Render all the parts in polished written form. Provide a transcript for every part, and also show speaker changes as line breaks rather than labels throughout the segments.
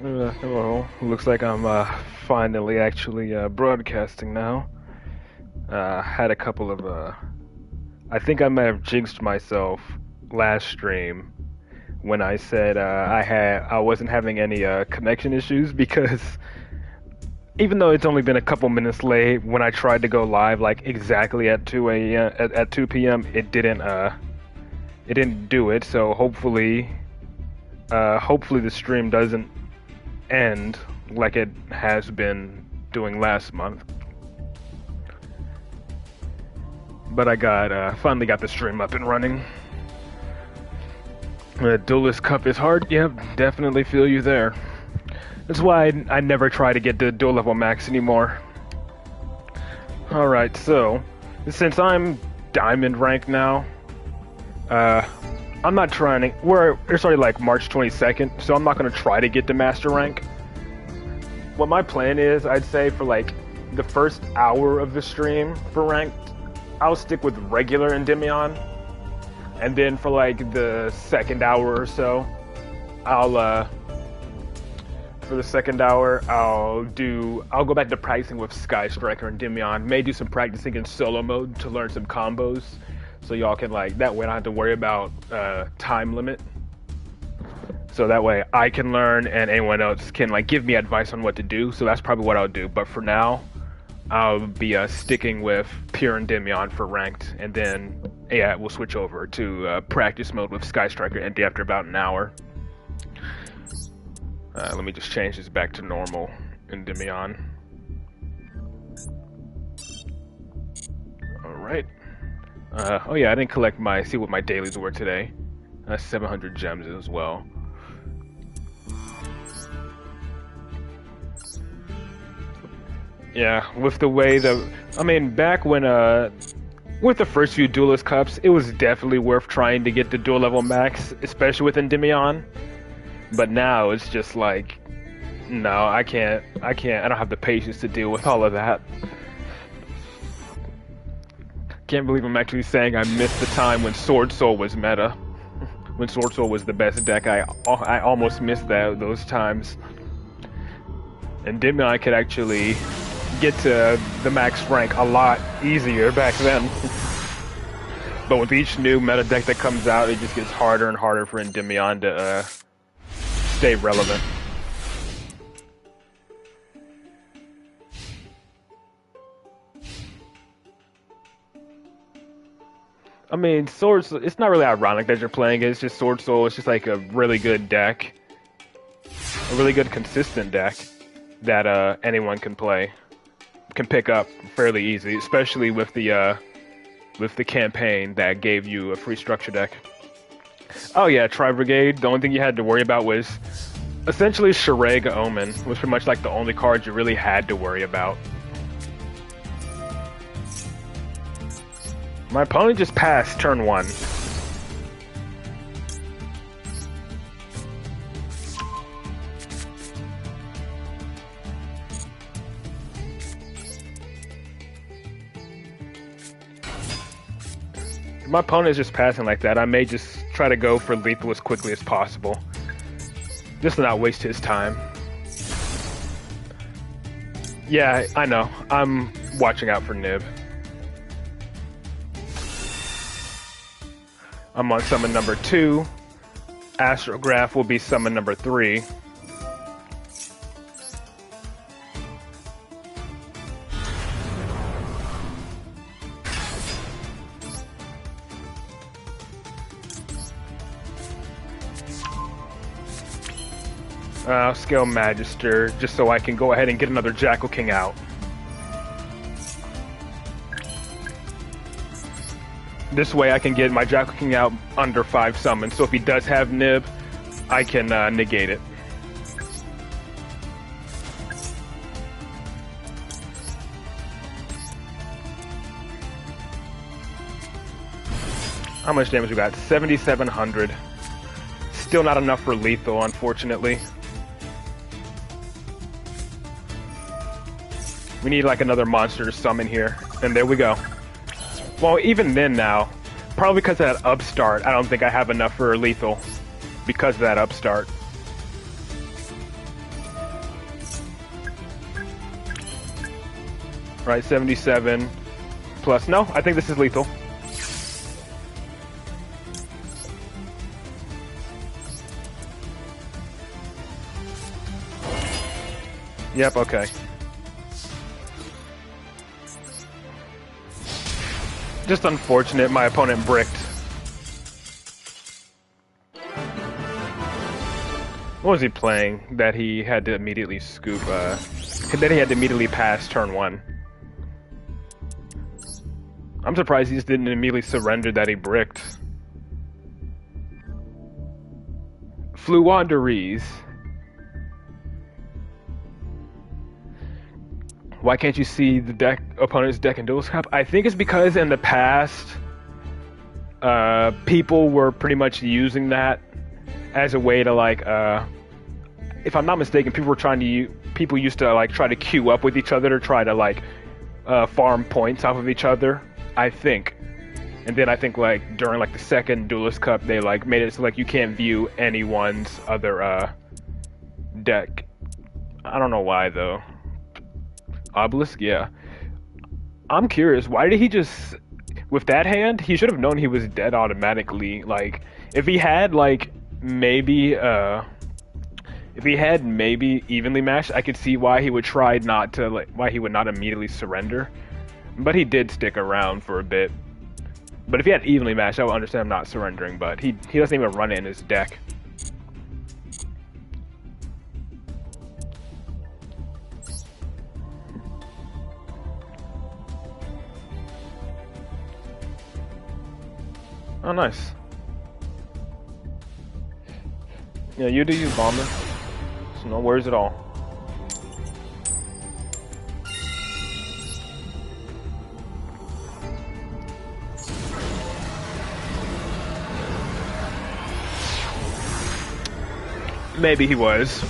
Well, looks like I'm finally actually broadcasting now. Had a couple of I think I might have jinxed myself last stream when I said I wasn't having any connection issues because even though it's only been a couple minutes late, when I tried to go live like exactly at 2 a.m. At 2 p.m. It didn't do it. So hopefully the stream doesn't end like it has been doing last month. But I finally got the stream up and running. The Duelist Cup is hard. Yep, definitely feel you there. That's why I never try to get the duel level max anymore. Alright, so since I'm diamond rank now, I'm not trying to. It's already like March 22nd, so I'm not going to try to get to master rank. What my plan is, I'd say for like the first hour of the stream for ranked, I'll stick with regular Endymion, and then for like the second hour or so, I'll go back to practicing with Sky Striker and Endymion. May do some practicing in solo mode to learn some combos, so y'all can like that way I don't have to worry about time limit. So that way I can learn and anyone else can like give me advice on what to do. So that's probably what I'll do. But for now, I'll be sticking with pure Endymion for ranked, and then yeah, we'll switch over to practice mode with Sky Striker Endy after about an hour. Let me just change this back to normal Endymion. All right. Oh yeah, I didn't see what my dailies were today. 700 gems as well. Yeah, with the way back when with the first few Duelist Cups, it was definitely worth trying to get the duel level max, especially with Endymion. But now it's just like, no, I can't, I don't have the patience to deal with all of that. Can't believe I'm actually saying I missed the time when Sword Soul was meta. When Sword Soul was the best deck, I almost missed those times. Endymion could actually get to the max rank a lot easier back then. But with each new meta deck that comes out, it just gets harder and harder for Endymion to stay relevant. I mean, it's not really ironic that you're playing it, it's just Sword Soul, it's just like a really good deck. A really good consistent deck that anyone can pick up fairly easy, especially with the campaign that gave you a free structure deck. Oh yeah, Tri-Brigade, the only thing you had to worry about was essentially Shirega Omen, was pretty much like the only card you really had to worry about. My opponent just passed turn 1. If my opponent is just passing like that, I may just try to go for lethal as quickly as possible. Just to not waste his time. Yeah, I know. I'm watching out for Nib. I'm on summon number 2. Astrograph will be summon number 3. I'll scale Magister just so I can go ahead and get another Jackal King out. This way I can get my Jackal King out under 5 summons, so if he does have Nib, I can negate it. How much damage we got? 7,700. Still not enough for lethal, unfortunately. We need like another monster to summon here, and there we go. Well, even then now, probably because of that upstart, I don't think I have enough for lethal because of that upstart. Right, 77 plus. No, I think this is lethal. Yep, okay. Just unfortunate my opponent bricked. What was he playing that he had to immediately scoop, that he had to immediately pass turn 1? I'm surprised he just didn't immediately surrender that he bricked. Fluwanderies. Why can't you see the opponent's deck in Duels Cup? I think it's because in the past, people were pretty much using that as a way to like, if I'm not mistaken, people used to like try to queue up with each other to try to like farm points off of each other. I think, and then I think like during like the second Duelist Cup, they like made it so like you can't view anyone's other deck. I don't know why though. Obelisk, yeah. I'm curious, why did he just, with that hand, he should have known he was dead automatically. Like, if he had like maybe evenly matched, I could see why he would try not to, like, why he would not immediately surrender. But he did stick around for a bit. But if he had evenly matched, I would understand him not surrendering, but he doesn't even run it in his deck. Oh, nice. Yeah, you do use Bomber. So no worries at all. Maybe he was.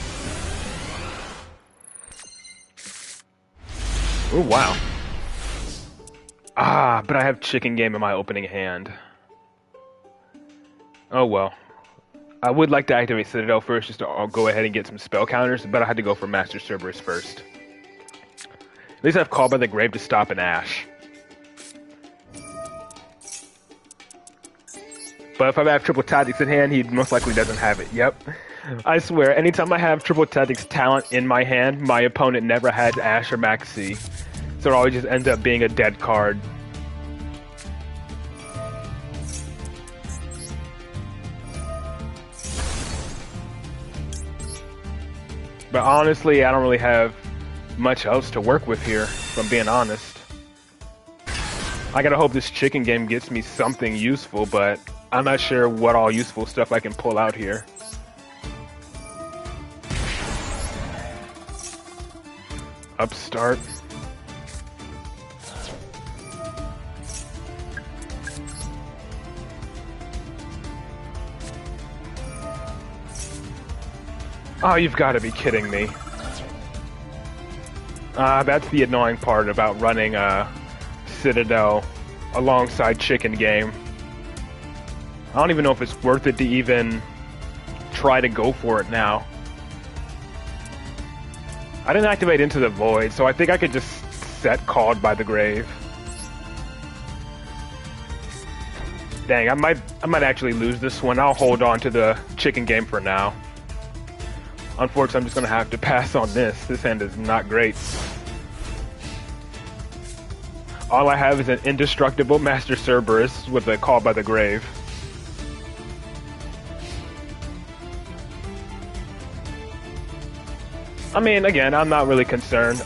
Oh, wow. Ah, but I have Chicken Game in my opening hand. Oh well. I would like to activate Citadel first just to go ahead and get some spell counters, but I had to go for Master Cerberus first. At least I have Call by the Grave to stop an Ash. But if I have Triple Tactics in hand, he most likely doesn't have it. Yep. I swear, anytime I have Triple Tactics talent in my hand, my opponent never has Ash or Maxi. So it always just ends up being a dead card. But honestly, I don't really have much else to work with here, if I'm being honest. I gotta hope this Chicken Game gets me something useful, but I'm not sure what all useful stuff I can pull out here. Upstart. Oh, you've got to be kidding me. That's the annoying part about running Citadel alongside Chicken Game. I don't even know if it's worth it to even try to go for it now. I didn't activate Into the Void, so I think I could just set Called by the Grave. Dang, I might actually lose this one. I'll hold on to the Chicken Game for now. Unfortunately, I'm just going to have to pass on this. This hand is not great. All I have is an indestructible Master Cerberus with a Call by the Grave. I mean, again, I'm not really concerned.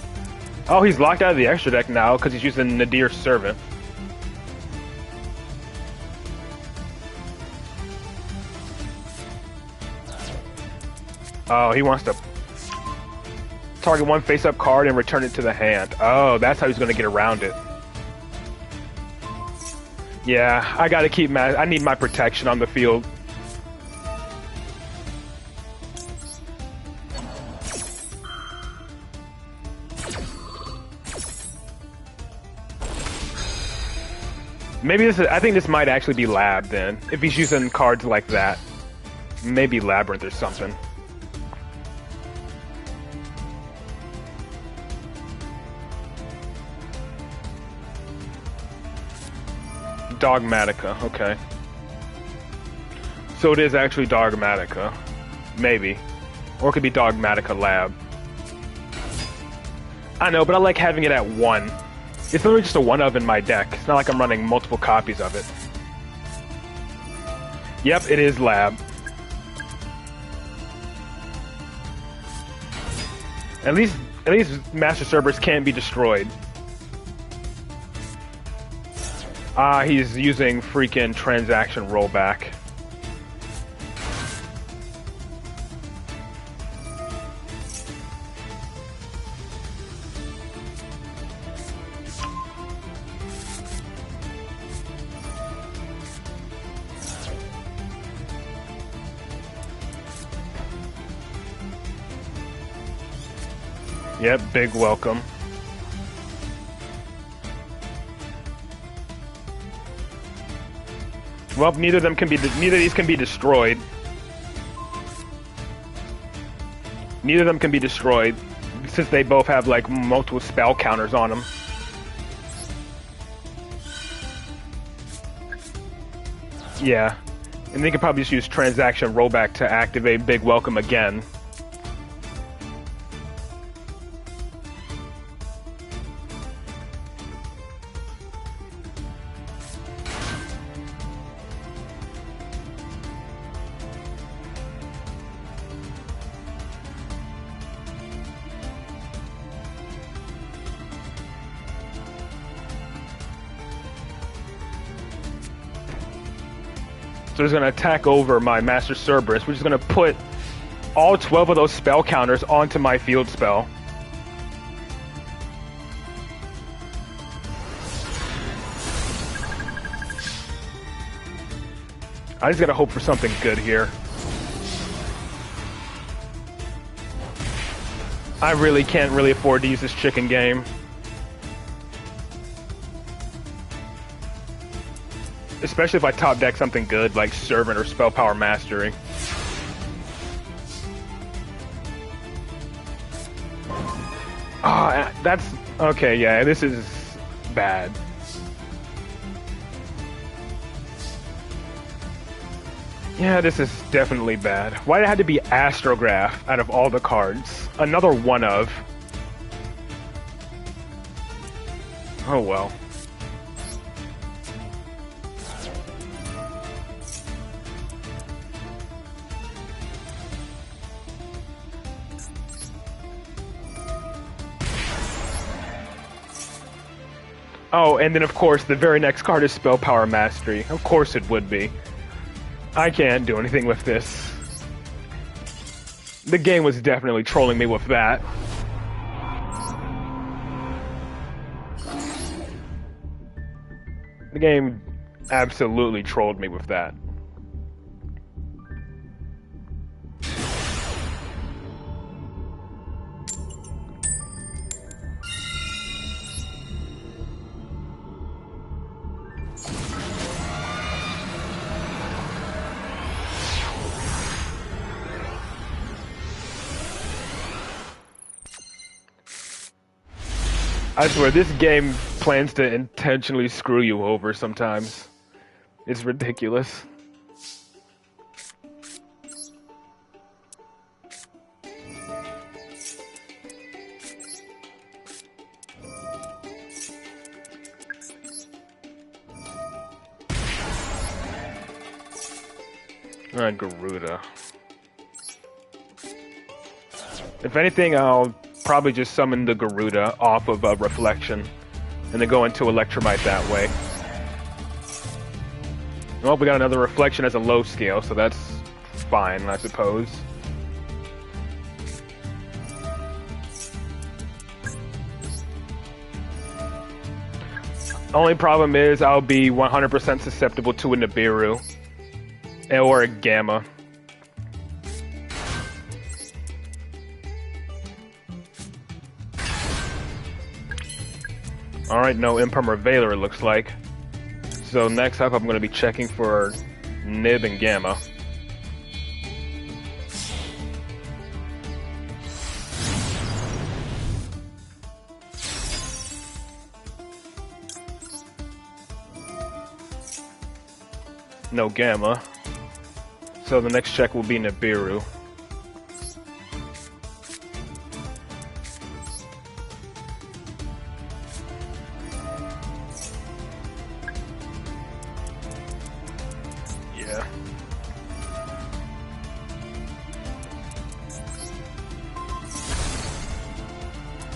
Oh, he's locked out of the extra deck now because he's using Nadir's Servant. Oh, he wants to target one face-up card and return it to the hand. Oh, that's how he's going to get around it. Yeah, I got to keep I need my protection on the field. Maybe this is, I think this might actually be Lab then. If he's using cards like that. Maybe Labyrinth or something. Dogmatica, okay. So it is actually Dogmatica. Maybe. Or it could be Dogmatica Lab. I know, but I like having it at 1. It's literally just a 1 of in my deck. It's not like I'm running multiple copies of it. Yep, it is Lab. At least Master Cerberus can't be destroyed. He's using freaking transaction rollback. Yep, big welcome. Well, neither of these can be destroyed. Neither of them can be destroyed since they both have like multiple spell counters on them. Yeah, and they could probably just use transaction rollback to activate big welcome again. So he's going to attack over my Master Cerberus, which is going to put all 12 of those spell counters onto my field spell. I just got to hope for something good here. I really can't afford to use this chicken game. Especially if I top deck something good like Servant or Spell Power Mastery. That's... okay, yeah, this is bad. Yeah, this is definitely bad. Why did it have to be Astrograph out of all the cards? Another 1 of. Oh well. Oh, and then of course the very next card is Spell Power Mastery. Of course it would be. I can't do anything with this. The game was definitely trolling me with that. The game absolutely trolled me with that. I swear, this game plans to intentionally screw you over sometimes. It's ridiculous. Alright, Garuda. If anything, I'll probably just summon the Garuda off of Reflection, and then go into Electromite that way. Well, we got another Reflection as a low scale, so that's fine, I suppose. Only problem is I'll be 100% susceptible to a Nibiru. Or a Gamma. Alright, no Imprimer Veiler, it looks like. So next up I'm going to be checking for Nib and Gamma. No Gamma. So the next check will be Nibiru. Yeah.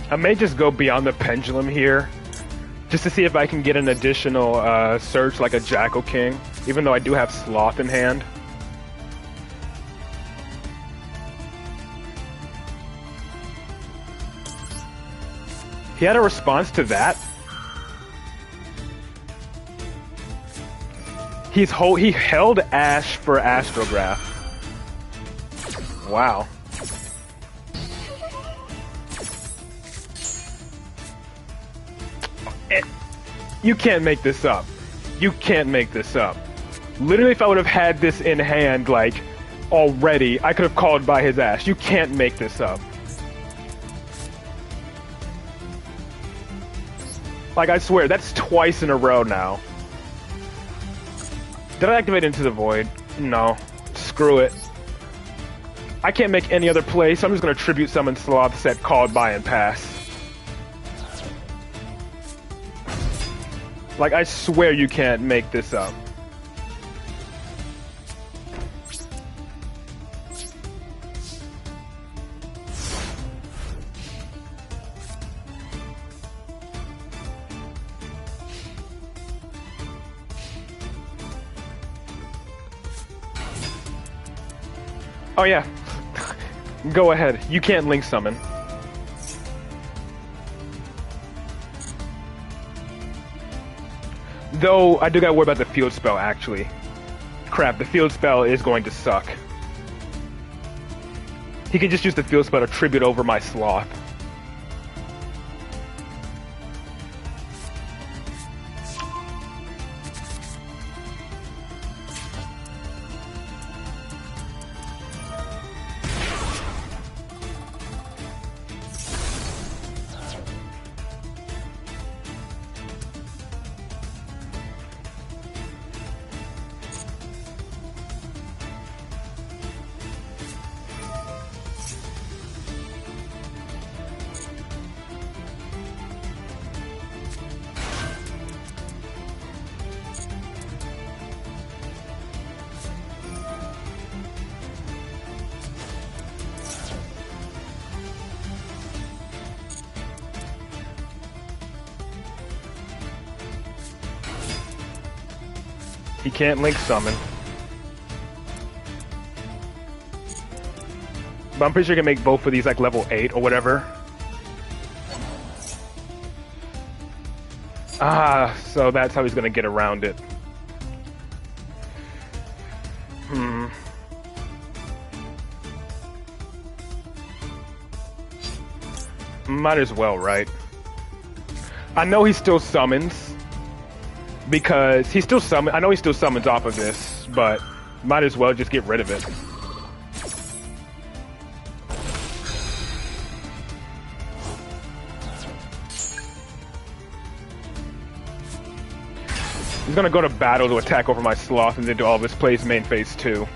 I may just go beyond the pendulum here, just to see if I can get an additional search like a Jackal King, even though I do have Sloth in hand. He had a response to that. He held Ash for Astrograph. Wow. You can't make this up. You can't make this up. Literally, if I would have had this in hand, like, already, I could have called by his Ash. You can't make this up. Like, I swear, that's twice in a row now. Did I activate Into the Void? No. Screw it. I can't make any other play, so I'm just gonna Tribute Summon Sloth, set Called By, and pass. Like, I swear you can't make this up. Oh yeah. Go ahead. You can't Link Summon. Though, I do gotta worry about the field spell, actually. Crap, the field spell is going to suck. He can just use the field spell to tribute over my Sloth. He can't Link Summon. But I'm pretty sure you can make both of these like level 8 or whatever. Ah, so that's how he's gonna get around it. Might as well, right? I know he still summons. Because he still summons. I know he still summons off of this, but might as well just get rid of it. He's gonna go to battle to attack over my Sloth and then do all of his plays main phase 2.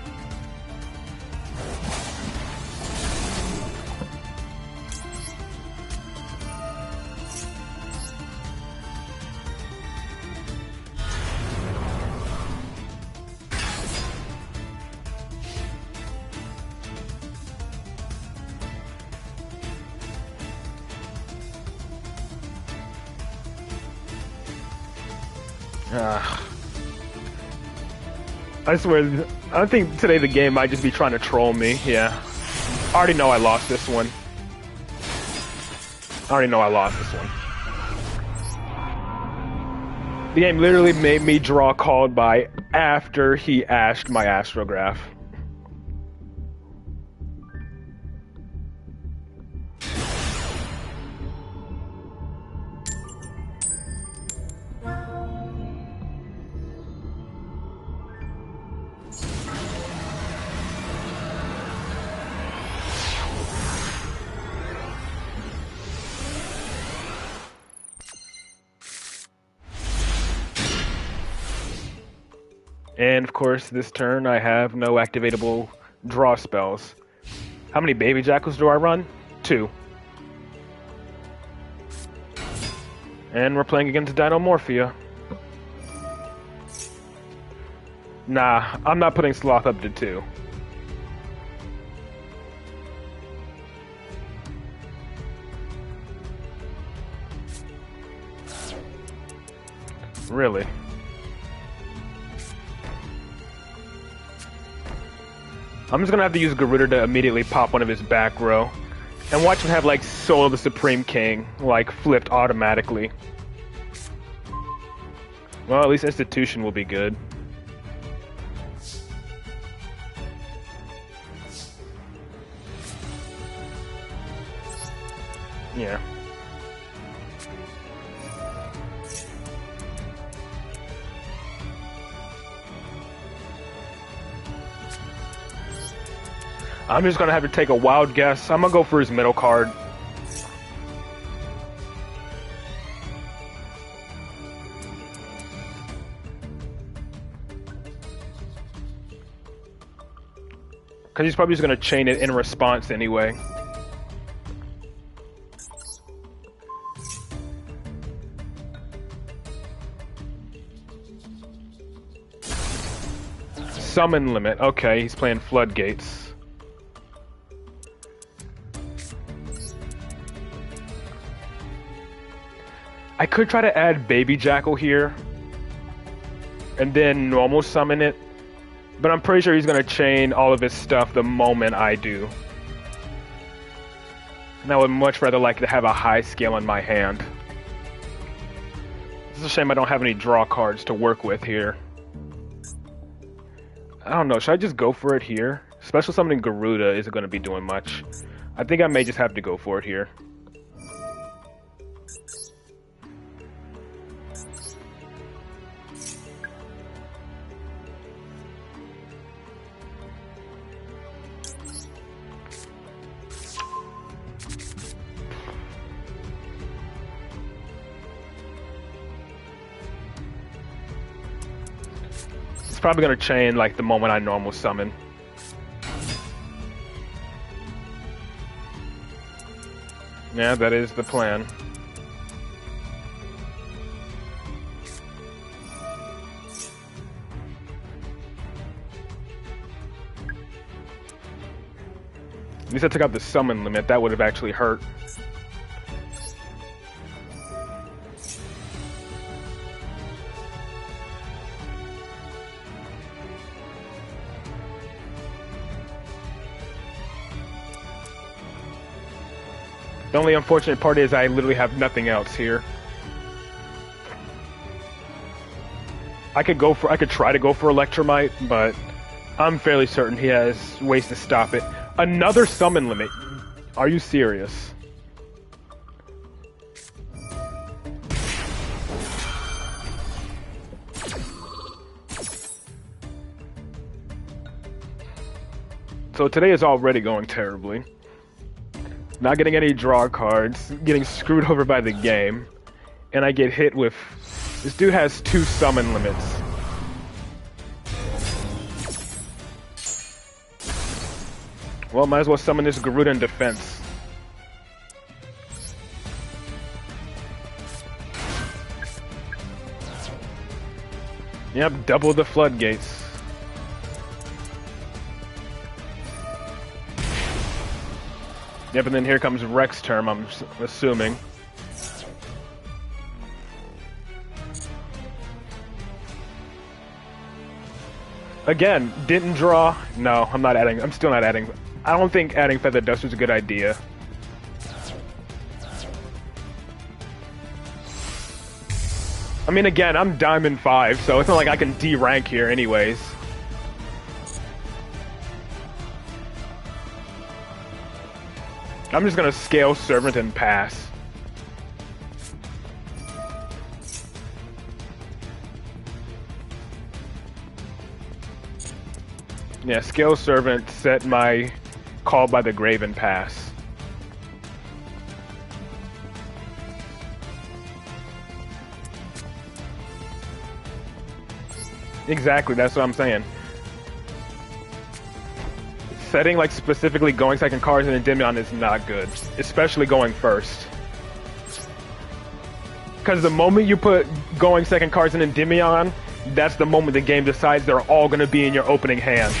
I swear, I think today the game might just be trying to troll me, yeah. I already know I lost this one. The game literally made me draw Called By after he ashed my Astrograph. And of course, this turn I have no activatable draw spells. How many baby jackals do I run? 2. And we're playing against Dinomorphia. Nah, I'm not putting Sloth up to 2. Really? I'm just gonna have to use Garuda to immediately pop one of his back row. And watch him have, like, Soul of the Supreme King, like, flipped automatically. Well, at least Institution will be good. Yeah. I'm just gonna have to take a wild guess. I'm gonna go for his middle card. Because he's probably just gonna chain it in response anyway. Summon limit. Okay, he's playing Floodgates. I could try to add Baby Jackal here, and then normal summon it, but I'm pretty sure he's going to chain all of his stuff the moment I do. And I would much rather like to have a high scale in my hand. It's a shame I don't have any draw cards to work with here. I don't know, should I just go for it here? Special summoning Garuda isn't going to be doing much. I think I may just have to go for it here. It's probably going to chain like the moment I normal summon. Yeah, that is the plan. At least I took out the summon limit. That would have actually hurt. The only unfortunate part is I literally have nothing else here. I could try to go for Electromite, but I'm fairly certain he has ways to stop it. Another summon limit. Are you serious? So today is already going terribly. Not getting any draw cards, getting screwed over by the game, and I get hit with... This dude has 2 summon limits. Well, might as well summon this Garuda in defense. Yep, double the floodgates. Yep, and then here comes Rex term, I'm assuming. Again, didn't draw. No, I'm not adding. I'm still not adding. I don't think adding Feather Dust was a good idea. I mean, again, I'm Diamond 5, so it's not like I can D-rank here anyways. I'm just gonna scale Servant and pass. Yeah, scale Servant, set my Call by the Grave and pass. Exactly, that's what I'm saying. Setting like specifically going second cards in Endymion is not good, especially going first. Because the moment you put going second cards in Endymion, that's the moment the game decides they're all going to be in your opening hand.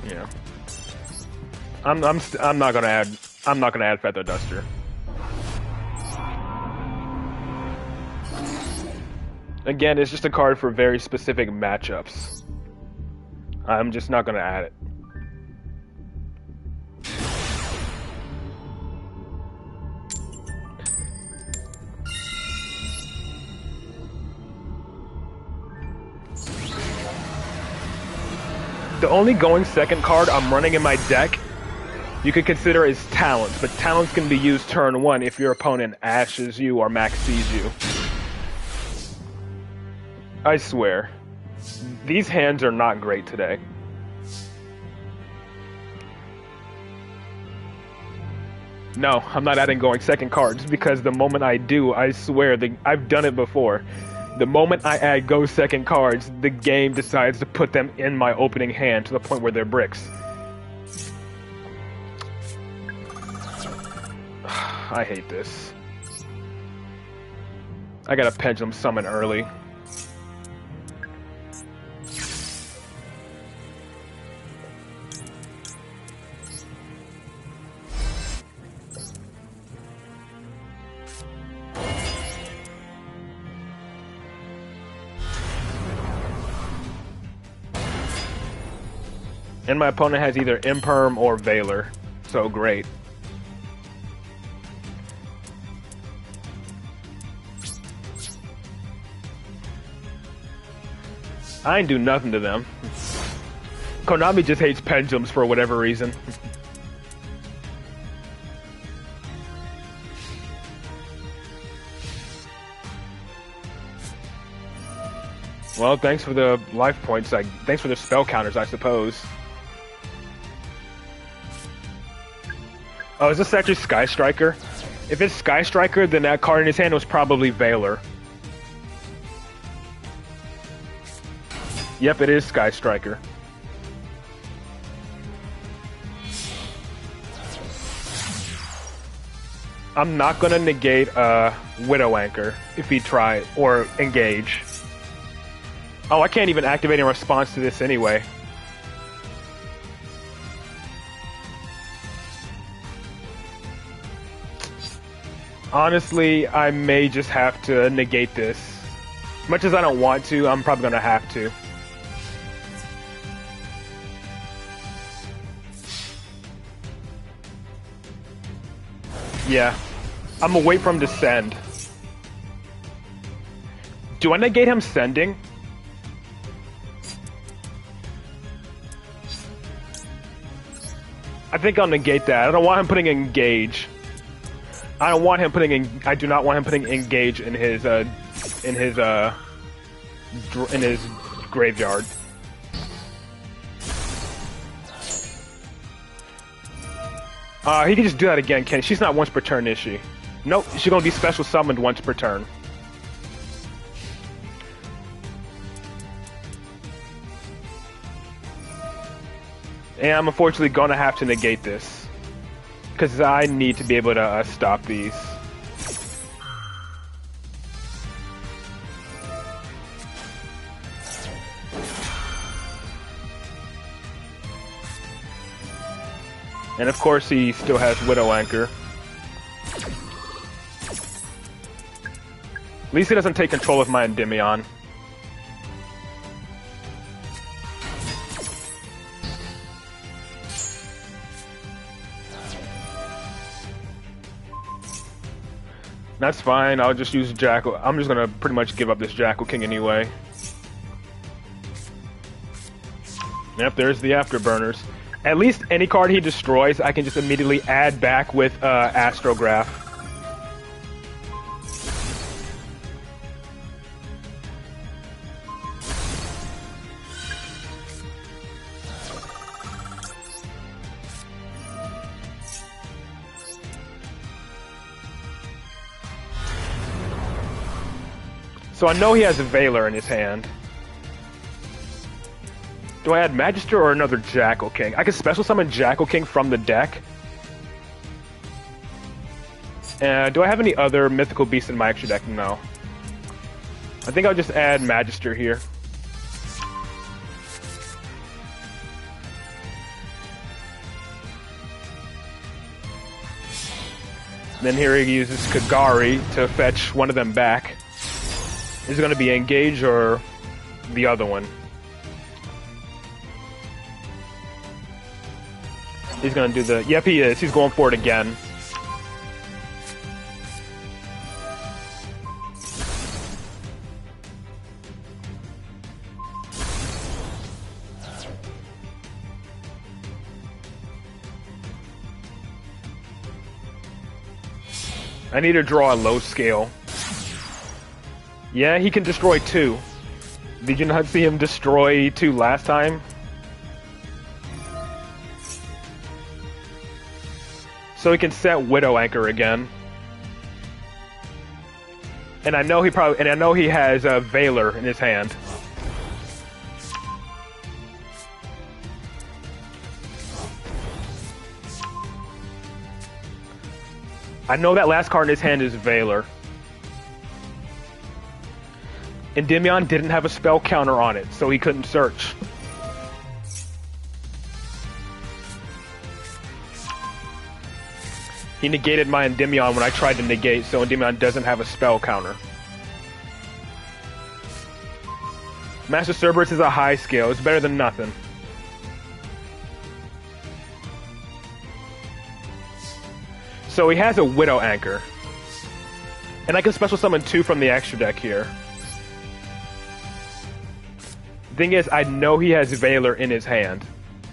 Yeah. I'm not gonna add Feather Duster. Again, it's just a card for very specific matchups. I'm just not gonna add it. The only going second card I'm running in my deck you could consider is Talents, but Talents can be used turn 1 if your opponent ashes you or maxes you. I swear. These hands are not great today. No, I'm not adding going second cards because the moment I do, I swear, I've done it before. The moment I add go second cards, the game decides to put them in my opening hand to the point where they're bricks. I hate this. I gotta Pendulum Summon early. And my opponent has either Imperm or Veiler, so great. I ain't do nothing to them. Konami just hates pendulums for whatever reason. Well, thanks for the life points. Thanks for the spell counters, I suppose. Oh, is this actually Sky Striker? If it's Sky Striker, then that card in his hand was probably Veiler. Yep, it is Sky Striker. I'm not gonna negate Widow Anchor if he try or engage. Oh, I can't even activate in response to this anyway. Honestly, I may just have to negate this. Much as I don't want to, I'm probably gonna have to. Yeah. I'm gonna wait for him to send. Do I negate him sending? I think I'll negate that. I don't want him putting engage. I don't want him putting in. I do not want him putting engage in his graveyard. He can just do that again, Kenny. She's not once per turn, is she? Nope, she's gonna be special summoned once per turn. And I'm unfortunately gonna have to negate this. Because I need to be able to stop these. And of course he still has Widow Anchor. At least he doesn't take control of my Endymion. That's fine, I'll just use Jackal. I'm just gonna pretty much give up this Jackal King anyway. Yep, there's the Afterburners. At least any card he destroys, I can just immediately add back with Astrograph. So I know he has a Veiler in his hand. Do I add Magister or another Jackal King? I can special summon Jackal King from the deck. Do I have any other mythical beasts in my extra deck? No. I think I'll just add Magister here. Then here he uses Kagari to fetch one of them back. Is it going to be Engage or the other one? He's going to do the... Yep, he is. He's going for it again. I need to draw a low scale. Yeah, he can destroy 2. Did you not see him destroy 2 last time? So he can set Widow Anchor again. And I know he has a Veiler in his hand. I know that last card in his hand is Veiler. Endymion didn't have a spell counter on it, so he couldn't search. He negated my Endymion when I tried to negate, so Endymion doesn't have a spell counter. Master Cerberus is a high scale. It's better than nothing. So he has a Widow Anchor. And I can special summon 2 from the extra deck here. Thing is, I know he has Veiler in his hand.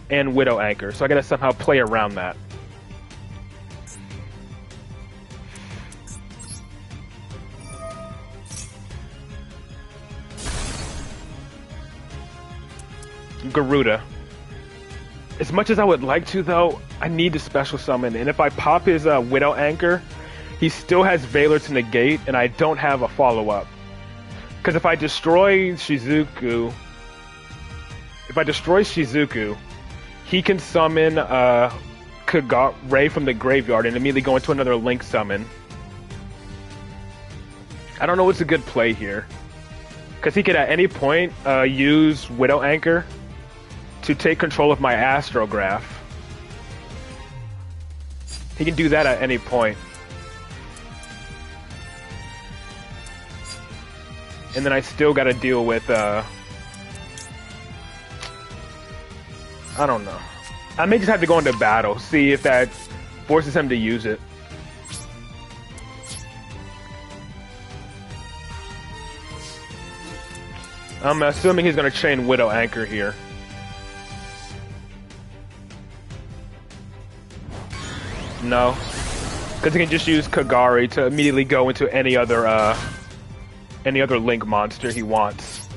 And Widow Anchor, so I gotta somehow play around that. Garuda. As much as I would like to, though, I need to special summon, and if I pop his Widow Anchor, he still has Veiler to negate, and I don't have a follow-up. Because if I destroy Shizuku, he can summon Ray from the graveyard and immediately go into another Link summon. I don't know what's a good play here. Because he could at any point use Widow Anchor to take control of my Astrograph. He can do that at any point. And then I still gotta deal with, I don't know. I may just have to go into battle, see if that forces him to use it. I'm assuming he's gonna chain Widow Anchor here. No, because he can just use Kagari to immediately go into any other Link monster he wants.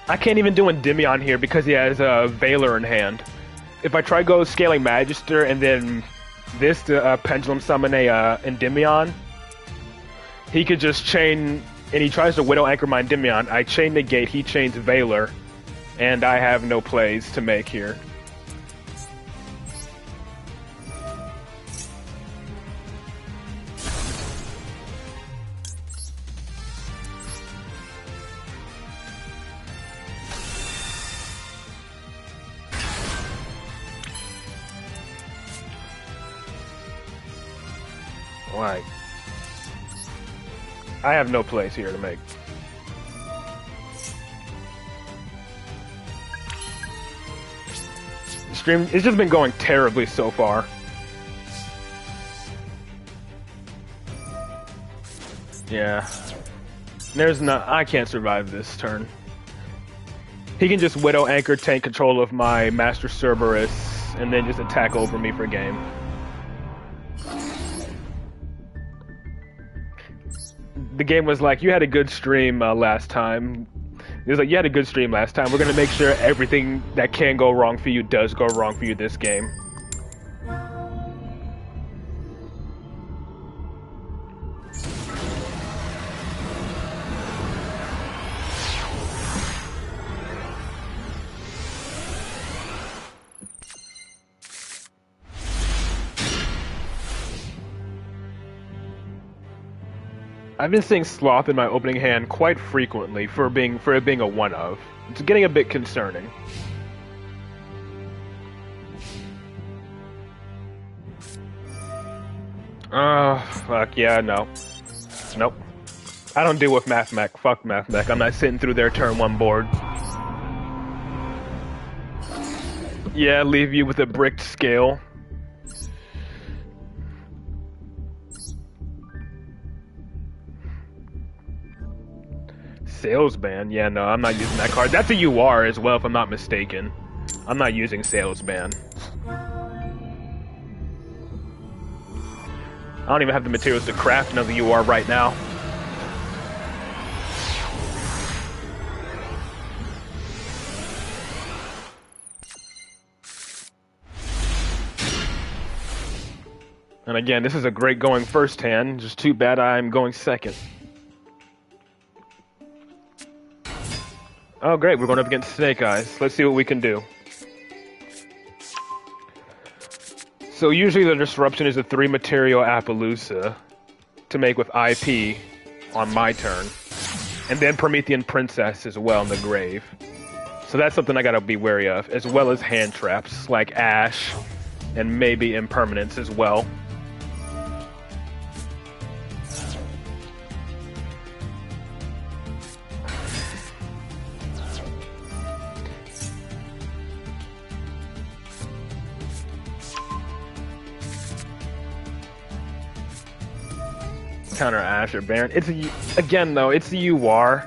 I can't even do Endymion here because he has a Veiler in hand. If I try go scaling Magister and then this to Pendulum summon a Endymion, he could just chain, and he tries to Widow Anchor my Endymion. I chain negate, he chains Veiler, and I have no plays to make here. Like, I have no plays here to make. The stream, it's just been going terribly so far. Yeah. There's no, I can't survive this turn. He can just Widow Anchor take control of my Master Cerberus and then just attack over me for game. The game was like, you had a good stream last time. It was like, you had a good stream last time. We're gonna make sure everything that can go wrong for you does go wrong for you this game. I've been seeing Sloth in my opening hand quite frequently for it being a one-of. It's getting a bit concerning. Fuck yeah, no. Nope. I don't deal with Mathmech. Fuck Mathmech. I'm not sitting through their turn one board. Yeah, leave you with a bricked scale. Salesman? Yeah, no, I'm not using that card. That's a UR as well, if I'm not mistaken. I'm not using Salesman. I don't even have the materials to craft another UR right now. And again, this is a great going first hand, just too bad I'm going second. Oh great, we're going up against Snake Eyes. Let's see what we can do. So usually the disruption is a 3 material Appaloosa to make with IP on my turn. And then Promethean Princess as well in the grave. So that's something I gotta be wary of, as well as hand traps like Ash and maybe Impermanence as well. Counter Ash or Baron. It's again though, it's the UR,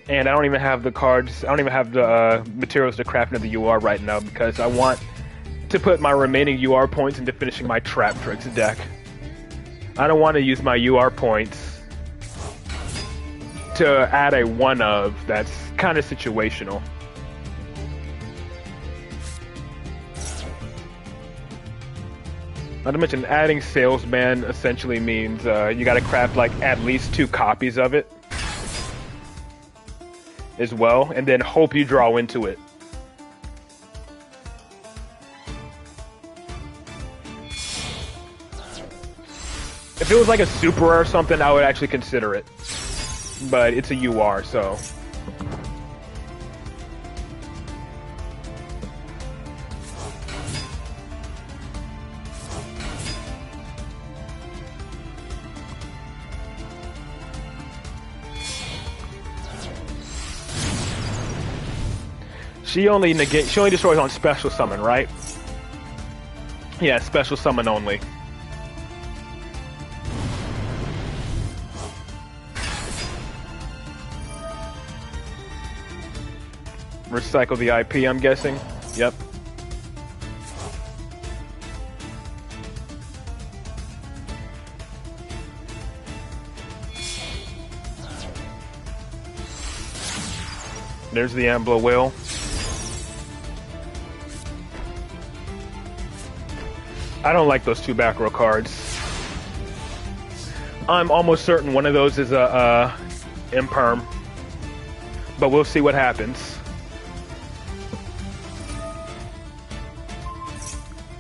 and I don't even have the cards. I don't even have the materials to craft another UR right now because I want to put my remaining UR points into finishing my Trap Tricks deck. I don't want to use my UR points to add a one of that's kind of situational. Not to mention, adding Salesman essentially means you gotta craft like at least 2 copies of it as well, and then hope you draw into it. If it was like a super or something, I would actually consider it. But it's a UR, so... She only destroys on special summon, right? Yeah, special summon only. Recycle the IP, I'm guessing. Yep. There's the Ambler Will. I don't like those 2 back row cards. I'm almost certain one of those is a Imperm, but we'll see what happens.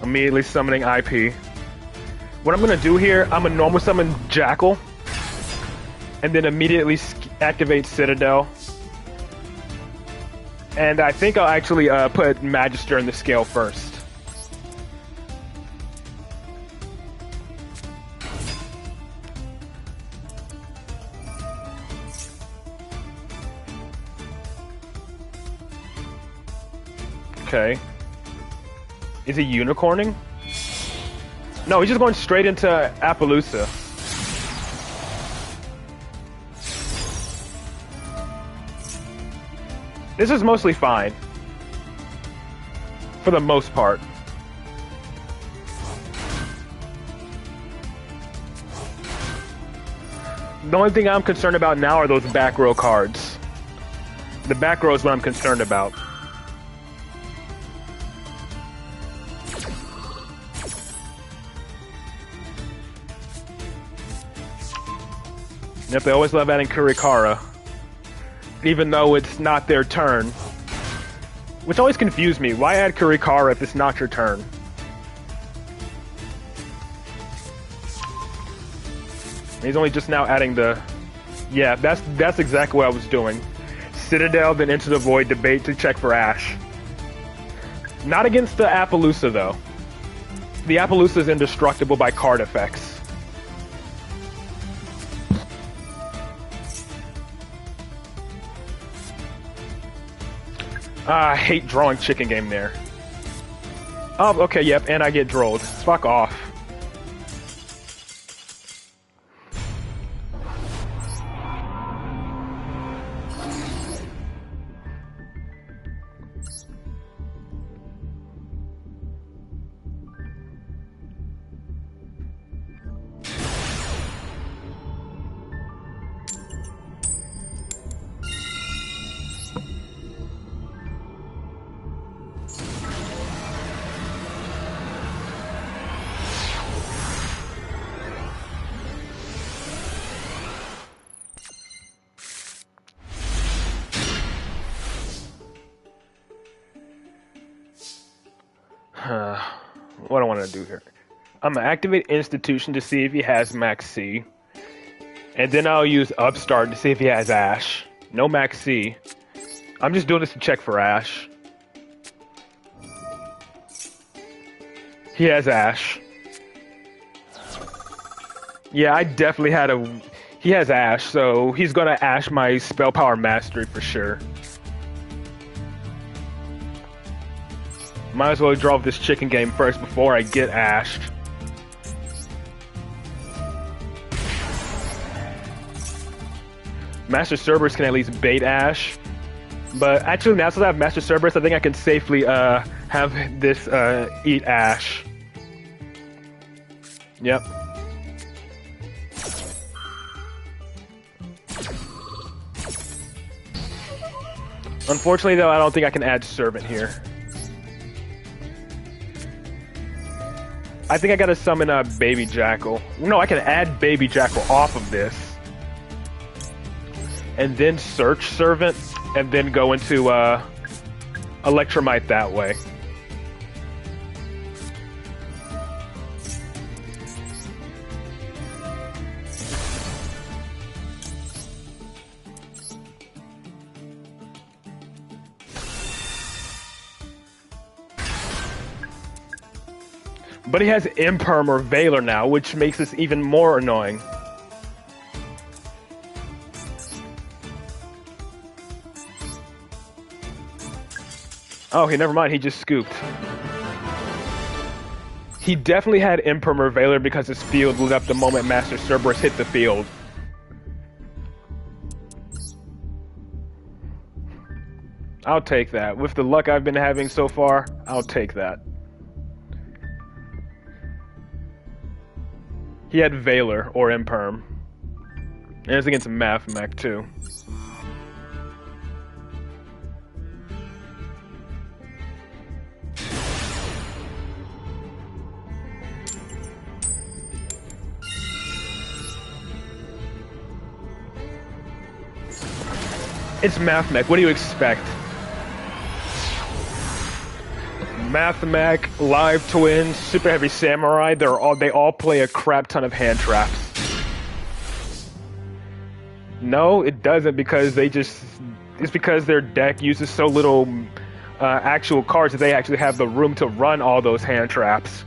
Immediately summoning IP. What I'm gonna do here, I'm gonna normal summon Jackal, and then immediately activate Citadel. And I think I'll actually put Magister in the scale first. Okay. Is he unicorning? No, he's just going straight into Appaloosa. This is mostly fine. For the most part. The only thing I'm concerned about now are those back row cards. The back row is what I'm concerned about. Yep, they always love adding Kurikara. Even though it's not their turn. Which always confused me. Why add Kurikara if it's not your turn? He's only just now adding the... Yeah, that's exactly what I was doing. Citadel, then Into the Void, debate to check for Ash. Not against the Appaloosa, though. The Appaloosa is indestructible by card effects. I hate drawing chicken game there. Oh, okay, yep, and I get drolled. Fuck off. What do I want to do here? I'm going to activate Institution to see if he has Max C. And then I'll use Upstart to see if he has Ash. No Max C. I'm just doing this to check for Ash. He has Ash. Yeah, I definitely had a... He has Ash, so he's going to Ash my Spell Power Mastery for sure. Might as well draw this chicken game first before I get ashed. Master Cerberus can at least bait Ash. But actually, now since I have Master Cerberus, I think I can safely have this eat Ash. Yep. Unfortunately, though, I don't think I can add Servant here. I think I gotta summon a Baby Jackal. No, I can add Baby Jackal off of this. And then search Servant, and then go into Electromite that way. But he has Imperm or Valor now, which makes this even more annoying. Oh, okay, never mind, he just scooped. He definitely had Imperm or Valor because his field lit up the moment Master Cerberus hit the field. I'll take that. With the luck I've been having so far, I'll take that. He had Valor or Imperm. And it's against Mathmech too. It's Mathmech. What do you expect? Mathmech, Live Twins, Super Heavy Samurai, they all play a crap ton of hand traps. No, it doesn't because it's because their deck uses so little actual cards that they actually have the room to run all those hand traps.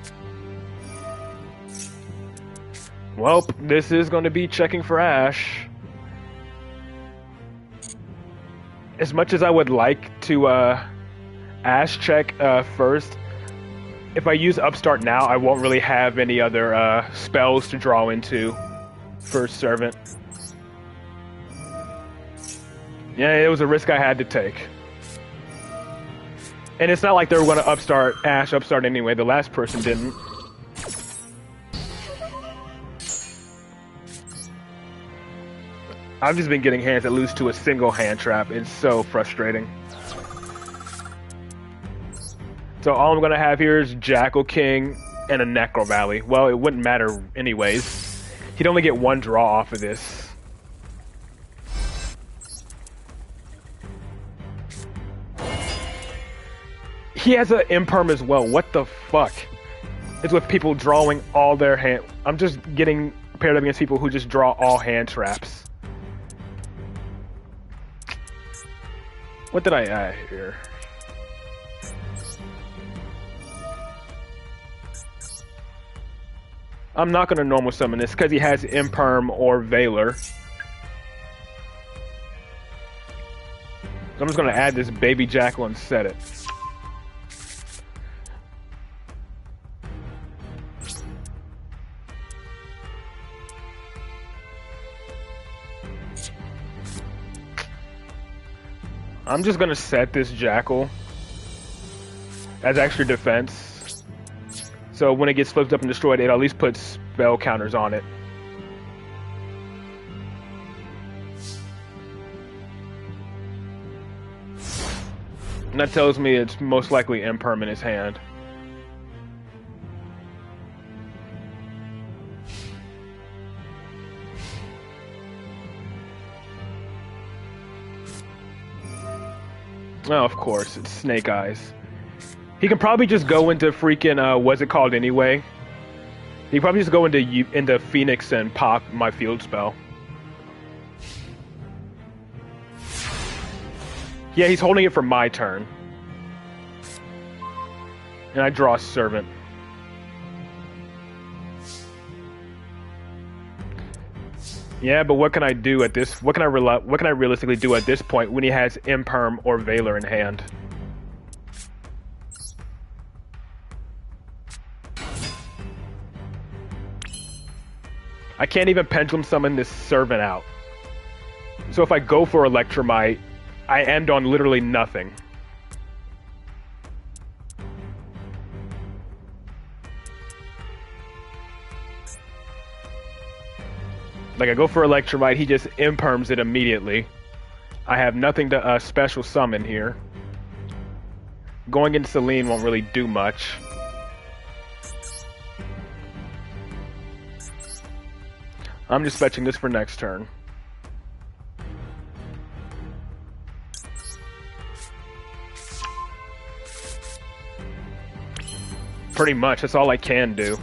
Well, this is going to be checking for Ash. As much as I would like to Ash check first. If I use Upstart now, I won't really have any other spells to draw into for Servant. Yeah, it was a risk I had to take. And it's not like they were going to Ash Upstart anyway. The last person didn't. I've just been getting hands that lose to a single hand trap. It's so frustrating. So all I'm going to have here is Jackal King and a Necro Valley. Well, it wouldn't matter anyways. He'd only get one draw off of this. He has an imperm as well. What the fuck? It's with people drawing all their hand. I'm just getting paired up against people who just draw all hand traps. What did I add here? I'm not going to normal summon this because he has Imperm or Veiler. So I'm just going to add this Baby Jackal and set it. I'm just going to set this Jackal as extra defense. So when it gets flipped up and destroyed, it at least puts spell counters on it. And that tells me it's most likely Imperm in his hand. Oh, of course, it's Snake Eyes. He can probably just go into freaking, what's it called anyway? He can probably just go into Phoenix and pop my field spell. Yeah, he's holding it for my turn. And I draw a Servant. Yeah, but what can I do at this? What can I realistically do at this point when he has Imperm or Veiler in hand? I can't even Pendulum Summon this Servant out. So if I go for Electromite, I end on literally nothing. Like I go for Electromite, he just Imperms it immediately. I have nothing to special summon here. Going into Selene won't really do much. I'm just fetching this for next turn. Pretty much, that's all I can do.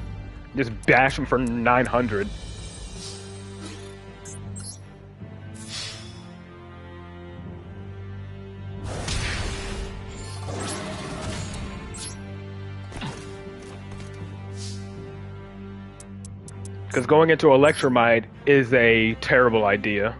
Just bash him for 900. Because going into Electromite is a terrible idea.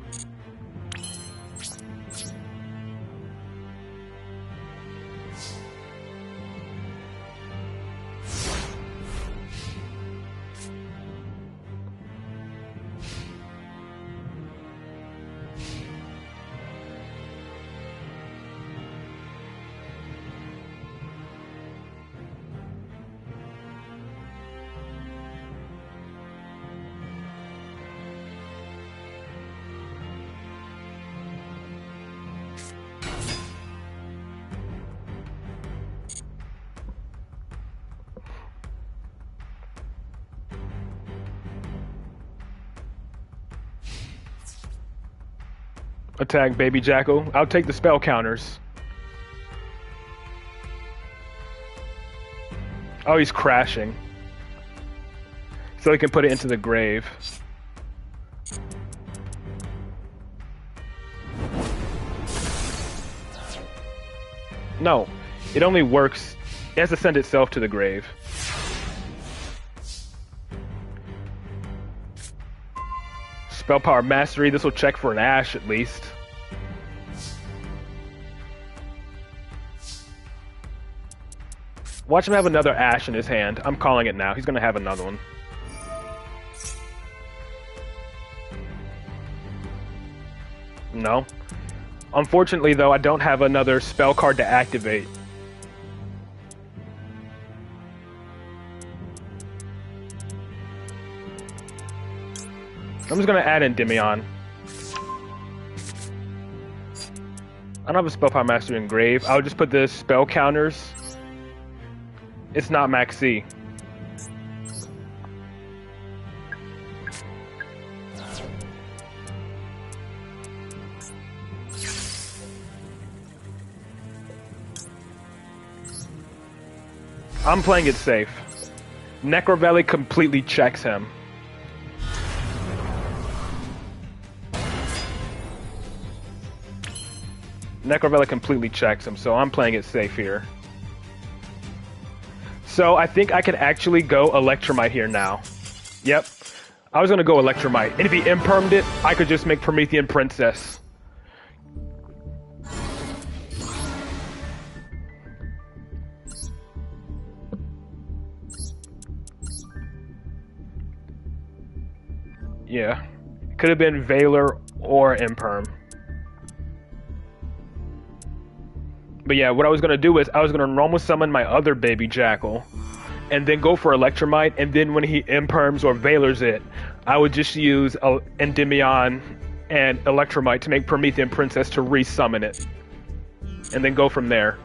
Attack Baby Jackal. I'll take the spell counters. Oh, he's crashing. So he can put it into the grave. No, it only works. It has to send itself to the grave. Spell Power Mastery, this will check for an Ash at least. Watch him have another Ash in his hand. I'm calling it now. He's gonna have another one. No. Unfortunately, though, I don't have another spell card to activate. I'm just gonna add Endymion. I don't have a Spell Power Master Engrave. I'll just put the spell counters. It's not Max C. I'm playing it safe. Necrovelli completely checks him. Necrovelli completely checks him, so I'm playing it safe here. So I think I can actually go Electromite here now. Yep. I was going to go Electromite. And if he impermed it, I could just make Promethean Princess. Yeah. Could have been Valor or Imperm. But yeah, what I was going to do is I was going to normal summon my other baby Jackal and then go for Electromite, and then when he Imperms or Valors it, I would just use Endymion and Electromite to make Promethean Princess to resummon it. And then go from there.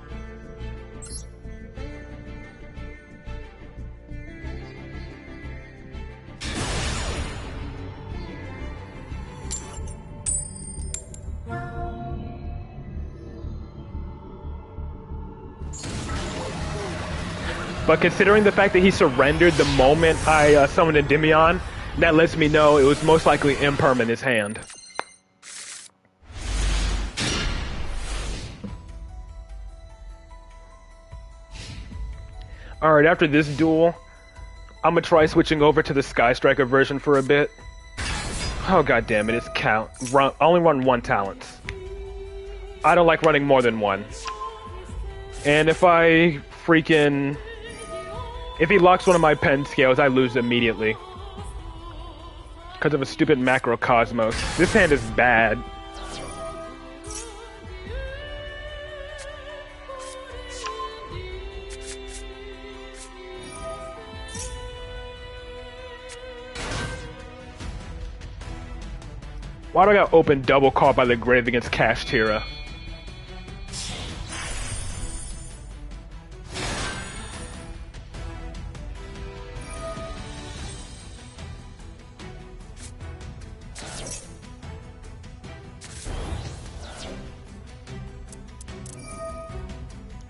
But considering the fact that he surrendered the moment I summoned Endymion, that lets me know it was most likely Imperm in his hand. Alright, after this duel, I'm gonna try switching over to the Sky Striker version for a bit. Oh god damn it, it's count. Only run one talent. I don't like running more than one. And if I freaking... If he locks one of my pen scales, I lose immediately. Because of a stupid Macrocosmos. This hand is bad. Why do I got open double call by the grave against Kashtira?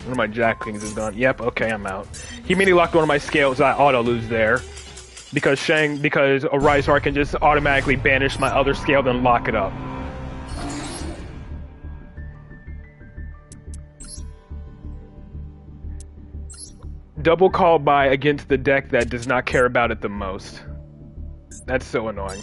One of my Jack Kings is gone. Yep, okay, I'm out. He immediately locked one of my scales, I auto-lose there. Because Arisar can just automatically banish my other scale, then lock it up. Double call by against the deck that does not care about it the most. That's so annoying.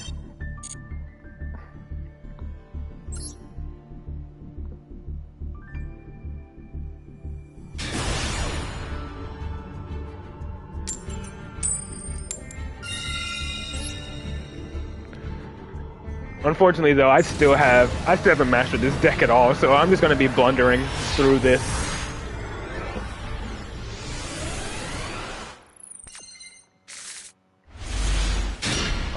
Unfortunately, though, I still haven't mastered this deck at all, so I'm just going to be blundering through this.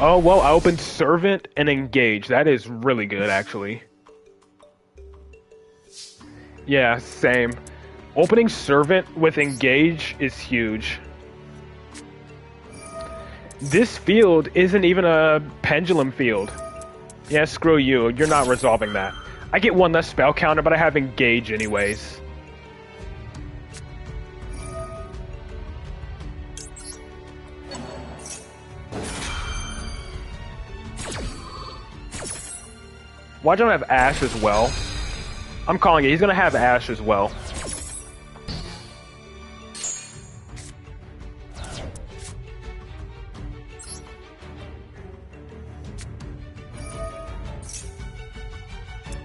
Oh, well, I opened Servant and Engage. That is really good, actually. Yeah, same. Opening Servant with Engage is huge. This field isn't even a Pendulum field. Yeah, screw you. You're not resolving that. I get one less spell counter, but I have Engage anyways. Why don't I have Ash as well? I'm calling it. He's gonna have Ash as well.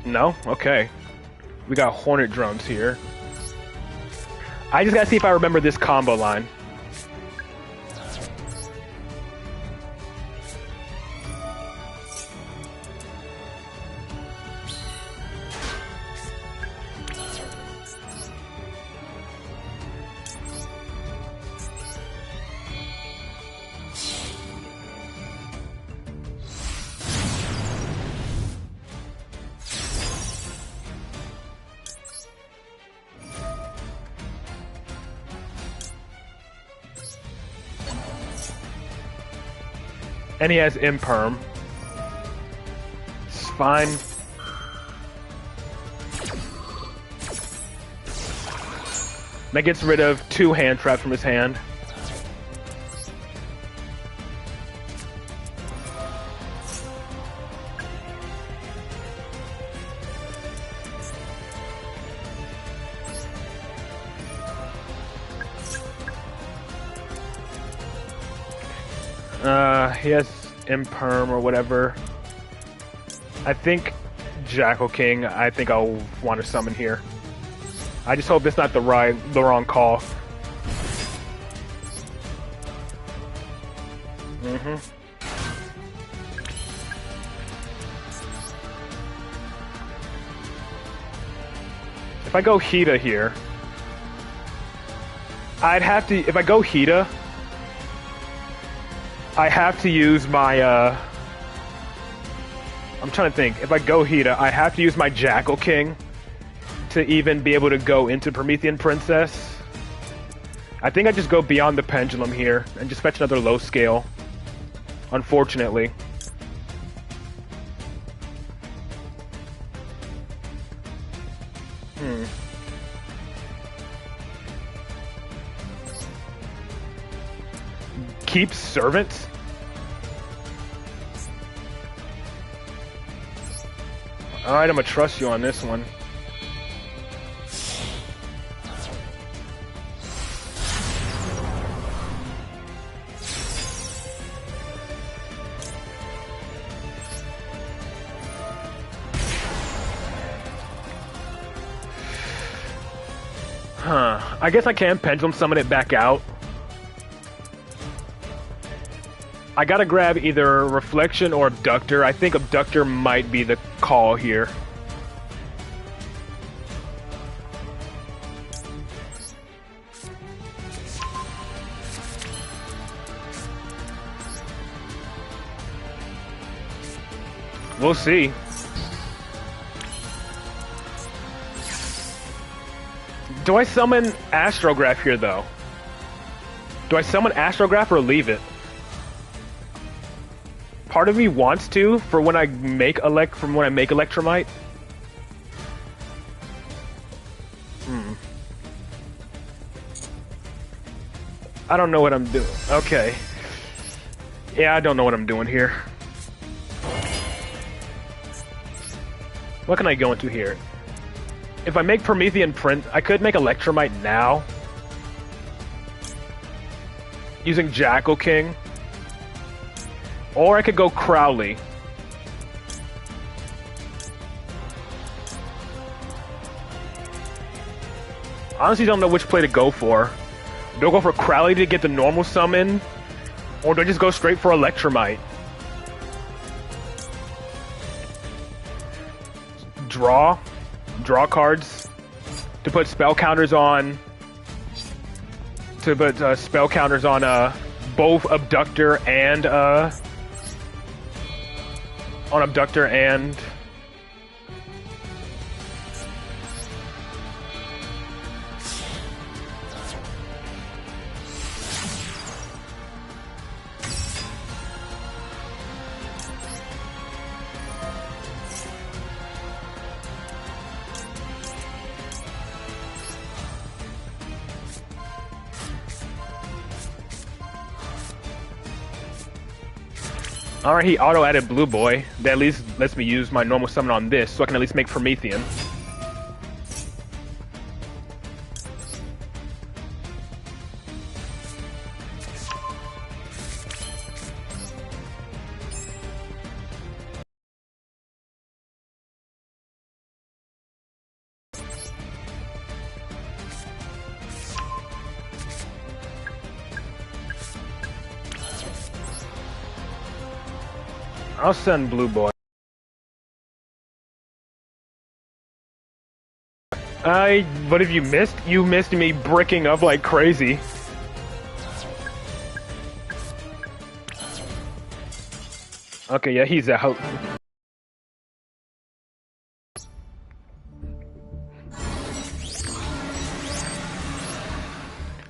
No? Okay. We got Hornet drones here. I just gotta see if I remember this combo line. And he has imperm. It's fine. That gets rid of 2 hand traps from his hand. He has imperm or whatever. I think Jackal King, I think I'll want to summon here. I just hope it's not the wrong call. If I go Hita here, I'd have to, if I go Hita, I have to use my, I'm trying to think. If I go Hita, I have to use my Jackal King to even be able to go into Promethean Princess. I think I just go beyond the Pendulum here and just fetch another low scale, unfortunately. Keep Servants? Alright, I'm gonna trust you on this one. I guess I can Pendulum Summon it back out. I gotta grab either Reflection or Abductor. I think Abductor might be the call here. We'll see. Do I summon Astrograph here, though? Do I summon Astrograph or leave it? Part of me wants to for when I make Electromite. I don't know what I'm doing. Okay. Yeah, I don't know what I'm doing here. What can I go into here? If I make Promethean Print, I could make Electromite now. Using Jackal King. Or I could go Crowley. Honestly, don't know which play to go for. Do I go for Crowley to get the normal summon? Or do I just go straight for Electromite? Draw cards to put spell counters on. To put spell counters on both Abductor and Alright, he auto-added Blue Boy. That at least lets me use my normal summon on this, so I can at least make Promethean. I'll send Blue Boy. What have you missed? You missed me bricking up like crazy. Okay, yeah, he's out.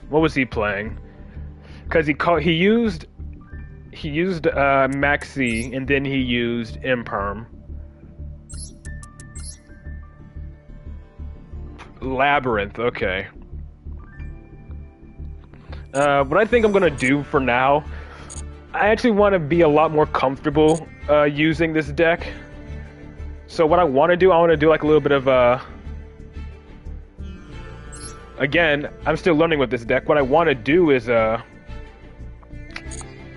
What was he playing? Because he used Maxi and then he used Imperm. Labyrinth, okay. What I think I'm gonna do for now, I actually want to be a lot more comfortable using this deck. So what I want to do like a little bit of again, I'm still learning with this deck. What I want to do is I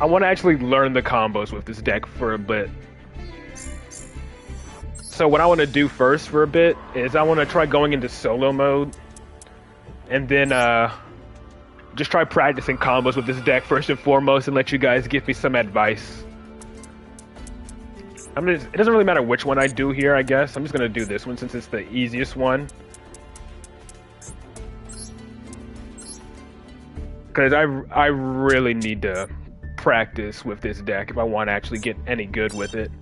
want to actually learn the combos with this deck for a bit. So what I want to do first for a bit is I want to try going into solo mode, and then just try practicing combos with this deck first and foremost, and let you guys give me some advice. It doesn't really matter which one I do here, I guess. I'm just gonna do this one since it's the easiest one. Because I really need to practice with this deck if I want to actually get any good with it.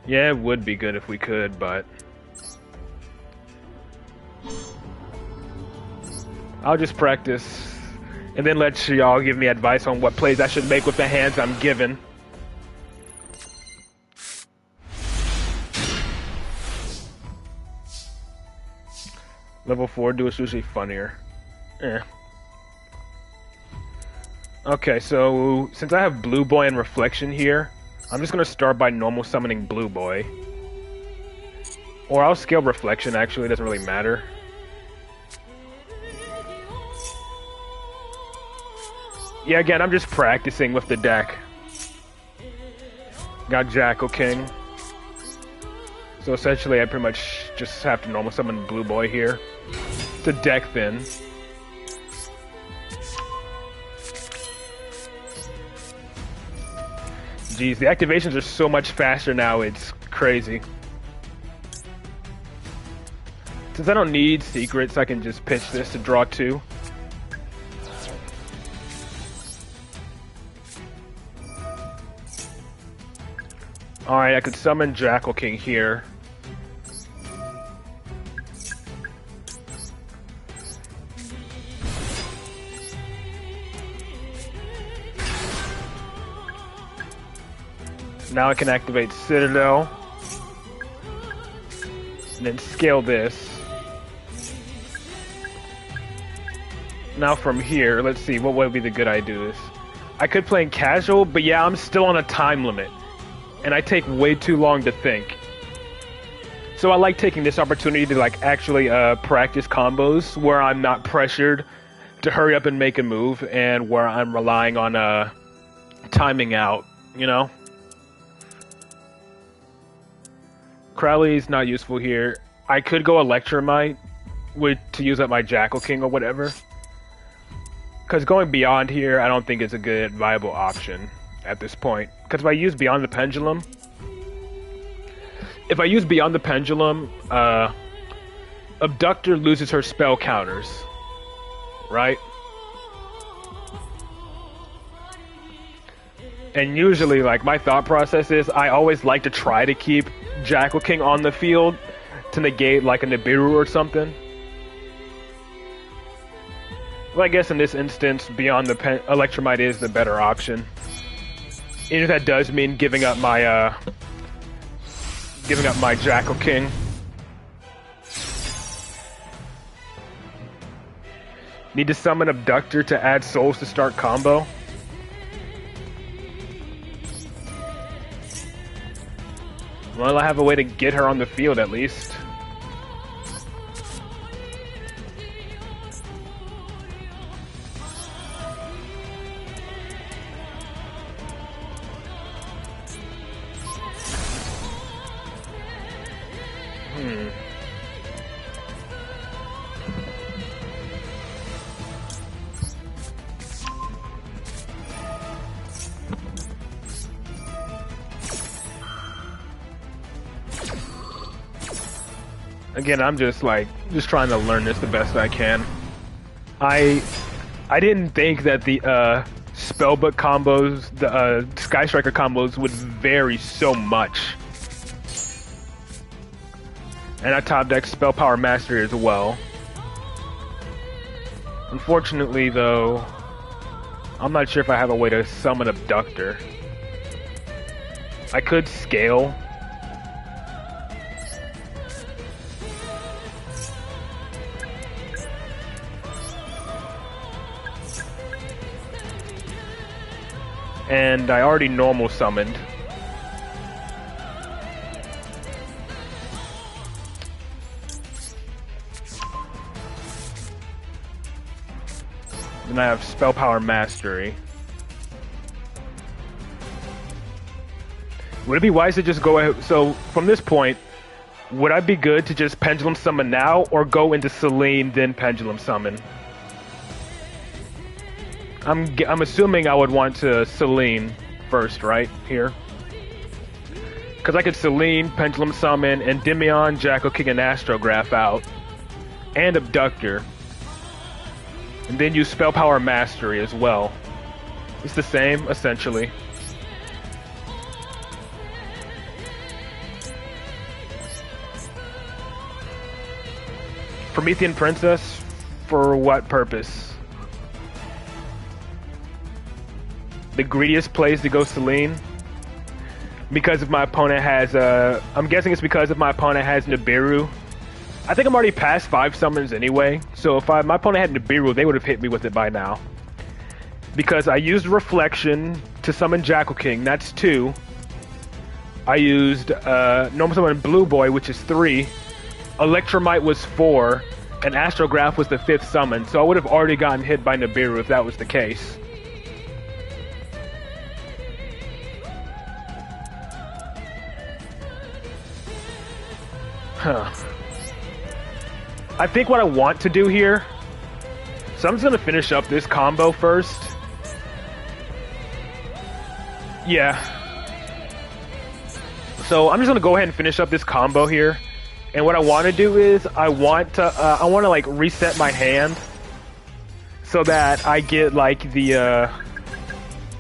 Yeah, it would be good if we could, but I'll just practice and then let y'all give me advice on what plays I should make with the hands I'm given. Level 4 duels usually funnier. Okay, so since I have Blue Boy and Reflection here, I'm just gonna start by normal summoning Blue Boy. Or I'll scale Reflection, actually, it doesn't really matter. Yeah, again, I'm just practicing with the deck. Got Jackal King. So essentially, I pretty much just have to normal summon Blue Boy here to deck thin. Jeez, the activations are so much faster now, it's crazy. Since I don't need secrets, I can just pitch this to draw 2. Alright, I could summon Jackal King here. Now I can activate Citadel. And then scale this. Now from here, let's see, what would be the good idea to do this? I could play in casual, but yeah, I'm still on a time limit. And I take way too long to think. So I like taking this opportunity to like actually practice combos where I'm not pressured to hurry up and make a move and where I'm relying on timing out, you know? Crowley's not useful here. I could go Electromite to use up my Jackal King or whatever. Because going beyond here, I don't think it's a good, viable option at this point. Because if I use Beyond the Pendulum, Abductor loses her spell counters, right? And usually, like, my thought process is I always like to try to keep Jackal King on the field to negate, like, a Nibiru or something. Well, I guess in this instance, Beyond the Electromite is the better option. Even if that does mean giving up my Jackal King. Need to summon Abductor to add souls to start combo. Well, I have a way to get her on the field at least. Again, I'm just trying to learn this the best I can. I didn't think that the spellbook combos, the Sky Striker combos would vary so much. And I top deck Spell Power Mastery as well. Unfortunately, though, I'm not sure if I have a way to summon Abductor. I could scale. And I already normal summoned. Then I have Spell Power Mastery. Would it be wise to just go ahead? So from this point, would I be good to just Pendulum Summon now, or go into Selene then Pendulum Summon? I'm assuming I would want to Selene first, right here, because I could Selene, Pendulum Summon, Endymion, Jackal King, and Astrograph out, and Abductor. And then use Spell Power Mastery as well. It's the same, essentially. Promethean Princess? For what purpose? The greediest place to go Selene? Because if my opponent has, I'm guessing it's because if my opponent has Nibiru. I think I'm already past 5 summons anyway, so if my opponent had Nibiru, they would have hit me with it by now. Because I used Reflection to summon Jackal King, that's 2. I used normal summon Blue Boy, which is 3. Electromite was 4, and Astrograph was the 5th summon, so I would have already gotten hit by Nibiru if that was the case. Huh. I think what I want to do here, so I'm just going to finish up this combo first. Yeah. So I'm just going to go ahead and finish up this combo here. And what I want to do is I want to like reset my hand so that I get like the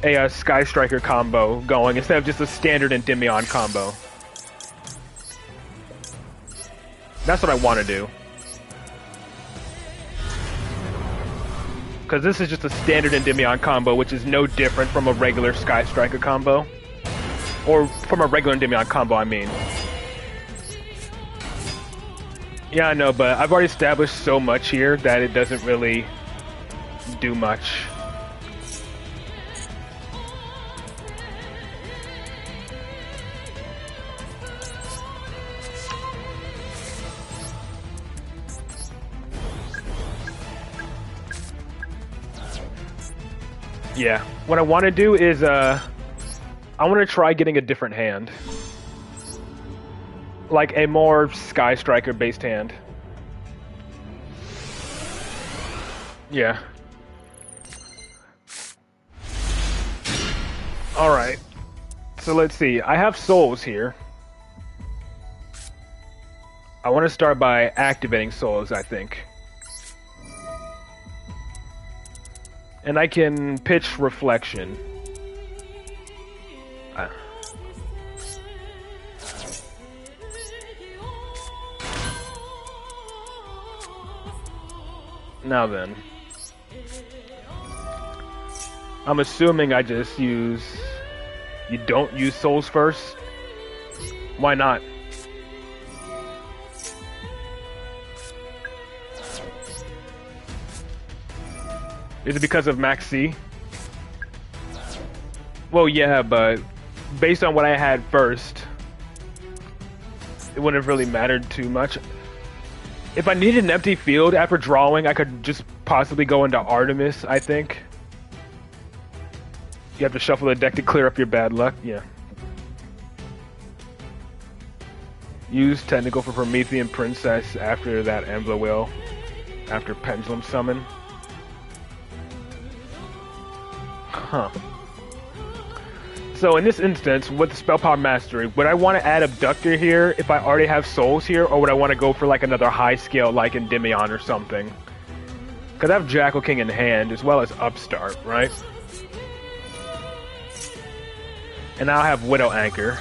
a Sky Striker combo going instead of just a standard Endymion combo. That's what I want to do. Because this is just a standard Endymion combo, which is no different from a regular Sky Striker combo. Or from a regular Endymion combo, I mean. Yeah, I know, but I've already established so much here that it doesn't really do much. Yeah, what I want to do is, I want to try getting a different hand. Like a more Sky Striker based hand. Yeah. Alright. So let's see. I have souls here. I want to start by activating souls, I think. And I can pitch Reflection. Now then. I'm assuming I just use... You don't use souls first? Why not? Is it because of Max C? Well, yeah, but based on what I had first, it wouldn't have really mattered too much. If I needed an empty field after drawing, I could just possibly go into Artemis, I think. You have to shuffle the deck to clear up your bad luck, yeah. Use Technical for Promethean Princess after that Embla Whale, after Pendulum Summon. Huh. So in this instance, with the Spell Power Mastery, would I want to add Abductor here if I already have Souls here, or would I want to go for like another high scale like Endymion or something? Because I have Jackal King in hand, as well as Upstart, right? And now I have Widow Anchor.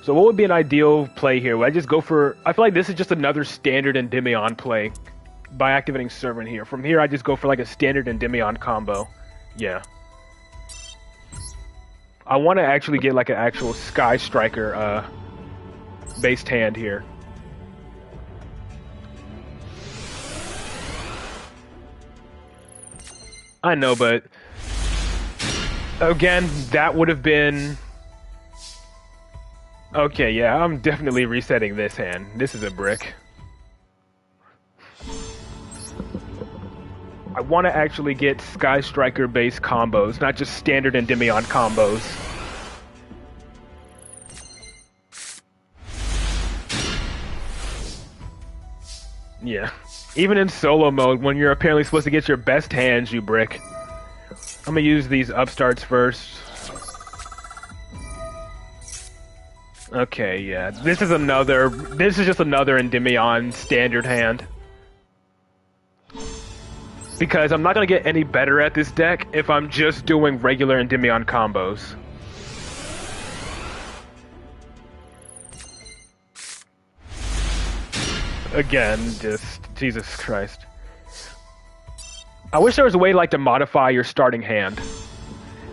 So what would be an ideal play here? Would I just go for... I feel like this is just another standard Endymion play by activating Servant here. From here, I just go for like a standard Endymion combo. Yeah. I want to actually get like an actual Sky Striker based hand here. I know, but... Again, that would have been... Okay, yeah, I'm definitely resetting this hand. This is a brick. I want to actually get Sky Striker based combos, not just standard Endymion combos. Yeah. Even in solo mode, when you're apparently supposed to get your best hands, you brick. I'm gonna use these upstarts first. Okay, yeah. This is just another Endymion standard hand. Because I'm not gonna get any better at this deck if I'm just doing regular Endymion combos. Again, just Jesus Christ. I wish there was a way like to modify your starting hand.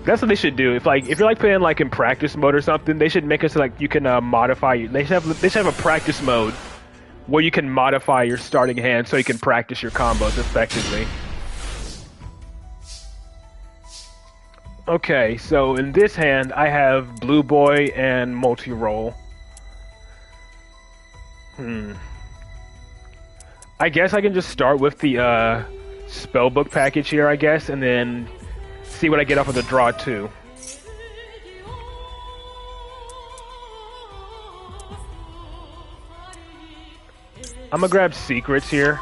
That's what they should do. If you're like playing like in practice mode or something, they should make it so like you can modify. They should have a practice mode where you can modify your starting hand so you can practice your combos effectively. Okay, so in this hand I have Blue Boy and multi-roll. I guess I can just start with the spellbook package here, I guess, and then see what I get off of the draw too. I'm gonna grab Secrets here,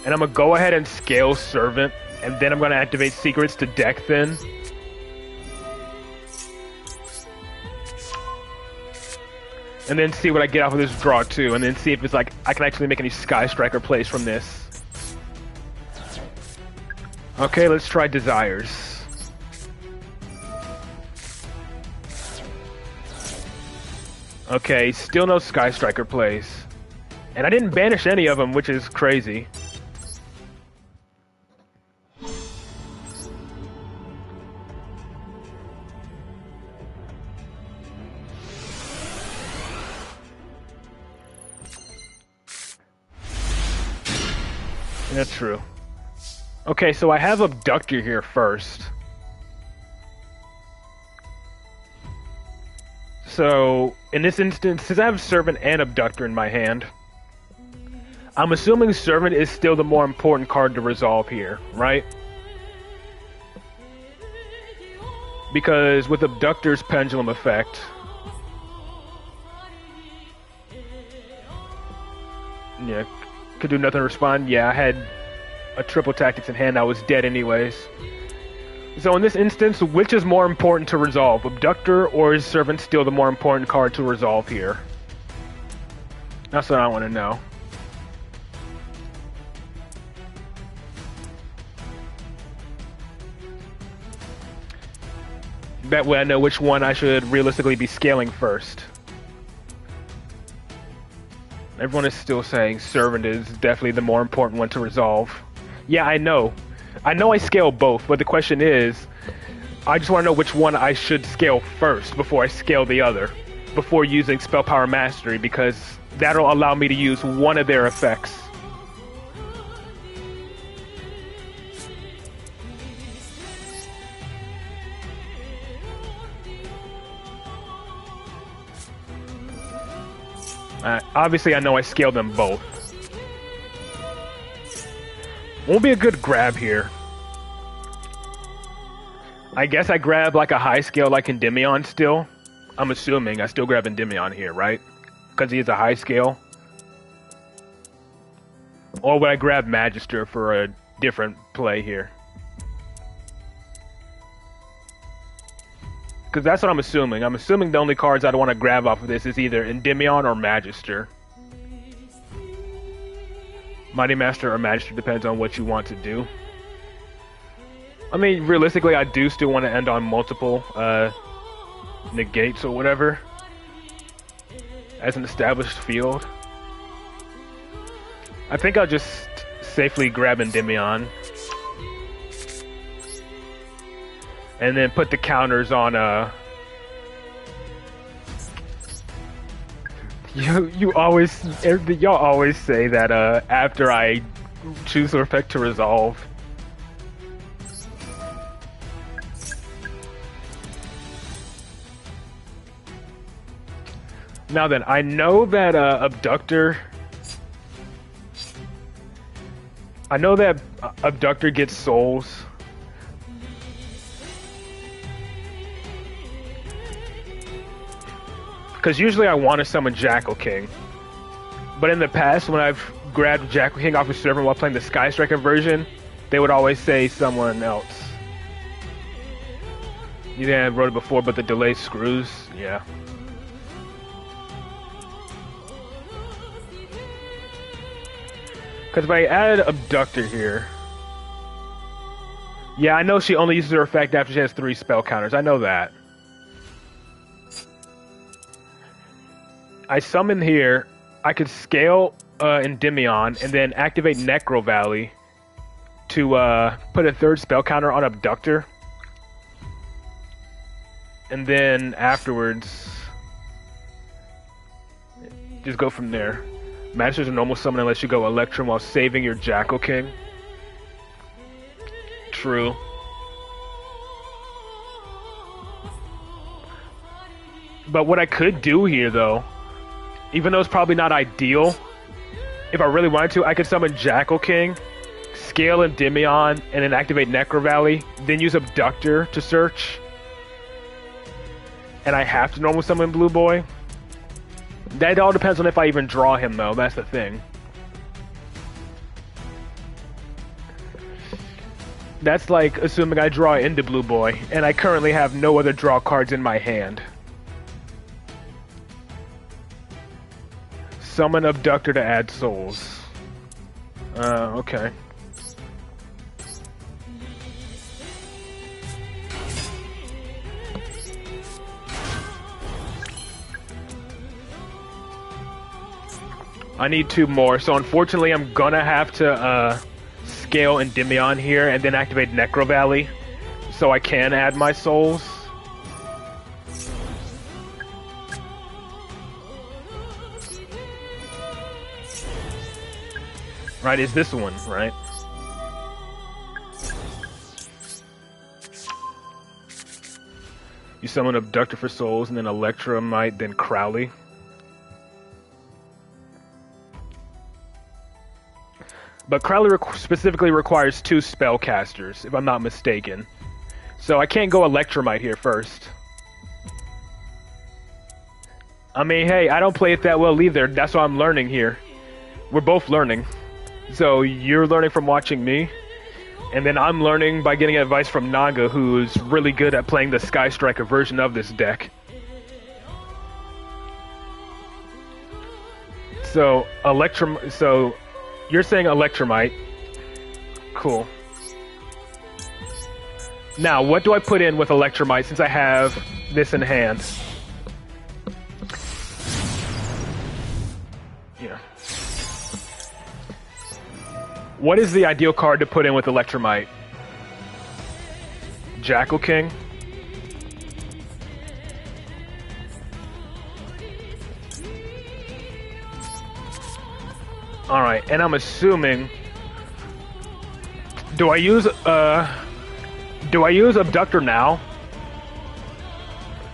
and I'm gonna go ahead and scale Servant, and then I'm gonna activate Secrets to deck thin. And then see what I get off of this draw too, and then see if it's like I can actually make any Sky Striker plays from this. Okay, let's try Desires. Okay, still no Sky Striker plays. And I didn't banish any of them, which is crazy. That's true. Okay, so I have Abductor here first. So, in this instance, since I have Servant and Abductor in my hand, I'm assuming Servant is still the more important card to resolve here, right? Because with Abductor's Pendulum effect... Yeah, could do nothing to respond. Yeah, I had a triple tactics in hand. I was dead anyways. So in this instance, which is more important to resolve? Abductor, or is Servant still the more important card to resolve here? That's what I want to know. That way I know which one I should realistically be scaling first. Everyone is still saying Servant is definitely the more important one to resolve. Yeah, I know. I know I scale both, but the question is, I just want to know which one I should scale first before I scale the other, before using Spell Power Mastery, because that'll allow me to use one of their effects. Obviously, I know I scaled them both. Won't be a good grab here. I guess I grab like a high scale like Endymion still. I'm assuming I still grab Endymion here, right? Because he is a high scale. Or would I grab Magister for a different play here? Because that's what I'm assuming. I'm assuming the only cards I'd want to grab off of this is either Endymion or Magister. Mighty Master or Magister depends on what you want to do. I mean, realistically, I do still want to end on multiple negates or whatever as an established field. I think I'll just safely grab Endymion and then put the counters on y'all always say that after I choose the effect to resolve. Now then, I know that Abductor gets souls. Because usually I want to summon Jackal King. But in the past, when I've grabbed Jackal King off a server while playing the Sky Striker version, they would always say someone else. You think I wrote it before, but the delay screws? Yeah. Because if I add Abductor here... Yeah, I know she only uses her effect after she has 3 spell counters. I know that. I summon here, I could scale Endymion and then activate Necro Valley to put a 3rd spell counter on Abductor. And then afterwards, just go from there. Magister's a normal summon unless you go Electrum while saving your Jackal King. True. But what I could do here, though, even though it's probably not ideal, if I really wanted to, I could summon Jackal King, scale Endymion, and then activate Necro Valley, then use Abductor to search. And I have to normal summon Blue Boy. That all depends on if I even draw him, though. That's the thing. That's like assuming I draw into Blue Boy, and I currently have no other draw cards in my hand. Summon Abductor to add souls. Okay. I need 2 more, so unfortunately I'm gonna have to scale Endymion here and then activate Necro Valley so I can add my souls. Right, is this one, right? You summon Abductor for souls, and then Electromite, then Crowley. But Crowley specifically requires 2 spellcasters, if I'm not mistaken. So I can't go Electromite here first. I mean, hey, I don't play it that well either. That's why I'm learning here. We're both learning. So you're learning from watching me, and then I'm learning by getting advice from Naga, who's really good at playing the Sky Striker version of this deck. So so you're saying Electromite. Cool. Now, what do I put in with Electromite since I have this in hand? Yeah. What is the ideal card to put in with Electromite? Jackal King? Alright, and I'm assuming... Do I use Abductor now?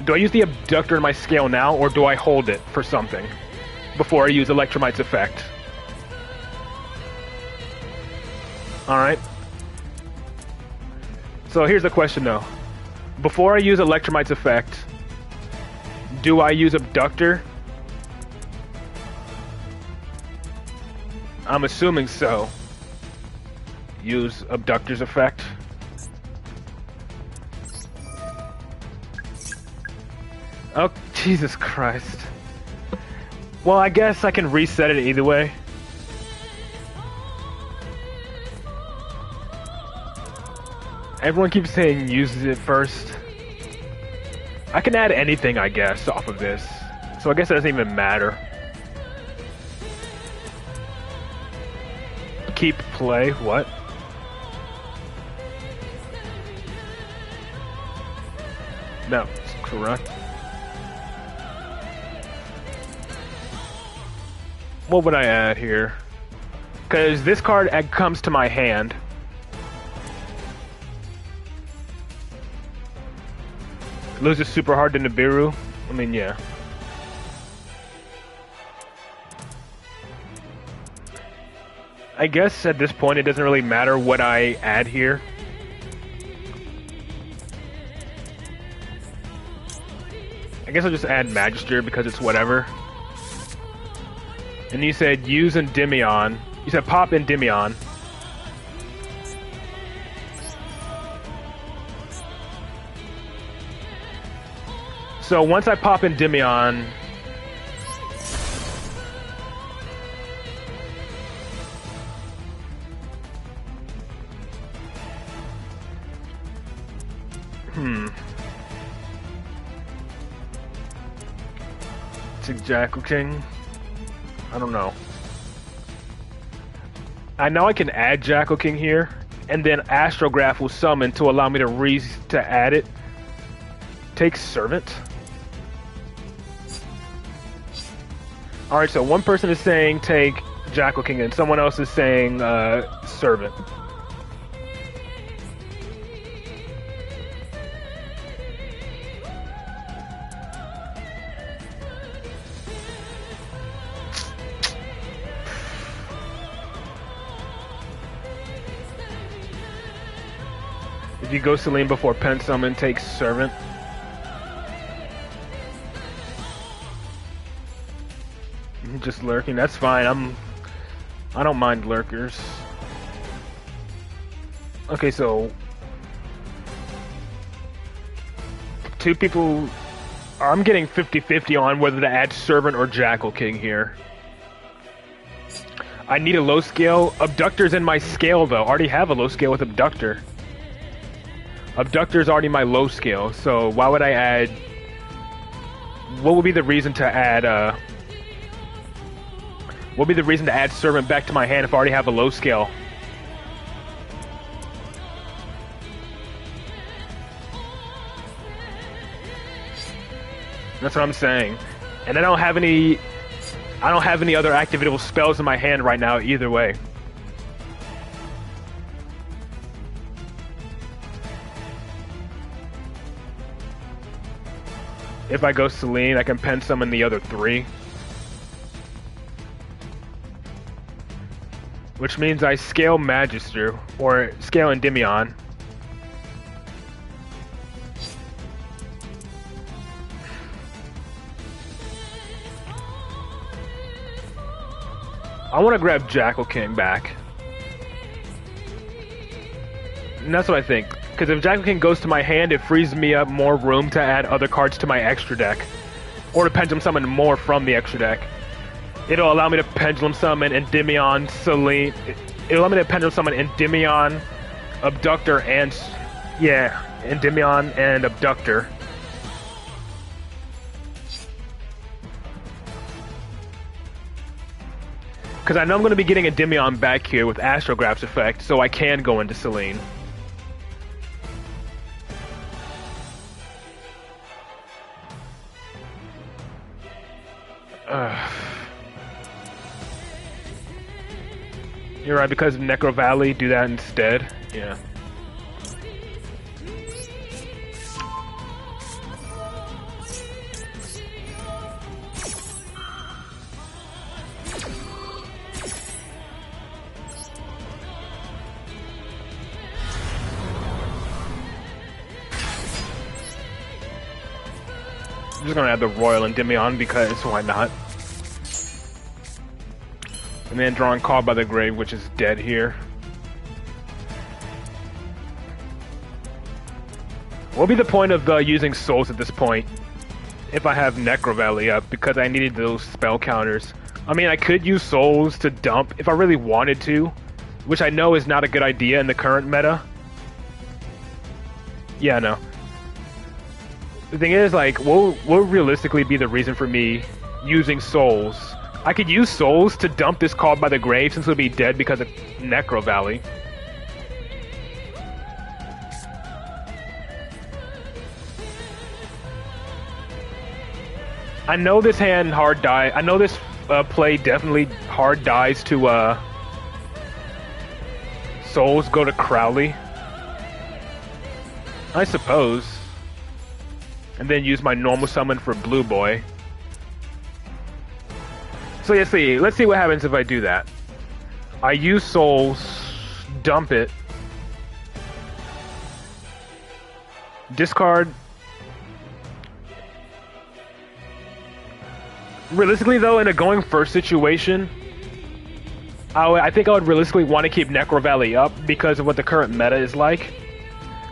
Do I use the Abductor in my scale now, or do I hold it for something before I use Electromite's effect? Alright. So here's the question though. Before I use Electromite's effect, do I use Abductor? I'm assuming so. Use Abductor's effect. Oh, Jesus Christ. Well, I guess I can reset it either way. Everyone keeps saying use it first. I can add anything, I guess, off of this. So I guess it doesn't even matter. Keep play, what? No, it's correct. What would I add here? Because this card comes to my hand. Loses super hard to Nibiru? I mean, yeah. I guess at this point it doesn't really matter what I add here. I guess I'll just add Magister because it's whatever. And you said use Endymion. You said pop Endymion. So once I pop Endymion, to Jackal King. I don't know. I know I can add Jackal King here, and then Astrograph will summon to allow me to add it. Take Servant. Alright, so one person is saying take Jackal King, and someone else is saying Servant. If you go Celine before Pen Summon, take Servant. Just lurking, that's fine. I don't mind lurkers. Okay, so two people. I'm getting 50-50 on whether to add Servant or Jackal King here. I need a low scale. Abductor's in my scale though. I already have a low scale with Abductor. Abductor's already my low scale, so why would I add? What would be the reason to add? What would be the reason to add Servant back to my hand if I already have a low scale? That's what I'm saying. And I don't have any other activatable spells in my hand right now either way. If I go Celine, I can pen summon the other three. Which means I scale Magister, or scale Endymion. I want to grab Jackal King back. And that's what I think. Because if Jackal King goes to my hand, it frees me up more room to add other cards to my extra deck. Or to Pendulum Summon more from the extra deck. It'll allow me to Pendulum Summon Endymion, Celine. It'll allow me to Pendulum Summon Endymion, Abductor, and... yeah, Endymion and Abductor. Because I know I'm going to be getting Endymion back here with Astrograph's effect, so I can go into Celine. You're right, because of Necro Valley, do that instead. Yeah. I'm just gonna add the Royal Endymion because why not? And then drawing Called by the Grave, which is dead here. What would be the point of using souls at this point if I have Necro Valley up, because I needed those spell counters? I mean, I could use souls to dump if I really wanted to, which I know is not a good idea in the current meta. Yeah, no. The thing is, like, what would realistically be the reason for me using souls? I could use souls to dump this Called by the Grave since it would be dead because of Necro Valley. I know this hand hard die. I know this play definitely hard dies to souls go to Crowley, I suppose, and then use my normal summon for Blue Boy. So let's see what happens if I do that. I use souls, dump it, discard. Realistically, though, in a going first situation, I think I would realistically want to keep Necro Valley up because of what the current meta is like.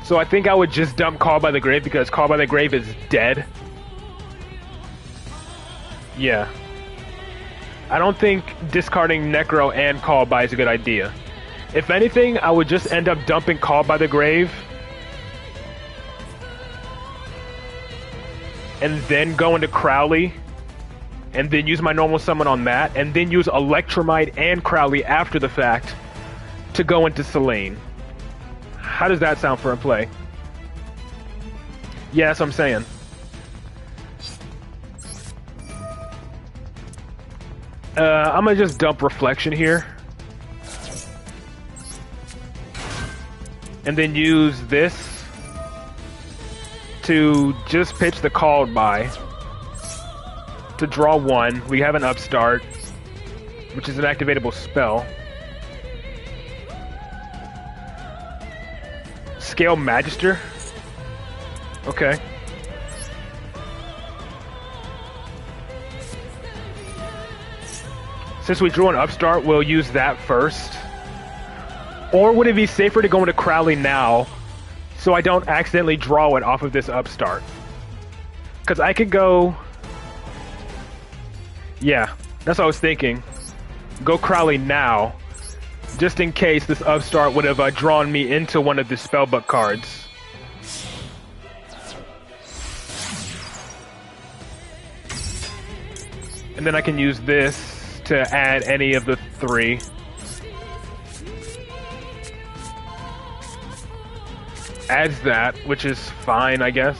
So I think I would just dump Called by the Grave because Called by the Grave is dead. Yeah. I don't think discarding Necro and Called by is a good idea. If anything, I would just end up dumping Called by the Grave and then go into Crowley, and then use my normal summon on that, and then use Electromite and Crowley after the fact to go into Selene. How does that sound for a play? Yeah, that's what I'm saying. I'm gonna just dump Reflection here. And then use this to just pitch the Called by. To draw one. We have an Upstart, which is an activatable spell. Scale Magister? Okay. Since we drew an Upstart, we'll use that first. Or would it be safer to go into Crowley now, so I don't accidentally draw it off of this Upstart? Because I could go... Yeah, that's what I was thinking. Go Crowley now, just in case this Upstart would have drawn me into one of the Spellbook cards. And then I can use this to add any of the three. Adds that, which is fine, I guess.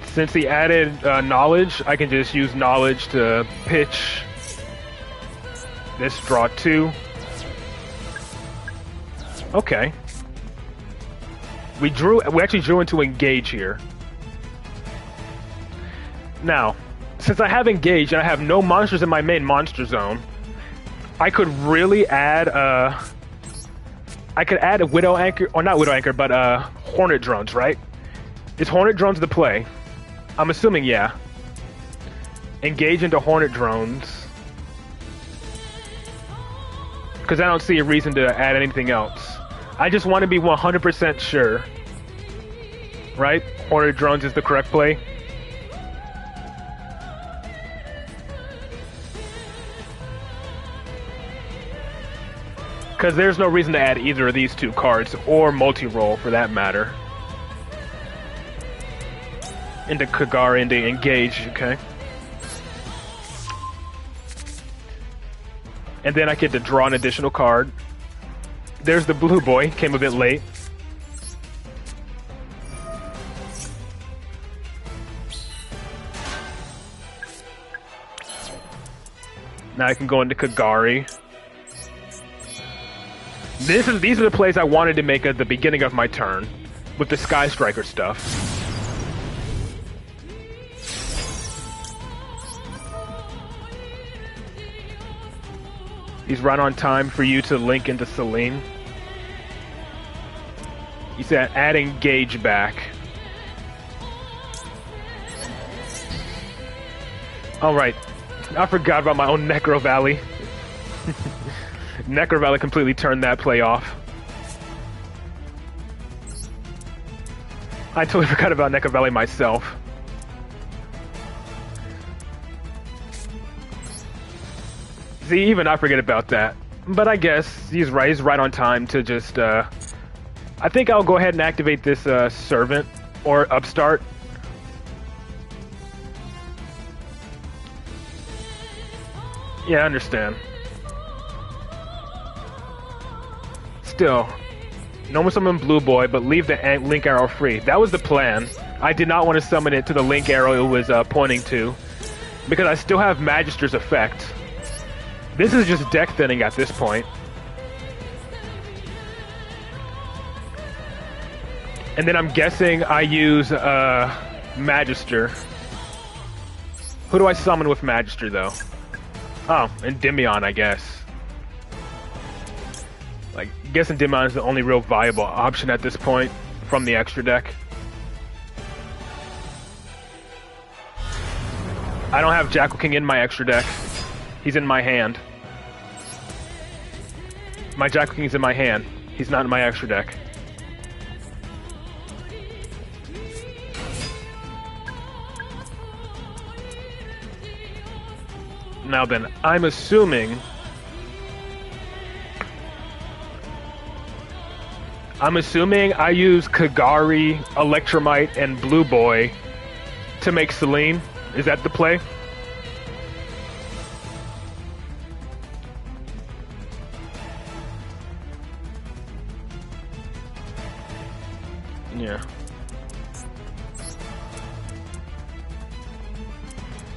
Since he added knowledge, I can just use knowledge to pitch this, draw two. Okay. We actually drew into engage here. Now, since I have engage and I have no monsters in my main monster zone, I could really add I could add a Widow Anchor, or not Widow Anchor, but Hornet Drones, right? Is Hornet Drones the play? I'm assuming, yeah. Engage into Hornet Drones. Because I don't see a reason to add anything else. I just want to be 100% sure. Right? Hornet Drones is the correct play. Because there's no reason to add either of these two cards, or multi-roll for that matter. Into Kagari, into engage, okay. And then I get to draw an additional card. There's the Blue Boy, came a bit late. Now I can go into Kagari. These are the plays I wanted to make at the beginning of my turn, with the Sky Striker stuff. He's right on time for you to link into Selene. He said add engage back. Alright. I forgot about my own Necro Valley. Necro Valley completely turned that play off. I totally forgot about Necro Valley myself. See, even I forget about that. But I guess he's right. He's right on time to just, I think I'll go ahead and activate this, servant, or upstart. Yeah, I understand. Still, no one summon Blue Boy, but leave the link arrow free. That was the plan. I did not want to summon it to the link arrow it was, pointing to, because I still have Magister's effect. This is just deck thinning at this point. And then I'm guessing I use Magister. Who do I summon with Magister though? Oh, Endymion, I guess. Like, I guess Endymion is the only real viable option at this point from the extra deck. I don't have Jackal King in my extra deck. He's in my hand. My Jackal King's in my hand. He's not in my extra deck. Now then, I'm assuming I use Kagari, Electromite, and Blue Boy to make Selene. Is that the play? Yeah.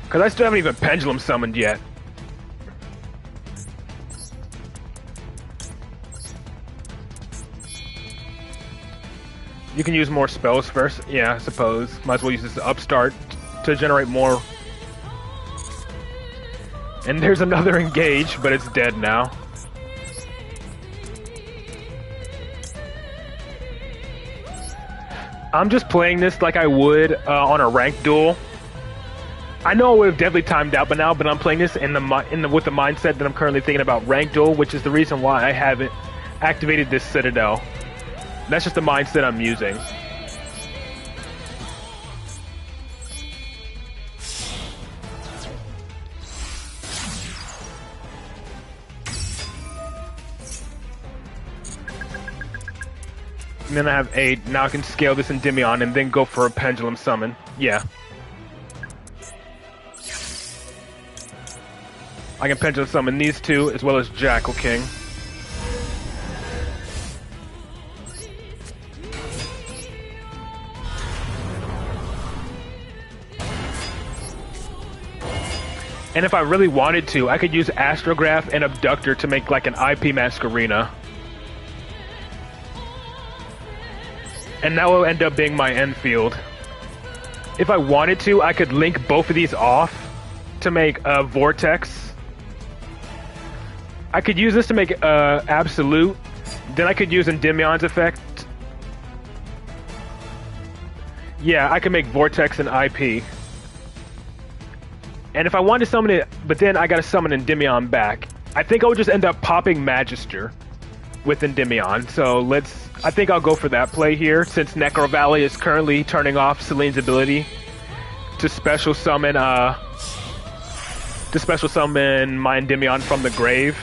Because I still haven't even Pendulum summoned yet. You can use more spells first. Yeah, I suppose. Might as well use this upstart to generate more. And there's another engage, but it's dead now. I'm just playing this like I would on a ranked duel. I know I would have definitely timed out by now, but I'm playing this with the mindset that I'm currently thinking about ranked duel, which is the reason why I haven't activated this Citadel. That's just the mindset I'm using. And then I have 8. Now I can scale this Endymion and then go for a Pendulum summon. Yeah. I can Pendulum summon these two as well as Jackal King. And if I really wanted to, I could use Astrograph and Abductor to make like an IP Masquerena. And that will end up being my end field. If I wanted to, I could link both of these off to make a Vortex. I could use this to make Absolute. Then I could use Endymion's effect. Yeah, I could make Vortex and IP. And if I wanted to summon it, but then I gotta summon Endymion back, I think I would just end up popping Magister with Endymion. So I think I'll go for that play here, since Necro Valley is currently turning off Selene's ability to special summon my Endymion from the grave.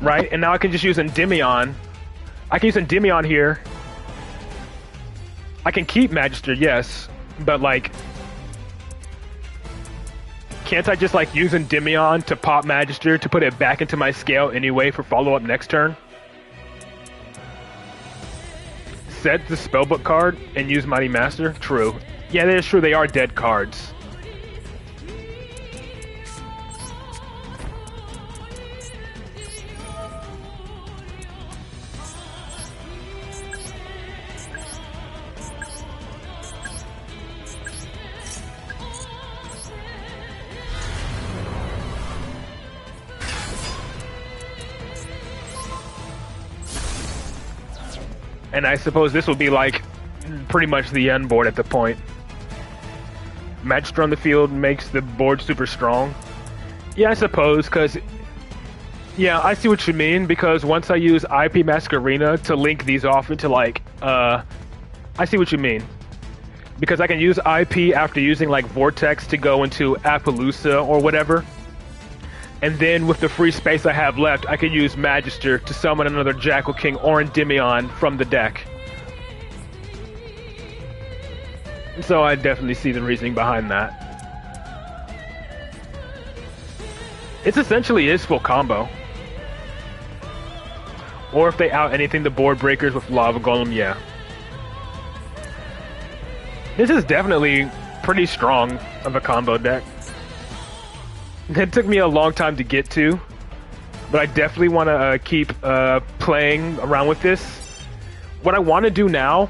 Right, and now I can just use Endymion. I can use Endymion here. I can keep Magister, yes, but like, can't I just like use Endymion to pop Magister to put it back into my scale anyway for follow-up next turn? Set the spellbook card and use Mighty Master? True. Yeah, that is true, they are dead cards. And I suppose this will be like pretty much the end board at the point. Magister on the field makes the board super strong. Yeah, I suppose, because... Yeah, I see what you mean, because once I use IP Masquerena to link these off into, like, I see what you mean. Because I can use IP after using, like, Vortex to go into Appaloosa or whatever. And then with the free space I have left, I can use Magister to summon another Jackal King or Endymion from the deck. So I definitely see the reasoning behind that. It's essentially is full combo. Or if they out anything the board breakers with Lava Golem, yeah. This is definitely pretty strong of a combo deck. It took me a long time to get to, but I definitely want to keep playing around with this. What I want to do now,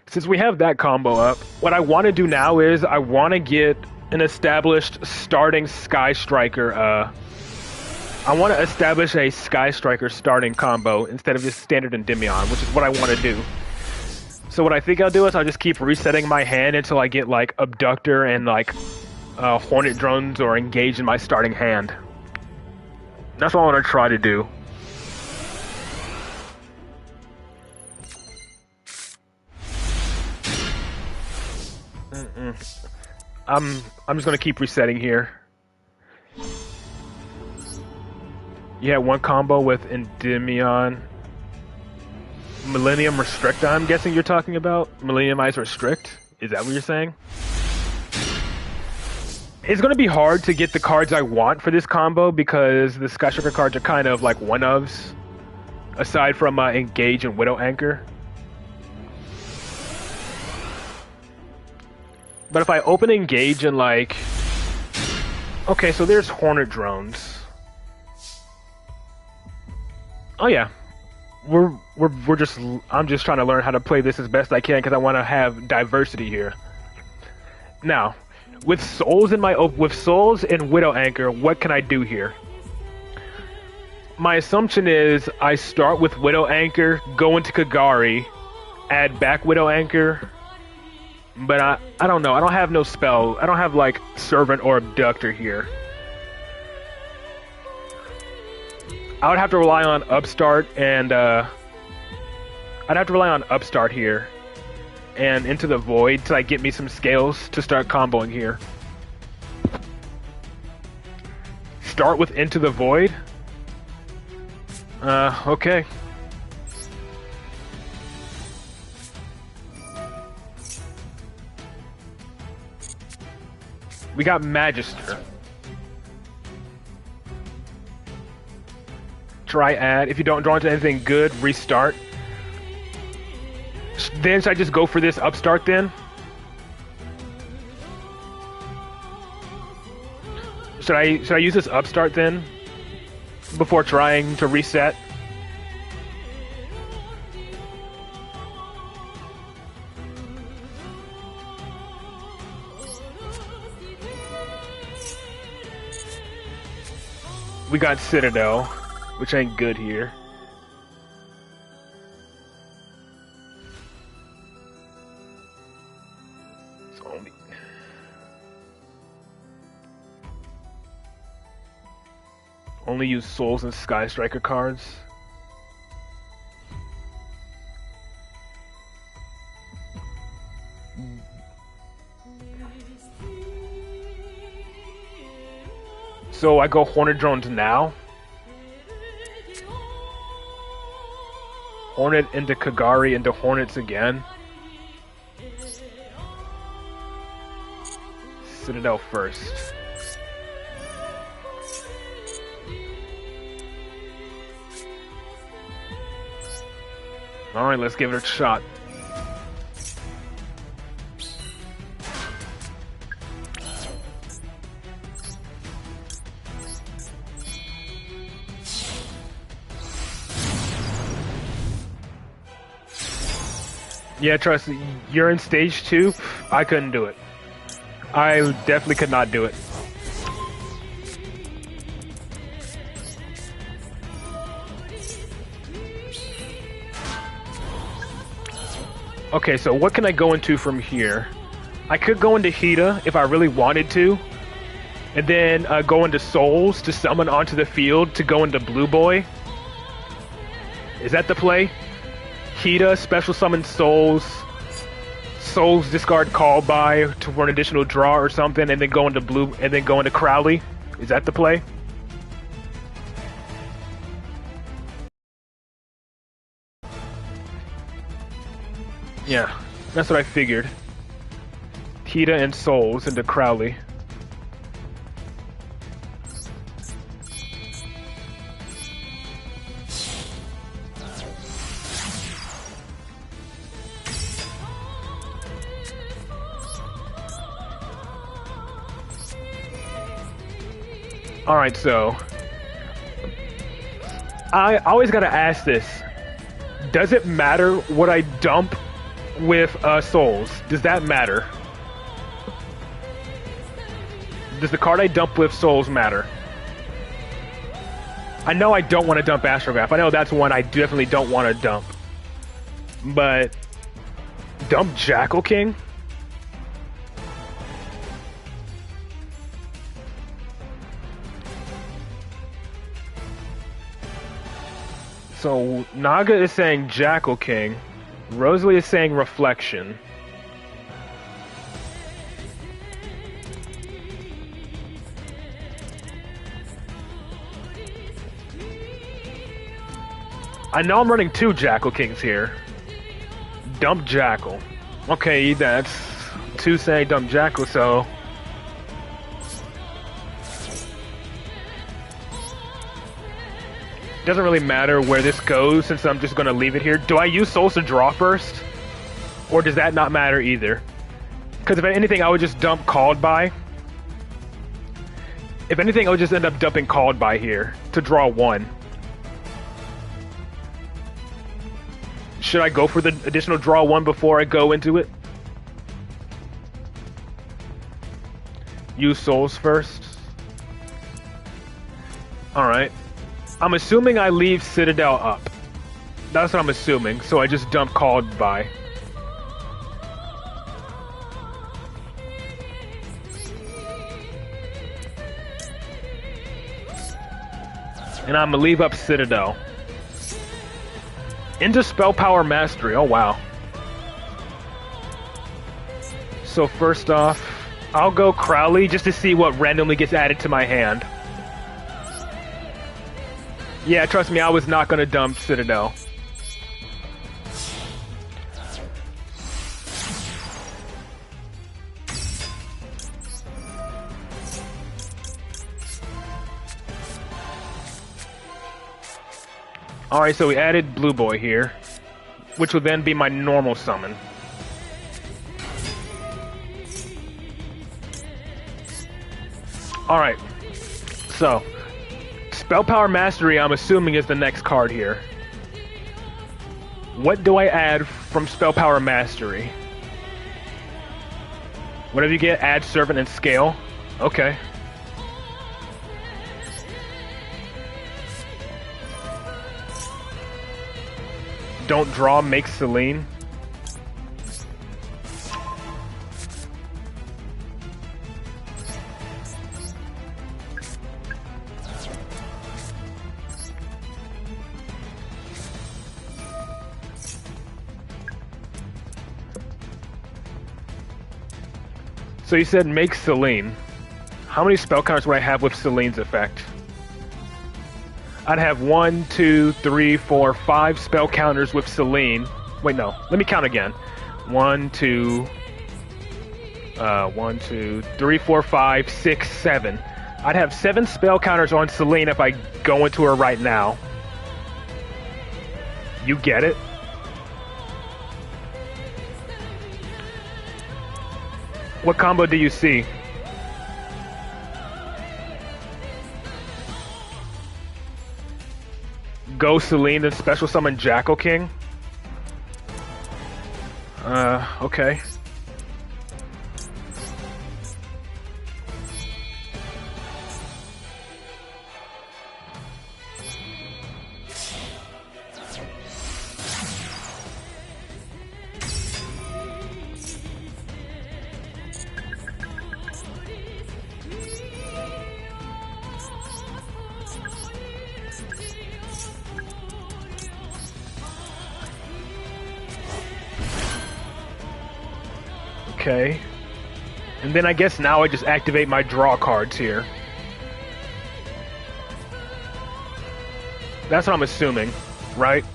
since we have that combo up, what I want to do now is I want to get an established starting Sky Striker. I want to establish a Sky Striker starting combo instead of just standard Endymion, which is what I want to do. So what I think I'll do is I'll just keep resetting my hand until I get like Abductor and like Hornet Drones or Engage in my starting hand. That's what I want to try to do. I'm just gonna keep resetting here. Yeah, one combo with Endymion. Millennium Restrict, I'm guessing you're talking about? Millennium Ice Restrict? Is that what you're saying? It's gonna be hard to get the cards I want for this combo because the Sky Striker cards are kind of like one-ofs, aside from Engage and Widow Anchor. But if I open Engage and like... Okay, so there's Hornet Drones. Oh yeah. I'm just trying to learn how to play this as best I can because I want to have diversity here. Now, with Souls and Widow Anchor, what can I do here? My assumption is I start with Widow Anchor, go into Kagari, add back Widow Anchor, but I don't know. I don't have no spell. I don't have like Servant or Abductor here. I would have to rely on Upstart and I'd have to rely on Upstart here and Into the Void to like get me some scales to start comboing here. Start with Into the Void? Okay. We got Magister. Try add. If you don't draw into anything good, restart. Then should I just go for this Upstart then? Should I use this Upstart then? Before trying to reset? We got Citadel, which ain't good here. Only use Souls and Sky Striker cards. So I go Hornet Drones now. Hornet into Kagari into Hornets again. Citadel first. Alright, let's give it a shot. Yeah, trust me, you're in stage 2. I couldn't do it. I definitely could not do it. Okay, so what can I go into from here? I could go into Hida if I really wanted to, and then go into Souls to summon onto the field to go into Blue Boy. Is that the play? Hida, special summon Souls, Souls discard call by to for an additional draw or something, and then go into Blue, and then go into Crowley. Is that the play? Yeah, that's what I figured. Hida and Souls into Crowley. Alright, so I always gotta ask this. Does it matter what I dump with Souls? Does that matter? Does the card I dump with Souls matter? I know I don't want to dump Astrograph. I know that's one I definitely don't want to dump. But dump Jackal King? So Naga is saying Jackal King. Rosalie is saying Reflection. I know I'm running 2 Jackal Kings here. Dump Jackal. Okay, that's 2 saying dump Jackal, so... Doesn't really matter where this goes since I'm just gonna leave it here. Do I use Souls to draw first? Or does that not matter either? Because if anything, I would just dump Called By. If anything, I would just end up dumping Called By here to draw 1. Should I go for the additional draw 1 before I go into it? Use Souls first. Alright. I'm assuming I leave Citadel up. That's what I'm assuming, so I just dump Called By. And I'm gonna leave up Citadel. Into Spell Power Mastery, oh wow. So first off, I'll go Crowley just to see what randomly gets added to my hand. Yeah, trust me, I was not gonna dump Citadel. Alright, so we added Blue Boy here, which will then be my normal summon. Alright, so Spell Power Mastery, I'm assuming, is the next card here. What do I add from Spell Power Mastery? Whatever you get, add Servant and Scale. Okay. Don't draw, make Celine. So you said make Celine. How many spell counters would I have with Celine's effect? I'd have 1, 2, 3, 4, 5 spell counters with Celine. Wait, no. Let me count again. 1, 2, 3, 4, 5, 6, 7. I'd have 7 spell counters on Celine if I go into her right now. You get it? What combo do you see? Go Celine, then special summon Jackal King? Okay. Okay. And then I guess now I just activate my draw cards here. That's what I'm assuming, right?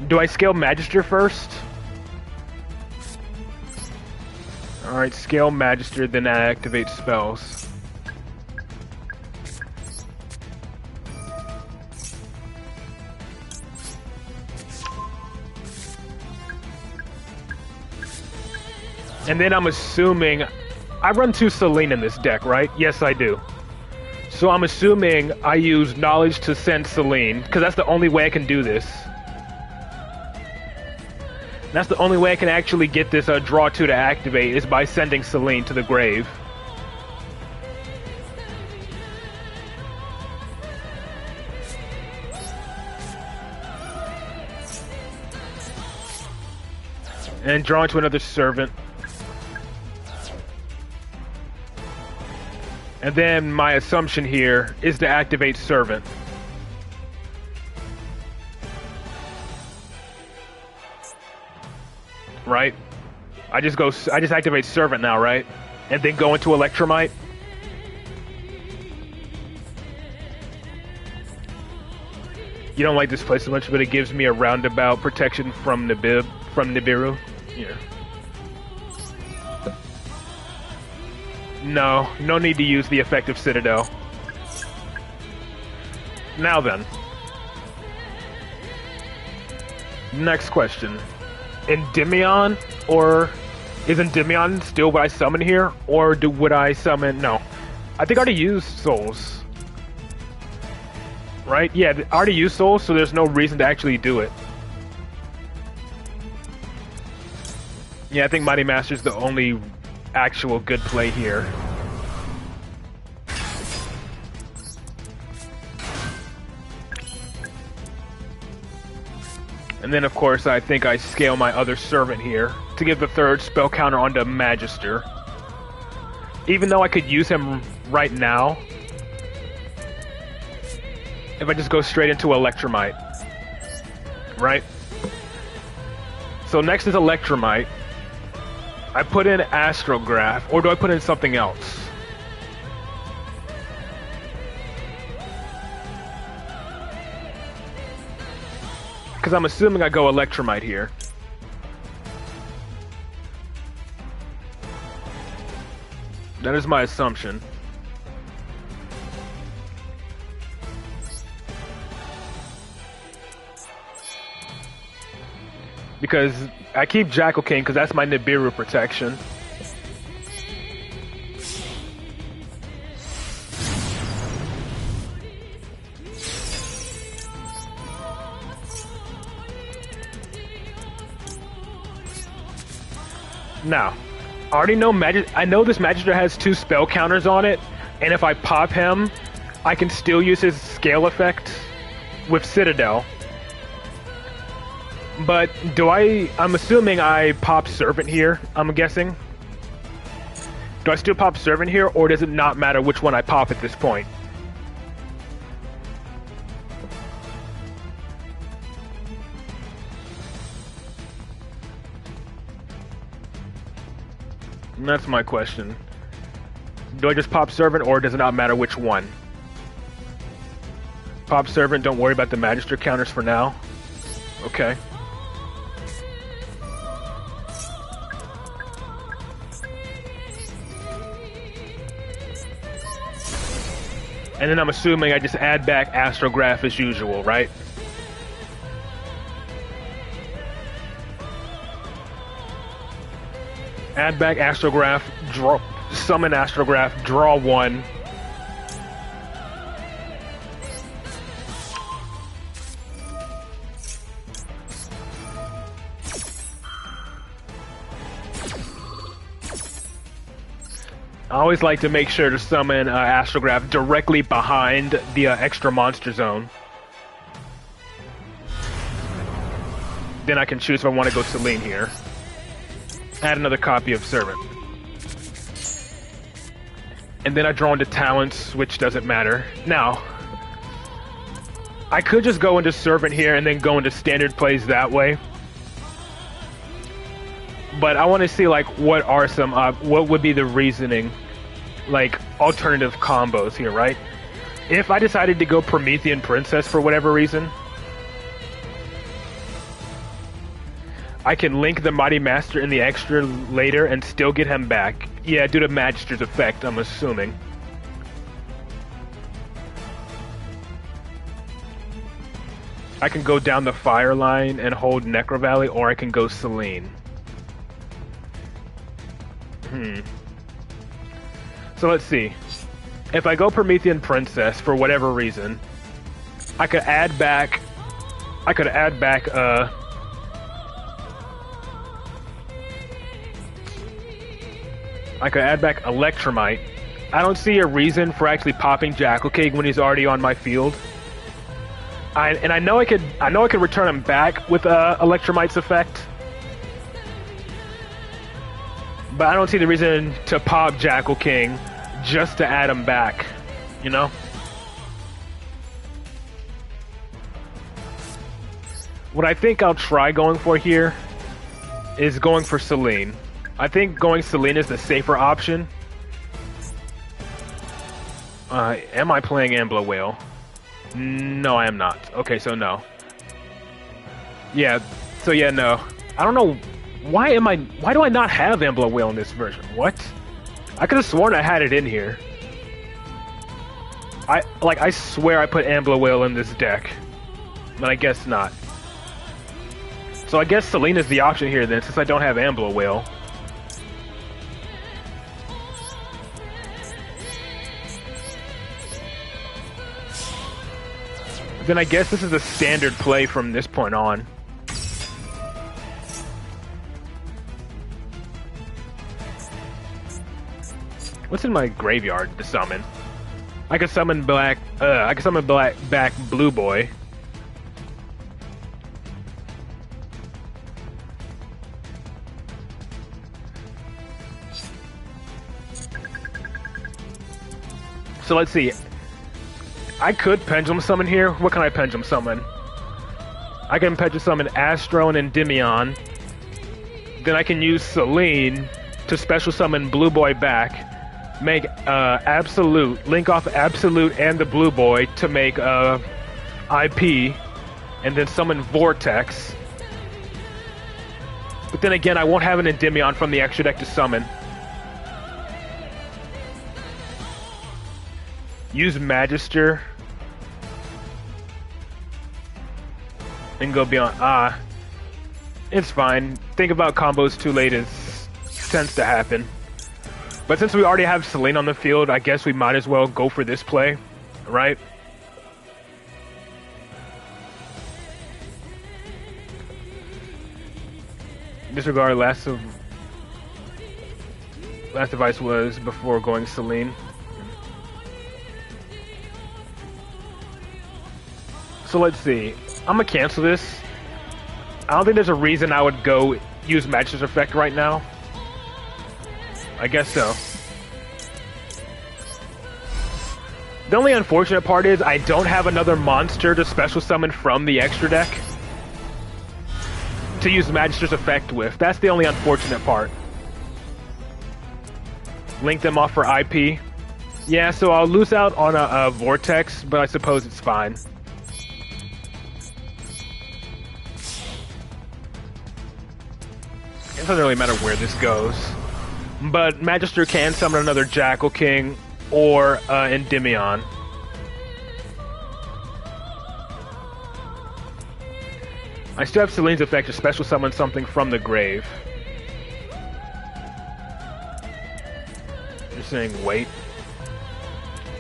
Do I scale Magister first? Alright, scale Magister, then activate spells. And then I'm assuming... I run 2 Selene in this deck, right? Yes, I do. So I'm assuming I use Knowledge to send Selene, because that's the only way I can do this. That's the only way I can actually get this draw 2 to activate, is by sending Selene to the grave. And draw into another Servant. And then my assumption here is to activate Servant. Right? I just activate Servant now, right? And then go into Electromite. You don't like this play so much, but it gives me a roundabout protection from Nibiru. Yeah. No need to use the effective Citadel. Now then. Next question. Endymion, or is Endymion still what I summon here? Or would I summon... No. I think I already used Souls. Right? Yeah, I already used Souls, so there's no reason to actually do it. Yeah, I think Mighty Master's the only actual good play here. And then, of course, I think I scale my other Servant here to give the 3rd spell counter onto Magister. Even though I could use him right now, if I just go straight into Electromite. Right? So next is Electromite. I put in Astrograph, or do I put in something else? Because I'm assuming I go Electromite here. That is my assumption. Because I keep Jackal King because that's my Nibiru protection. Now, I already know I know this Magister has 2 spell counters on it, and if I pop him, I can still use his scale effect with Citadel. But I'm assuming I pop Servant here, I'm guessing. Do I still pop Servant here, or does it not matter which one I pop at this point? And that's my question. Do I just pop Servant, or does it not matter which one? Pop Servant, don't worry about the Magister counters for now. Okay. And then I'm assuming I just add back Astrograph as usual, right? Add back Astrograph, summon Astrograph, draw 1. I always like to make sure to summon Astrograph directly behind the extra monster zone. Then I can choose if I want to go Selene here. Add another copy of Servant. And then I draw into talents, which doesn't matter. Now, I could just go into Servant here and then go into standard plays that way. But I want to see, like, what are some, what would be the reasoning, like, alternative combos here, right? If I decided to go Promethean Princess for whatever reason, I can link the Mighty Master in the extra later and still get him back. Yeah, due to Magister's effect, I'm assuming. I can go down the fire line and hold Necro Valley, or I can go Selene. So let's see. If I go Promethean Princess for whatever reason, I could add back Electromite. I don't see a reason for actually popping Jackal King when he's already on my field. I know I could return him back with Electromite's effect. But I don't see the reason to pop Jackal King just to add him back, you know? What I think I'll try going for here is going for Selene. I think going Selene is the safer option. Am I playing Ambler Whale? No, I am not. Okay, so no. Yeah, so yeah, no. I don't know, why do I not have Ambler Whale in this version? What? I could have sworn I had it in here. I swear I put Ambler Whale in this deck. But I guess not. So I guess Selene is the option here then, since I don't have Ambler Whale. Then I guess this is a standard play from this point on. What's in my graveyard to summon? I could summon back Blue Boy. So let's see. I could Pendulum Summon here. What can I Pendulum Summon? I can Pendulum Summon Astro and Endymion. Then I can use Selene to Special Summon Blue Boy back. Make Absolute, link off Absolute and the Blue Boy to make IP. And then summon Vortex. But then again, I won't have an Endymion from the extra deck to summon. Use Magister. And go beyond. It's fine. Think about combos too late tends to happen. But since we already have Selene on the field, I guess we might as well go for this play, right? Disregard last advice was before going Selene. So let's see. I'm gonna cancel this. I don't think there's a reason I would go use Magister's effect right now. I guess so. The only unfortunate part is I don't have another monster to special summon from the extra deck to use Magister's effect with. That's the only unfortunate part. Link them off for IP. Yeah, so I'll lose out on a Vortex, but I suppose it's fine. It doesn't really matter where this goes. But Magister can summon another Jackal King or Endymion. I still have Selene's effect to special summon something from the grave. You're saying wait?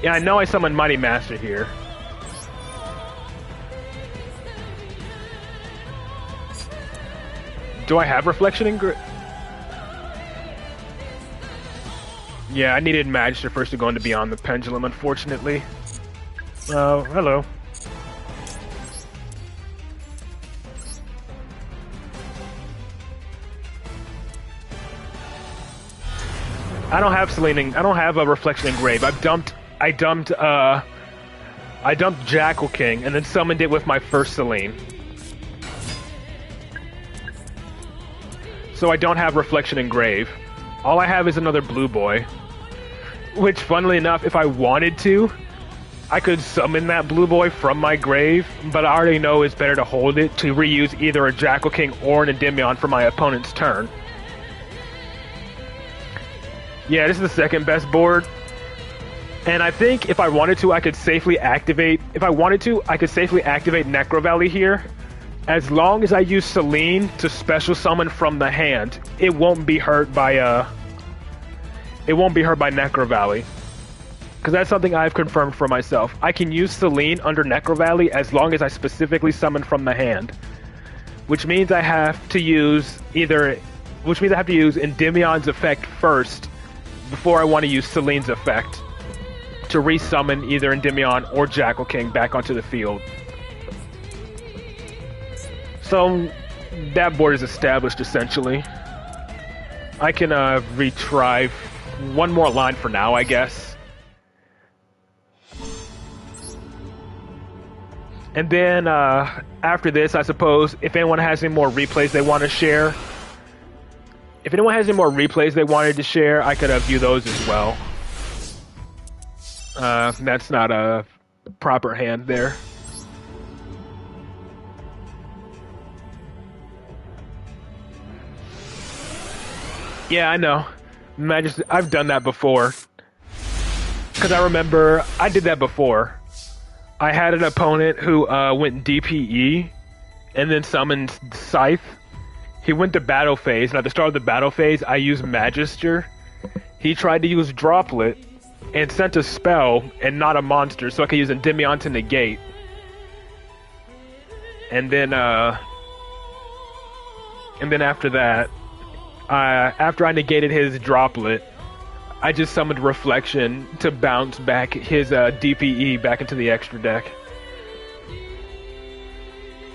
Yeah, I know I summoned Mighty Master here. Do I have Reflection in Grave? Yeah, I needed Magister first to go into Beyond the Pendulum, unfortunately. Oh, hello. I don't have Selene. I don't have a Reflection in Grave. I dumped I dumped Jackal King and then summoned it with my first Selene. So I don't have Reflection Engrave. All I have is another blue boy. Which, funnily enough, if I wanted to, I could summon that blue boy from my grave, but I already know it's better to hold it to reuse either a Jackal King or an Endymion for my opponent's turn. Yeah, this is the second best board. And I think if I wanted to, I could safely activate... If I wanted to, I could safely activate Necro Valley here. As long as I use Selene to special summon from the hand, it won't be hurt by, It won't be hurt by Necro Valley. Because that's something I've confirmed for myself. I can use Selene under Necro Valley as long as I specifically summon from the hand. Which means I have to use Endymion's effect first before I want to use Selene's effect to resummon either Endymion or Jackal King back onto the field. So that board is established essentially. I can retry one more line for now, I guess. And then after this, I suppose, if anyone has any more replays they want to share, if anyone has any more replays they wanted to share, I could view those as well. That's not a proper hand there. Yeah, I know. I've done that before. Because I remember I did that before. I had an opponent who went DPE and then summoned Scythe. He went to battle phase, and at the start of the battle phase, I used Magister. He tried to use Droplet and sent a spell and not a monster, so I could use Endymion to negate. And then after that, after I negated his Droplet, I just summoned Reflection to bounce back his DPE back into the extra deck.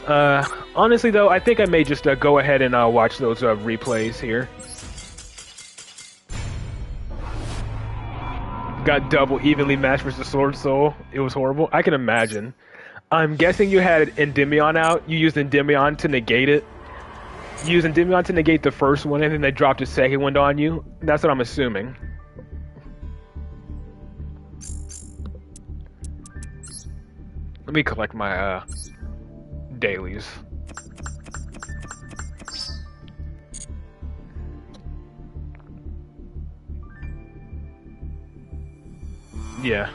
Honestly though, I think I may just go ahead and watch those replays here. Got double evenly matched versus Sword Soul. It was horrible. I can imagine. I'm guessing you had Endymion out. You used Endymion to negate it. You used Endymion to negate the first one, and then they dropped a second one on you. That's what I'm assuming. Let me collect my dailies. Yeah.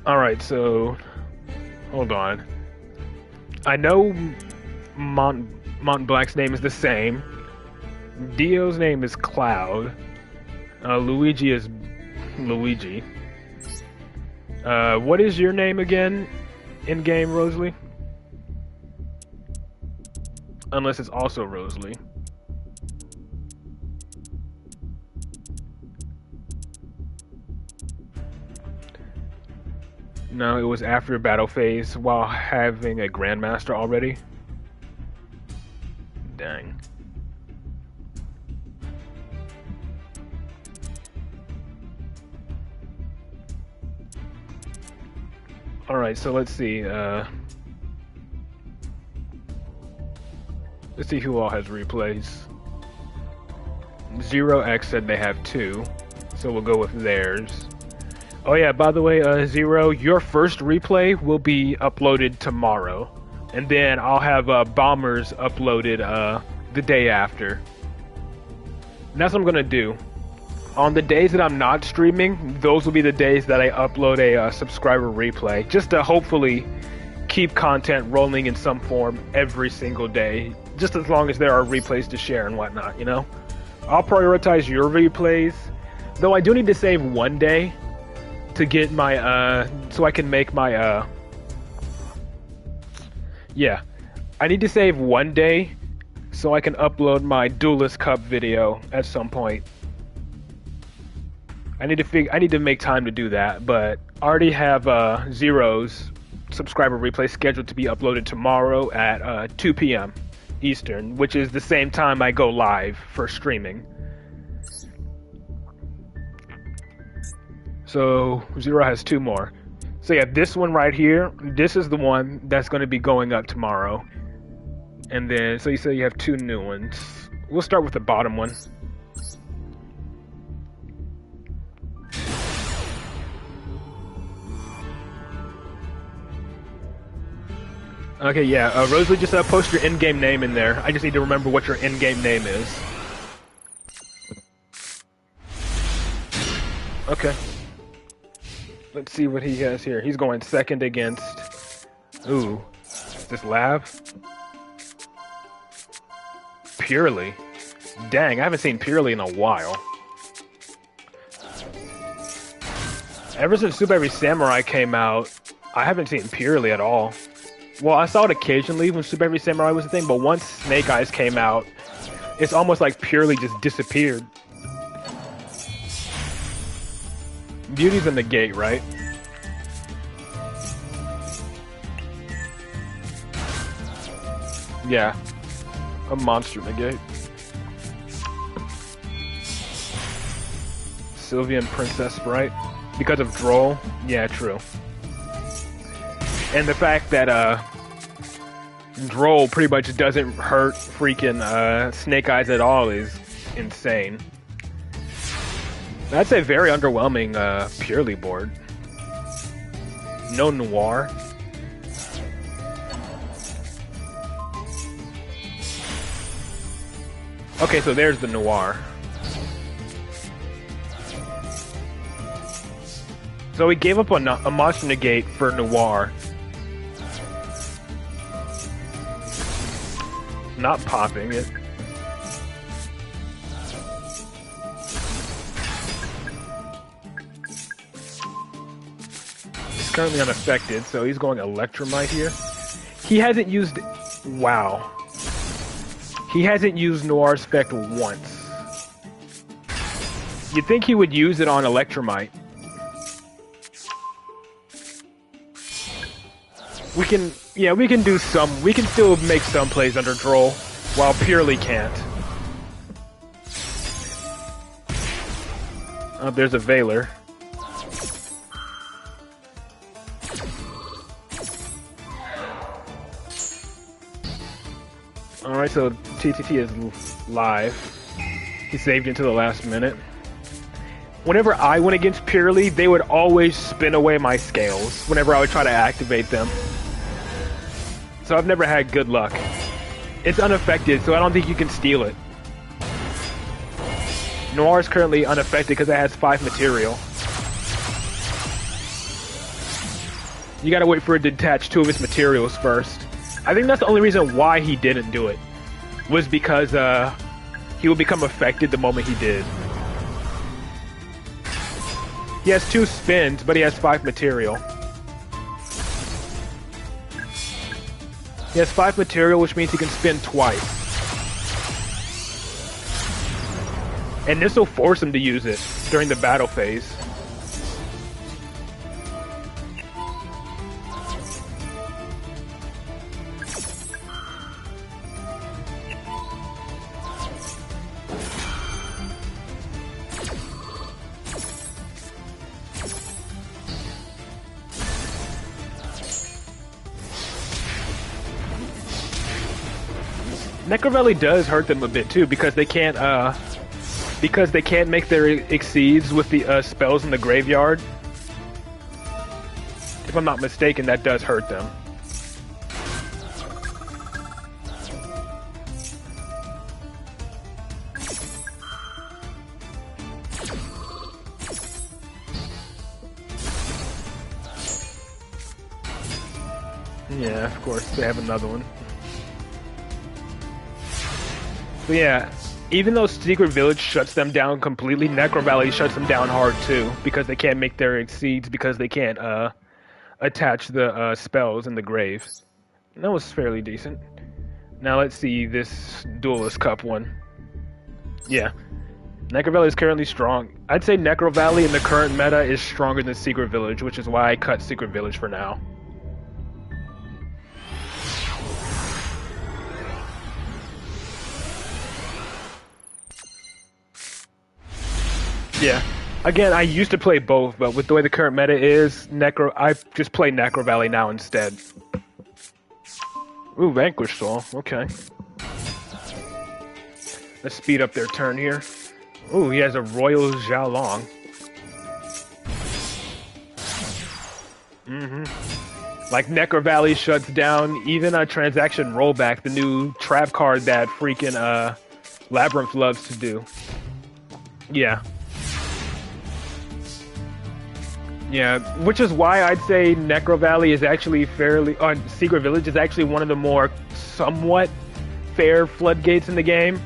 Alright, so hold on. I know Mont Black's name is the same. Dio's name is Cloud. Luigi is Luigi. What is your name again in game, Rosalie? Unless it's also Rosalie. No, it was after battle phase while having a Grandmaster already. Dang. Alright, so let's see. Let's see who all has replays. Zero X said they have 2, so we'll go with theirs. Oh yeah, by the way, Zero, your first replay will be uploaded tomorrow. And then I'll have Bombers uploaded the day after. And that's what I'm gonna do. On the days that I'm not streaming, those will be the days that I upload a subscriber replay. Just to hopefully keep content rolling in some form every single day. Just as long as there are replays to share and whatnot, you know? I'll prioritize your replays. Though I do need to save one day to get my, so I can make my, yeah. I need to save one day so I can upload my Duelist Cup video at some point. I need to make time to do that, but I already have Zero's subscriber replay scheduled to be uploaded tomorrow at 2 p.m. Eastern, which is the same time I go live for streaming. So Zero has 2 more. So yeah, this one right here, this is the one that's going to be going up tomorrow. And then, so you say you have 2 new ones. We'll start with the bottom one. Okay, yeah, Rosalie, just post your in-game name in there. I just need to remember what your in-game name is. Okay. Let's see what he has here. He's going second against... Ooh. Is this Lab? Purely. Dang, I haven't seen Purely in a while. Ever since Super Heavy Samurai came out, I haven't seen Purely at all. Well, I saw it occasionally when Super Heavy Samurai was a thing, but once Snake Eyes came out, it's almost like Purely just disappeared. Beauty's in the gate, right? Yeah. A monster in the gate. Sylvia and Princess Sprite. Because of Droll? Yeah, true. And the fact that, Droll pretty much doesn't hurt freaking, Snake Eyes at all is insane. That's a very underwhelming, Purely board. No Noir. Okay, so there's the Noir. So he gave up on a Monster Negate for Noir. Not popping it. It's currently unaffected, so he's going Electromite here. He hasn't used... Wow. He hasn't used Noir's effect once. You'd think he would use it on Electromite. We can do some... We can still make some plays under Droll, while Purely can't. Oh, there's a Veiler. Alright, so TTT is live. He saved it to the last minute. Whenever I went against Purely, they would always spin away my scales whenever I would try to activate them. So I've never had good luck. It's unaffected, so I don't think you can steal it. Noir is currently unaffected because it has 5 material. You gotta wait for it to detach 2 of its materials first. I think that's the only reason why he didn't do it. Was because he would become affected the moment he did. He has 2 spins, but he has 5 material. He has 5 material, which means he can spin twice. And this will force him to use it during the battle phase. Necrovelli does hurt them a bit too because they can't make their exceeds with the spells in the graveyard. If I'm not mistaken, that does hurt them. Yeah, of course, they have another one. But yeah, even though Secret Village shuts them down completely, Necro Valley shuts them down hard too, because they can't make their exceeds, because they can't attach the spells in the grave. That was fairly decent. Now let's see this Duelist Cup one. Yeah, Necro Valley is currently strong. I'd say Necro Valley in the current meta is stronger than Secret Village, which is why I cut Secret Village for now. Yeah, Again, I used to play both, but with the way the current meta is, I just play Necro Valley now instead. Ooh, Vanquish Soul. Okay. Let's speed up their turn here. Ooh, he has a Royal Xiaolong. Like Necro Valley shuts down even a transaction rollback, the new trap card that freaking Labyrinth loves to do. Yeah. Yeah, which is why I'd say Necro Valley is actually Secret Village is actually one of the more somewhat fair floodgates in the game.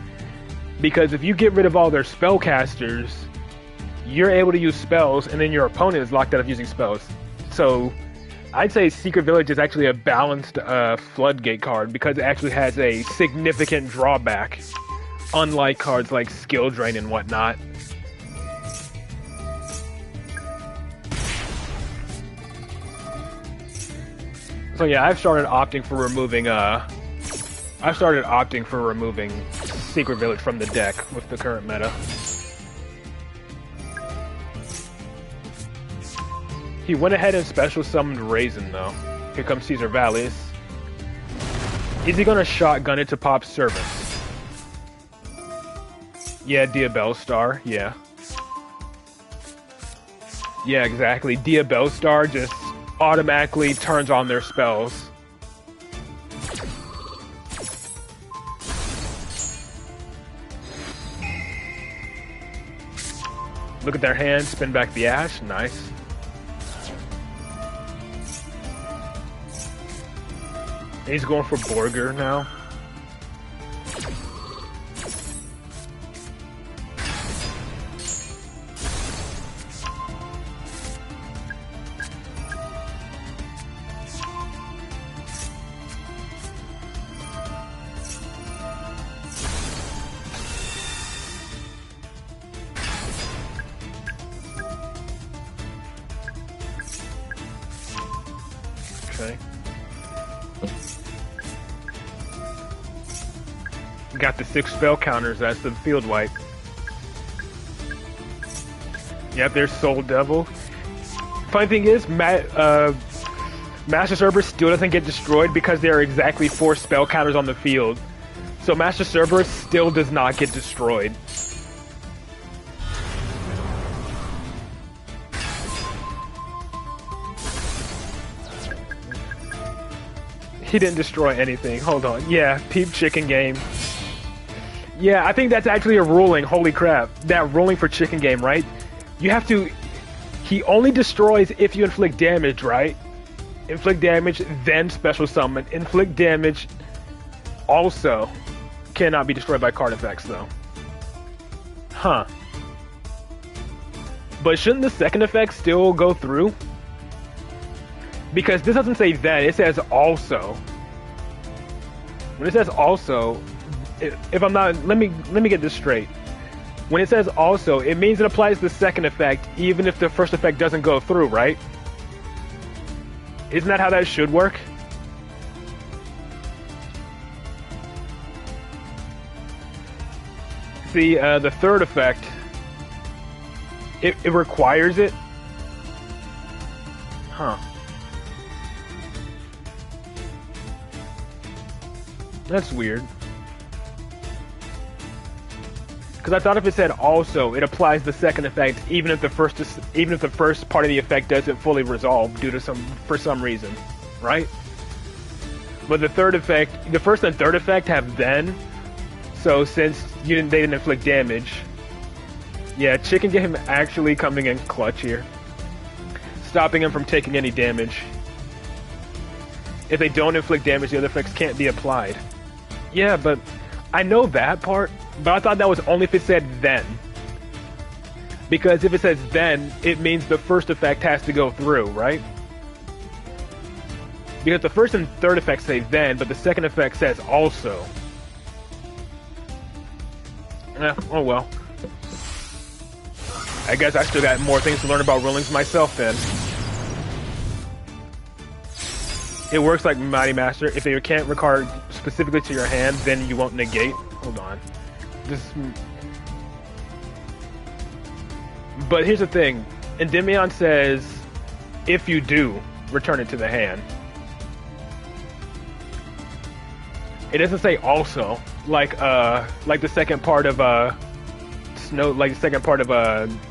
Because if you get rid of all their spellcasters, you're able to use spells, and then your opponent is locked out of using spells. So, I'd say Secret Village is actually a balanced floodgate card because it actually has a significant drawback, unlike cards like Skill Drain and whatnot. So yeah, I've started opting for removing Secret Village from the deck with the current meta. He went ahead and special summoned Raisin though. Here comes Caesar Vallis. Is he gonna shotgun it to pop Servants? Yeah, Diabellstar, yeah. Yeah, exactly. Diabellstar just automatically turns on their spells. Look at their hand, spin back the Ash, nice. And he's going for Borger now. Okay. Got the 6 spell counters, that's the field wipe. Yep, there's Soul Devil. Funny thing is, Master Cerberus still doesn't get destroyed because there are exactly 4 spell counters on the field. So Master Cerberus still does not get destroyed. He didn't destroy anything. Hold on. Yeah, Peep Chicken Game. Yeah, I think that's actually a ruling. Holy crap. That ruling for Chicken Game, right? You have to... He only destroys if you inflict damage, right? Inflict damage, then special summon. Inflict damage also cannot be destroyed by card effects, though. Huh. But shouldn't the second effect still go through? Because this doesn't say then, it says also. When it says also, if I'm not, let me get this straight. When it says also, it means it applies the second effect even if the first effect doesn't go through, right? Isn't that how that should work? See, the third effect, it requires it. Huh. That's weird. Because I thought if it said also, it applies the second effect even if the first part of the effect doesn't fully resolve due to for some reason, right? But the third effect, the first and third effect have then. So since they didn't inflict damage, yeah, Chicken Game actually coming in clutch here, stopping him from taking any damage. If they don't inflict damage, the other effects can't be applied. Yeah, but I know that part, but I thought that was only if it said then. Because if it says then, it means the first effect has to go through, right? Because the first and third effects say then, but the second effect says also. Oh well. I guess I still got more things to learn about rulings myself then. It works like Mighty Master. If you can't recard specifically to your hand, then you won't negate. Hold on. But here's the thing. Endymion says, if you do, return it to the hand. It doesn't say also, like the second part of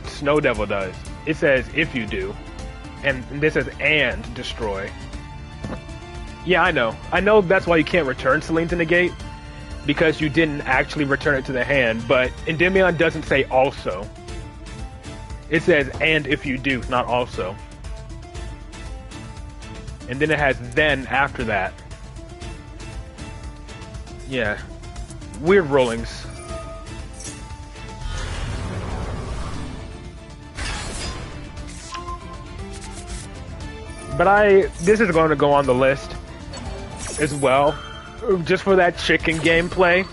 Snow Devil does. It says if you do, and this says and destroy. Yeah, I know. I know that's why you can't return Selene to negate, because you didn't actually return it to the hand. But Endymion doesn't say also. It says and if you do, not also. And then it has then after that. Yeah. Weird rollings. But this is going to go on the list as well, just for that chicken gameplay.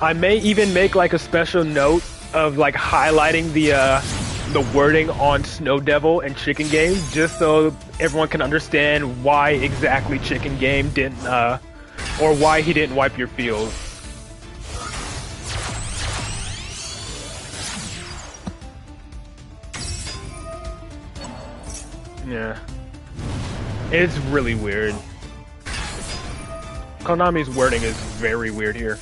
I may even make like a special note of like highlighting the wording on Snow Devil and Chicken Game, just so everyone can understand why exactly Chicken Game didn't, or why he didn't wipe your field. Yeah. It's really weird. Konami's wording is very weird here.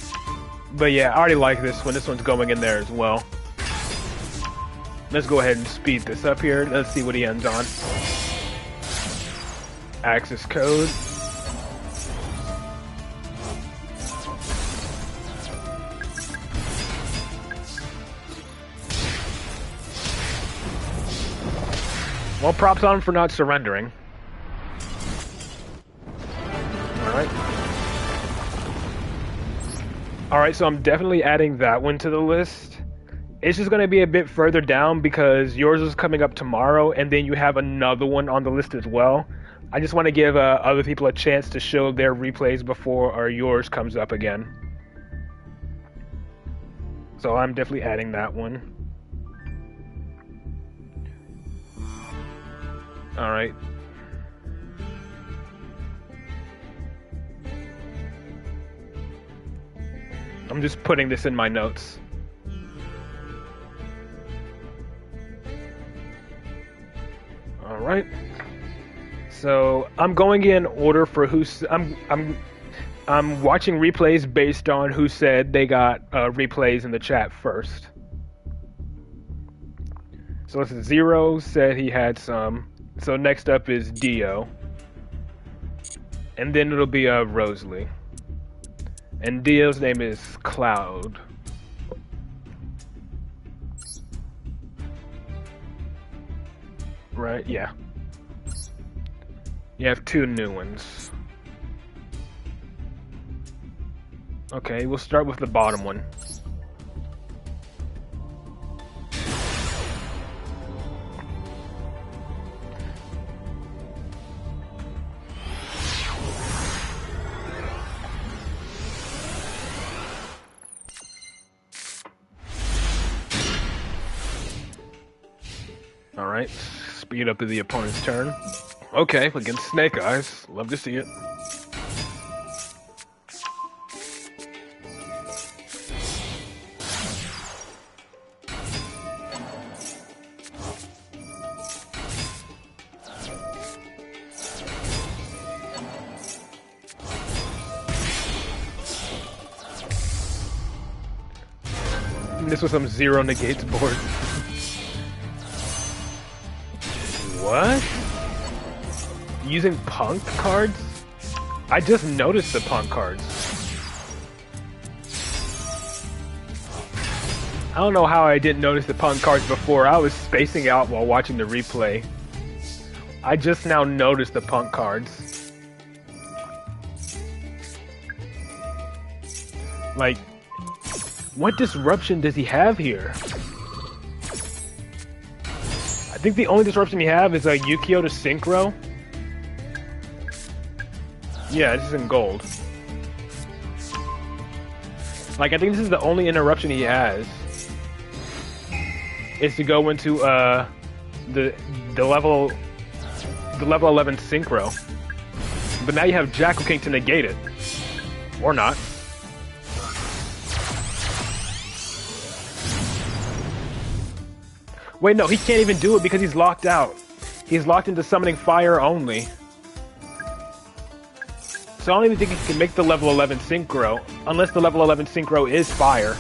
But yeah, I already like this one. This one's going in there as well. Let's go ahead and speed this up here. Let's see what he ends on. Access code. Well, props on him for not surrendering. Alright. Alright, so I'm definitely adding that one to the list. It's just going to be a bit further down because yours is coming up tomorrow, and then you have another one on the list as well. I just want to give other people a chance to show their replays before yours comes up again. So I'm definitely adding that one. Alright. I'm just putting this in my notes. Alright. So I'm going in order for who's I'm watching replays based on who said they got replays in the chat first. So let's see, Zero said he had some. So next up is Dio. And then it'll be Rosalie. And Dio's name is Cloud. Right, yeah. You have two new ones. Okay, we'll start with the bottom one. Alright, speed up to the opponent's turn. Okay, against Snake Eyes. Love to see it. This was some zero negates board. What? Using punk cards? I just noticed the punk cards. I don't know how I didn't notice the punk cards before. I was spacing out while watching the replay. I just now noticed the punk cards. Like, what disruption does he have here? I think the only disruption you have is a Yukio to Synchro. Yeah, this is in gold. Like, I think this is the only interruption he has. Is to go into the level 11 Synchro. But now you have Jackal King to negate it. Or not. Wait, no, he can't even do it because he's locked out. He's locked into summoning fire only. So I don't even think he can make the level 11 synchro, unless the level 11 synchro is fire.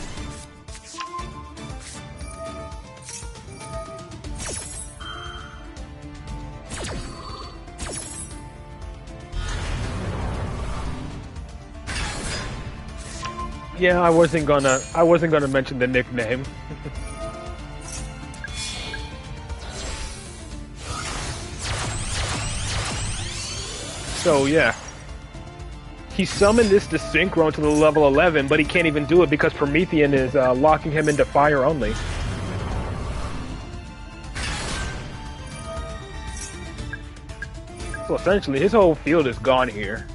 Yeah, I wasn't gonna mention the nickname. So yeah. He summoned this to synchro to the level 11, but he can't even do it because Promethean is locking him into fire only. So essentially, his whole field is gone here.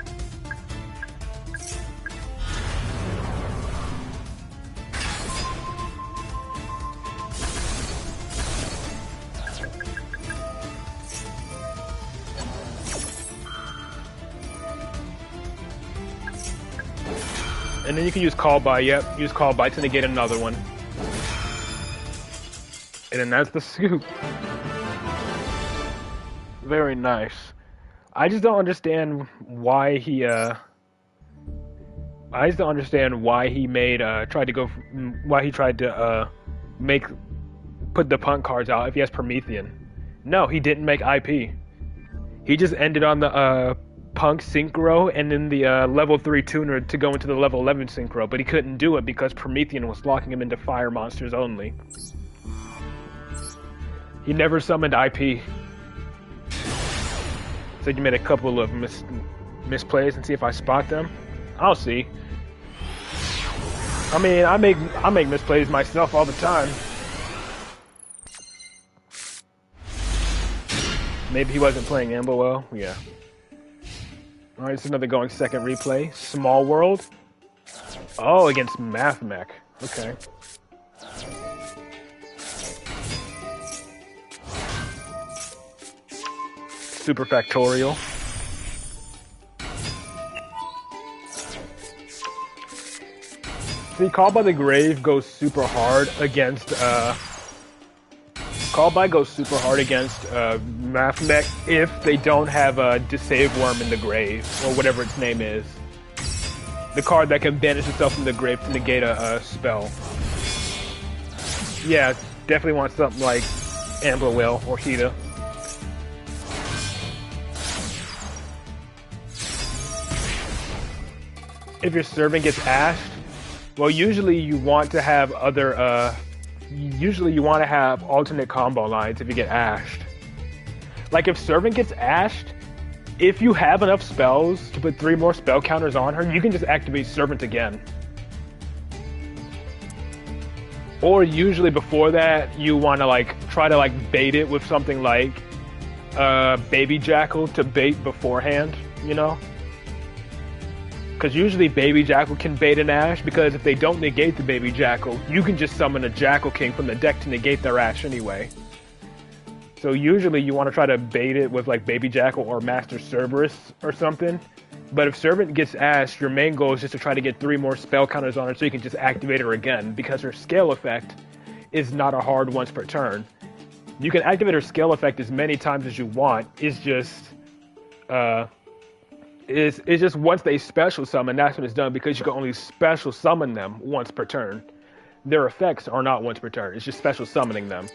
And then you can use call by, yep, use call by to negate another one. And then that's the scoop. Very nice. I just don't understand why he made put the punt cards out if he has Promethean. No, he didn't make IP. He just ended on the Punk Synchro and then the level 3 tuner to go into the level 11 Synchro, but he couldn't do it because Promethean was locking him into fire monsters only. He never summoned IP. So you made a couple of misplays and see if I spot them. I'll see. I mean, I make misplays myself all the time. Maybe he wasn't playing Amber well. Yeah. Alright, it's another going second replay. Small World. Oh, against Math Mech. Okay. Super Factorial. See, Call by the Grave goes super hard against Call by goes super hard against Math Mech if they don't have a Deceive Worm in the grave, or whatever its name is. The card that can banish itself from the grave to negate a spell. Yeah, definitely want something like Amber Whale or Hida. If your servant gets ashed, well, usually you want to have other, usually you want to have alternate combo lines if you get ashed. Like if servant gets ashed, if you have enough spells to put 3 more spell counters on her, you can just activate servant again. Or usually before that, you want to like try to like bait it with something like Baby Jackal to bait beforehand, you know? Because usually Baby Jackal can bait an Ash, because if they don't negate the Baby Jackal, you can just summon a Jackal King from the deck to negate their Ash anyway. So usually you want to try to bait it with like Baby Jackal or Master Cerberus or something. But if Servant gets Ash, your main goal is just to try to get 3 more spell counters on her so you can just activate her again, because her scale effect is not a hard once per turn. You can activate her scale effect as many times as you want. It's just it's just once they special summon, that's when it's done, because you can only special summon them once per turn. Their effects are not once per turn, it's just special summoning them.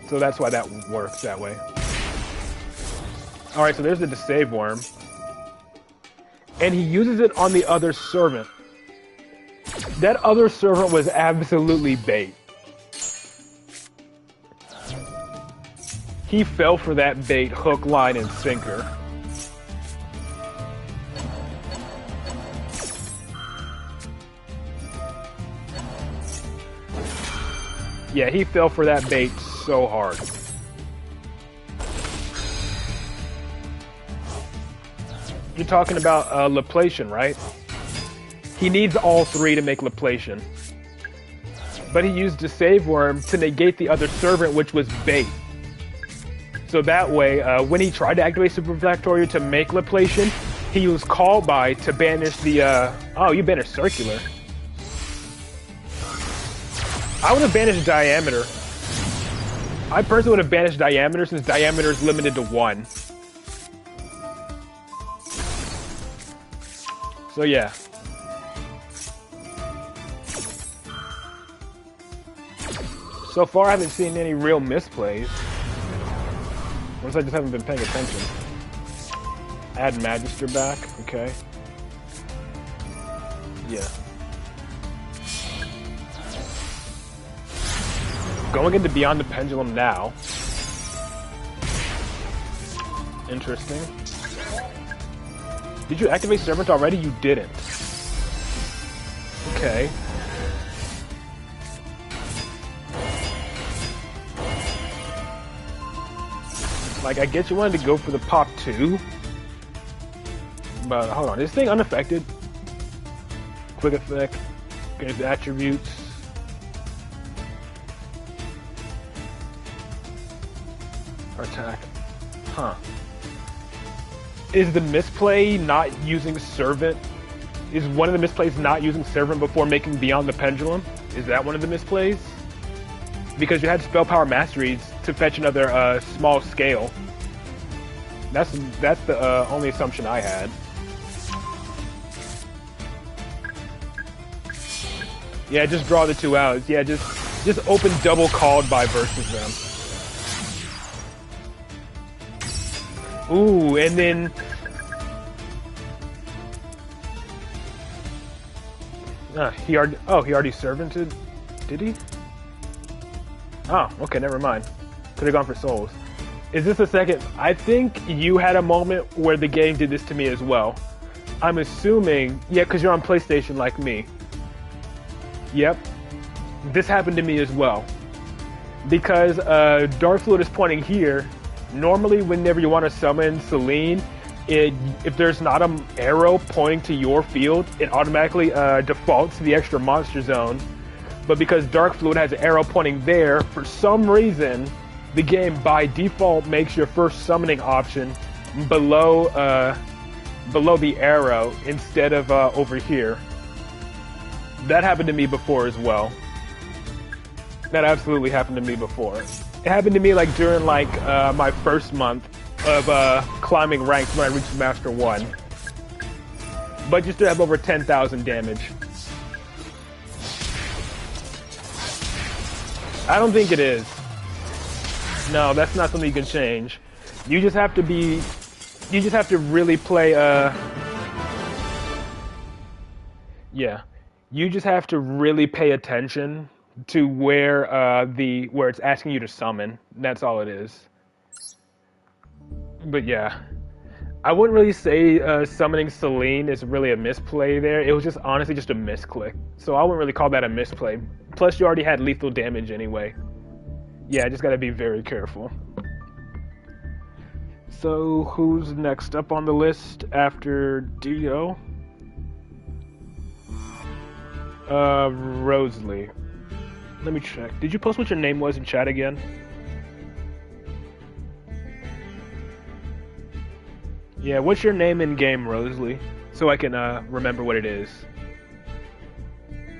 So that's why that works that way. Alright, so there's the Deceive Worm. And he uses it on the other servant. That other servant was absolutely bait. He fell for that bait, hook, line, and sinker. Yeah, he fell for that bait so hard. You're talking about Laplation, right? He needs all 3 to make Laplation. But he used Deceive Worm to negate the other servant, which was bait. So that way, when he tried to activate Super Factorial to make Laplation, he used Call By to banish the, oh, you banished Circular. I would have banished Diameter. I personally would have banished Diameter since Diameter is limited to 1. So yeah. So far I haven't seen any real misplays. Unless I just haven't been paying attention. Add Magister back, okay. Yeah. Going into Beyond the Pendulum now. Interesting. Did you activate Servant already? You didn't. Okay. Like, I guess you wanted to go for the pop 2. But, hold on. Is this thing unaffected? Quick effect. Gains attributes. Attack. Huh. Is the misplay not using Servant? Is one of the misplays not using Servant before making Beyond the Pendulum? Is that one of the misplays? Because you had Spell Power Masteries to fetch another small scale. That's the only assumption I had. Yeah, just draw the 2 out. Yeah, just open double called by versus them. Ooh, and then he already servanted, did he? Oh, okay, never mind. Could have gone for souls. Is this the second? I think you had a moment where the game did this to me as well. I'm assuming, yeah, because you're on PlayStation like me. Yep, this happened to me as well. Because Dark Fluid is pointing here. Normally, whenever you want to summon Selene, if there's not an arrow pointing to your field, it automatically defaults to the extra monster zone. But because Dark Fluid has an arrow pointing there, for some reason, the game by default makes your first summoning option below the arrow instead of over here. That happened to me before as well. That absolutely happened to me before. It happened to me like during like my first month of climbing ranks when I reached Master 1. But you still have over 10,000 damage. I don't think it is. No, that's not something you can change. You just have to be... You just have to really play, yeah. You just have to really pay attention to where where it's asking you to summon. That's all it is. But yeah, I wouldn't really say summoning Selene is really a misplay there. It was just honestly just a misclick. So I wouldn't really call that a misplay. Plus you already had lethal damage anyway. Yeah, just gotta be very careful. So who's next up on the list after Dio? Rosalie. Let me check. Did you post what your name was in chat again? Yeah, what's your name in game, Rosalie? So I can remember what it is.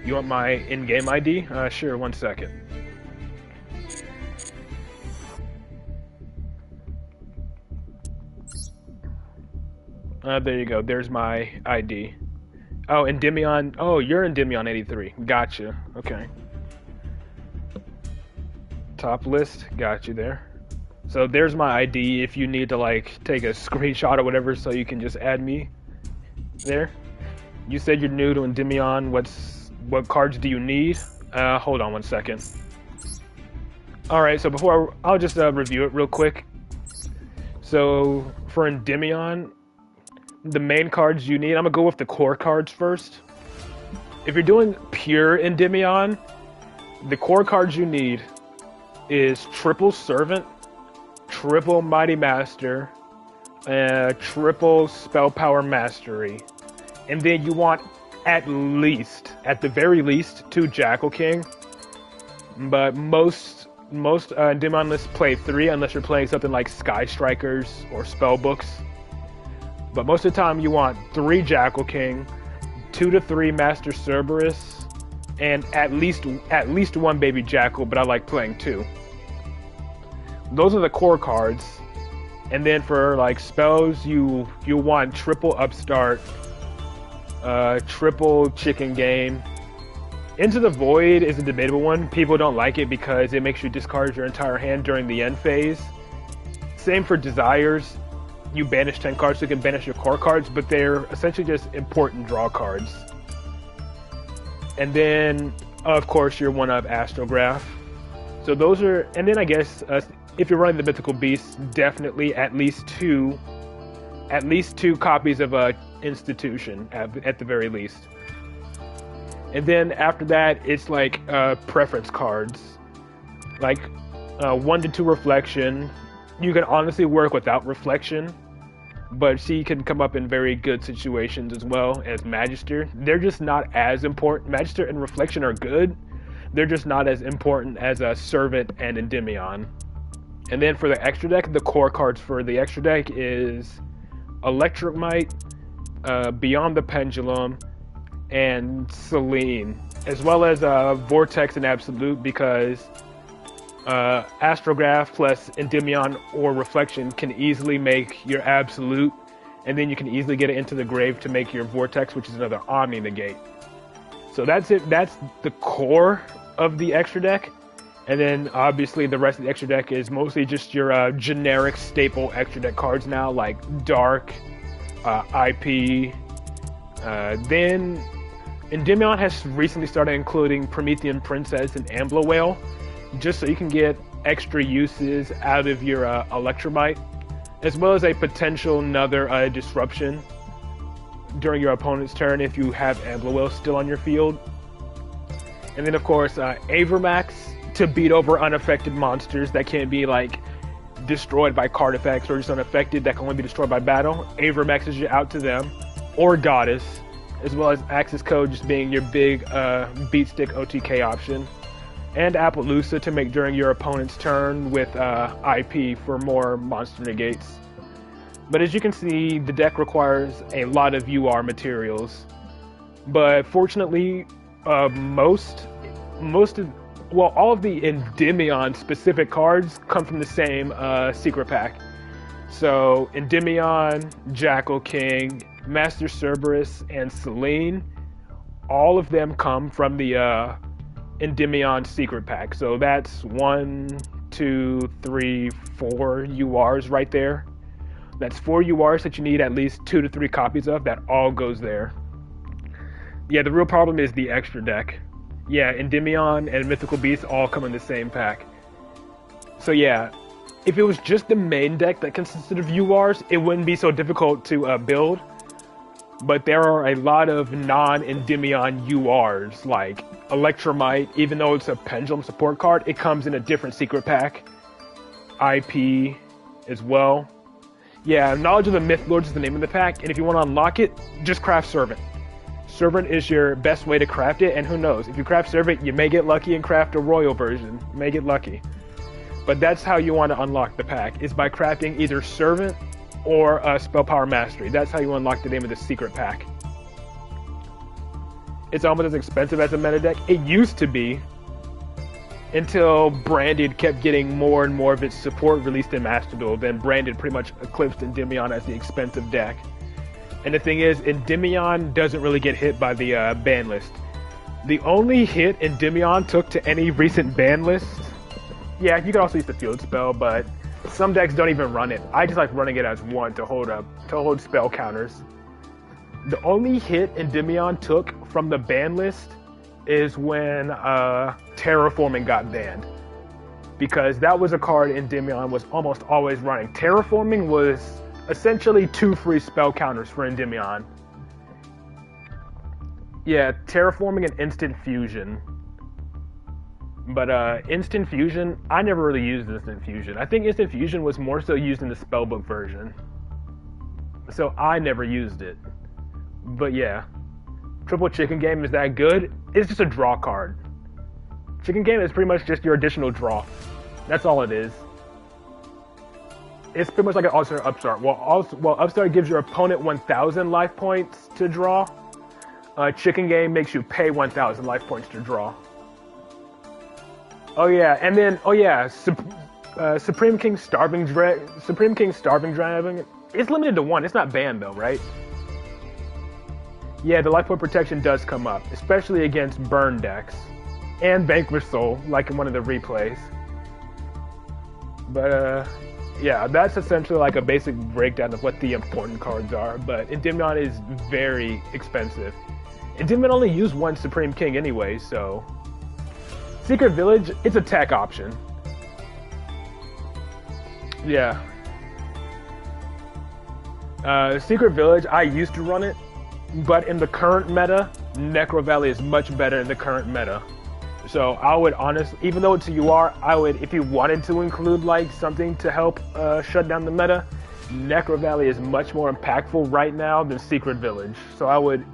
You want my in-game ID? Sure, 1 second. There you go. There's my ID. Oh, Endymion. Oh, you're Endymion 83. Gotcha. Okay. Top list. Got you there. So there's my ID if you need to like take a screenshot or whatever so you can just add me there. You said you're new to Endymion. What cards do you need? Hold on 1 second. Alright, so I'll just review it real quick. So for Endymion, the main cards you need, I'm gonna go with the core cards first. If you're doing pure Endymion, the core cards you need is triple Servant, triple Mighty Master, triple Spell Power Mastery. And then you want at the very least, 2 Jackal King. But most Endymion lists play 3 unless you're playing something like Sky Strikers or Spell Books. But most of the time you want 3 Jackal King, 2 to 3 Master Cerberus, and at least 1 Baby Jackal, but I like playing 2. Those are the core cards. And then for like spells, you want triple upstart, triple chicken game. Into the Void is a debatable one. People don't like it because it makes you discard your entire hand during the end phase. Same for Desires. You banish 10 cards, so you can banish your core cards, but they're essentially just important draw cards. And then, of course, your 1-up Astrograph. So those are, and then I guess if you're running the Mythical Beasts, definitely at least two copies of Institution at the very least. And then after that, it's like preference cards, like 1 to 2 Reflection. You can honestly work without Reflection, but she can come up in very good situations as well as Magister. They're just not as important. Magister and Reflection are good. They're just not as important as Servant and Endymion. And then for the extra deck, the core cards for the extra deck is Electric Might, Beyond the Pendulum, and Selene, as well as Vortex and Absolute, because Astrograph plus Endymion or Reflection can easily make your Absolute, and then you can easily get it into the grave to make your Vortex, which is another Omni Negate. So that's it. That's the core of the extra deck. And then obviously the rest of the extra deck is mostly just your generic staple extra deck cards now, like Dark, IP. Then Endymion has recently started including Promethean Princess and Ambler Whale, just so you can get extra uses out of your Electromite, as well as a potential another disruption during your opponent's turn if you have Ambler Whale still on your field. And then of course Avermax to beat over unaffected monsters that can't be like destroyed by card effects or just unaffected, that can only be destroyed by battle. Avermax is out to them, or Goddess, as well as Axis Code just being your big beat stick OTK option. And Appaloosa to make during your opponent's turn with IP for more monster negates. But as you can see, the deck requires a lot of UR materials. But fortunately, all of the Endymion specific cards come from the same secret pack. So Endymion, Jackal King, Master Cerberus, and Selene, all of them come from the Endymion secret pack. So that's 1, 2, 3, 4 URs right there. That's 4 URs that you need at least 2 to 3 copies of. That all goes there. Yeah, the real problem is the extra deck. Yeah, Endymion and Mythical Beasts all come in the same pack. So yeah, if it was just the main deck that consisted of URs, it wouldn't be so difficult to build. But there are a lot of non-Endymion URs, like Electromite. Even though it's a Pendulum support card, it comes in a different secret pack. IP as well. Yeah, Knowledge of the Myth Lords is the name of the pack, and if you want to unlock it, just craft Servant. Servant is your best way to craft it, and who knows, if you craft Servant, you may get lucky and craft a Royal version. You may get lucky. But that's how you want to unlock the pack, is by crafting either Servant or Spell Power Mastery. That's how you unlock the name of the secret pack. It's almost as expensive as a meta deck. It used to be, until Branded kept getting more and more of its support released in Master Duel. Then Branded pretty much eclipsed Endymion as the expensive deck. And the thing is, Endymion doesn't really get hit by the ban list. The only hit Endymion took to any recent ban list, yeah, you can also use the field spell, but some decks don't even run it. I just like running it as 1 to hold spell counters. The only hit Endymion took from the ban list is when Terraforming got banned, because that was a card Endymion was almost always running. Terraforming was essentially 2 free spell counters for Endymion. Yeah, Terraforming and Instant Fusion. But Instant Fusion, I never really used Instant Fusion. I think Instant Fusion was more so used in the spellbook version, so I never used it. But yeah, Triple Chicken Game is that good? It's just a draw card. Chicken Game is pretty much just your additional draw. That's all it is. It's pretty much like an All-Star Upstart. While Upstart gives your opponent 1,000 life points to draw, Chicken Game makes you pay 1,000 life points to draw. Oh yeah, and then, Supreme King Starving Dragon. It's limited to one. It's not banned though, right? Yeah, the life point protection does come up, especially against burn decks and Vanquish Soul, like in one of the replays. But yeah, that's essentially like a basic breakdown of what the important cards are. But Endymion is very expensive. Endymion only used one Supreme King anyway, so Secret Village, it's a tech option. Yeah. Secret Village, I used to run it, but in the current meta, Necro Valley is much better in the current meta. So I would honestly, even though it's a UR, I would, if you wanted to include like something to help shut down the meta, Necro Valley is much more impactful right now than Secret Village. So I would,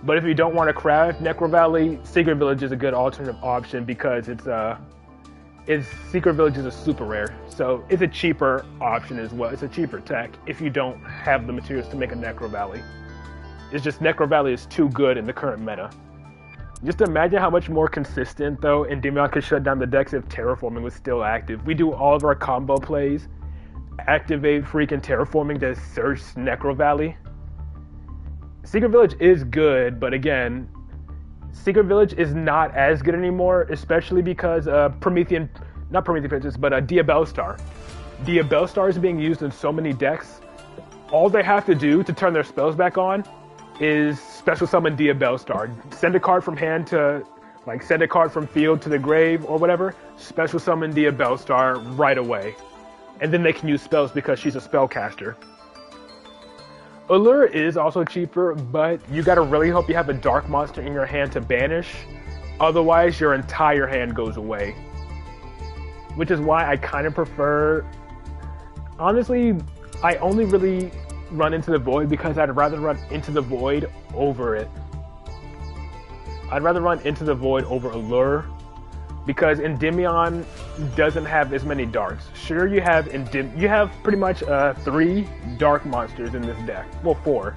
but if you don't want to craft Necro Valley, Secret Village is a good alternative option because it's Secret Village is a super rare, so it's a cheaper option as well. It's a cheaper tech if you don't have the materials to make a Necro Valley. It's just Necro Valley is too good in the current meta. Just imagine how much more consistent, though, Endymion could shut down the decks if Terraforming was still active. We do all of our combo plays, activate freaking Terraforming to search Necro Valley. Secret Village is good, but again, Secret Village is not as good anymore, especially because not Promethean Princess, but Diabellstar. Diabellstar is being used in so many decks. All they have to do to turn their spells back on is special summon Diabellstar. Send a card from hand to, like, send a card from field to the grave or whatever. Special summon Diabellstar right away. And then they can use spells because she's a spellcaster. Allure is also cheaper, but you gotta really hope you have a dark monster in your hand to banish. Otherwise, your entire hand goes away. Which is why I kind of prefer... Honestly, I only really run Into the Void because I'd rather run Into the Void over it. I'd rather run Into the Void over Allure because Endymion doesn't have as many darks. Sure, you have pretty much 3 dark monsters in this deck. Well, 4.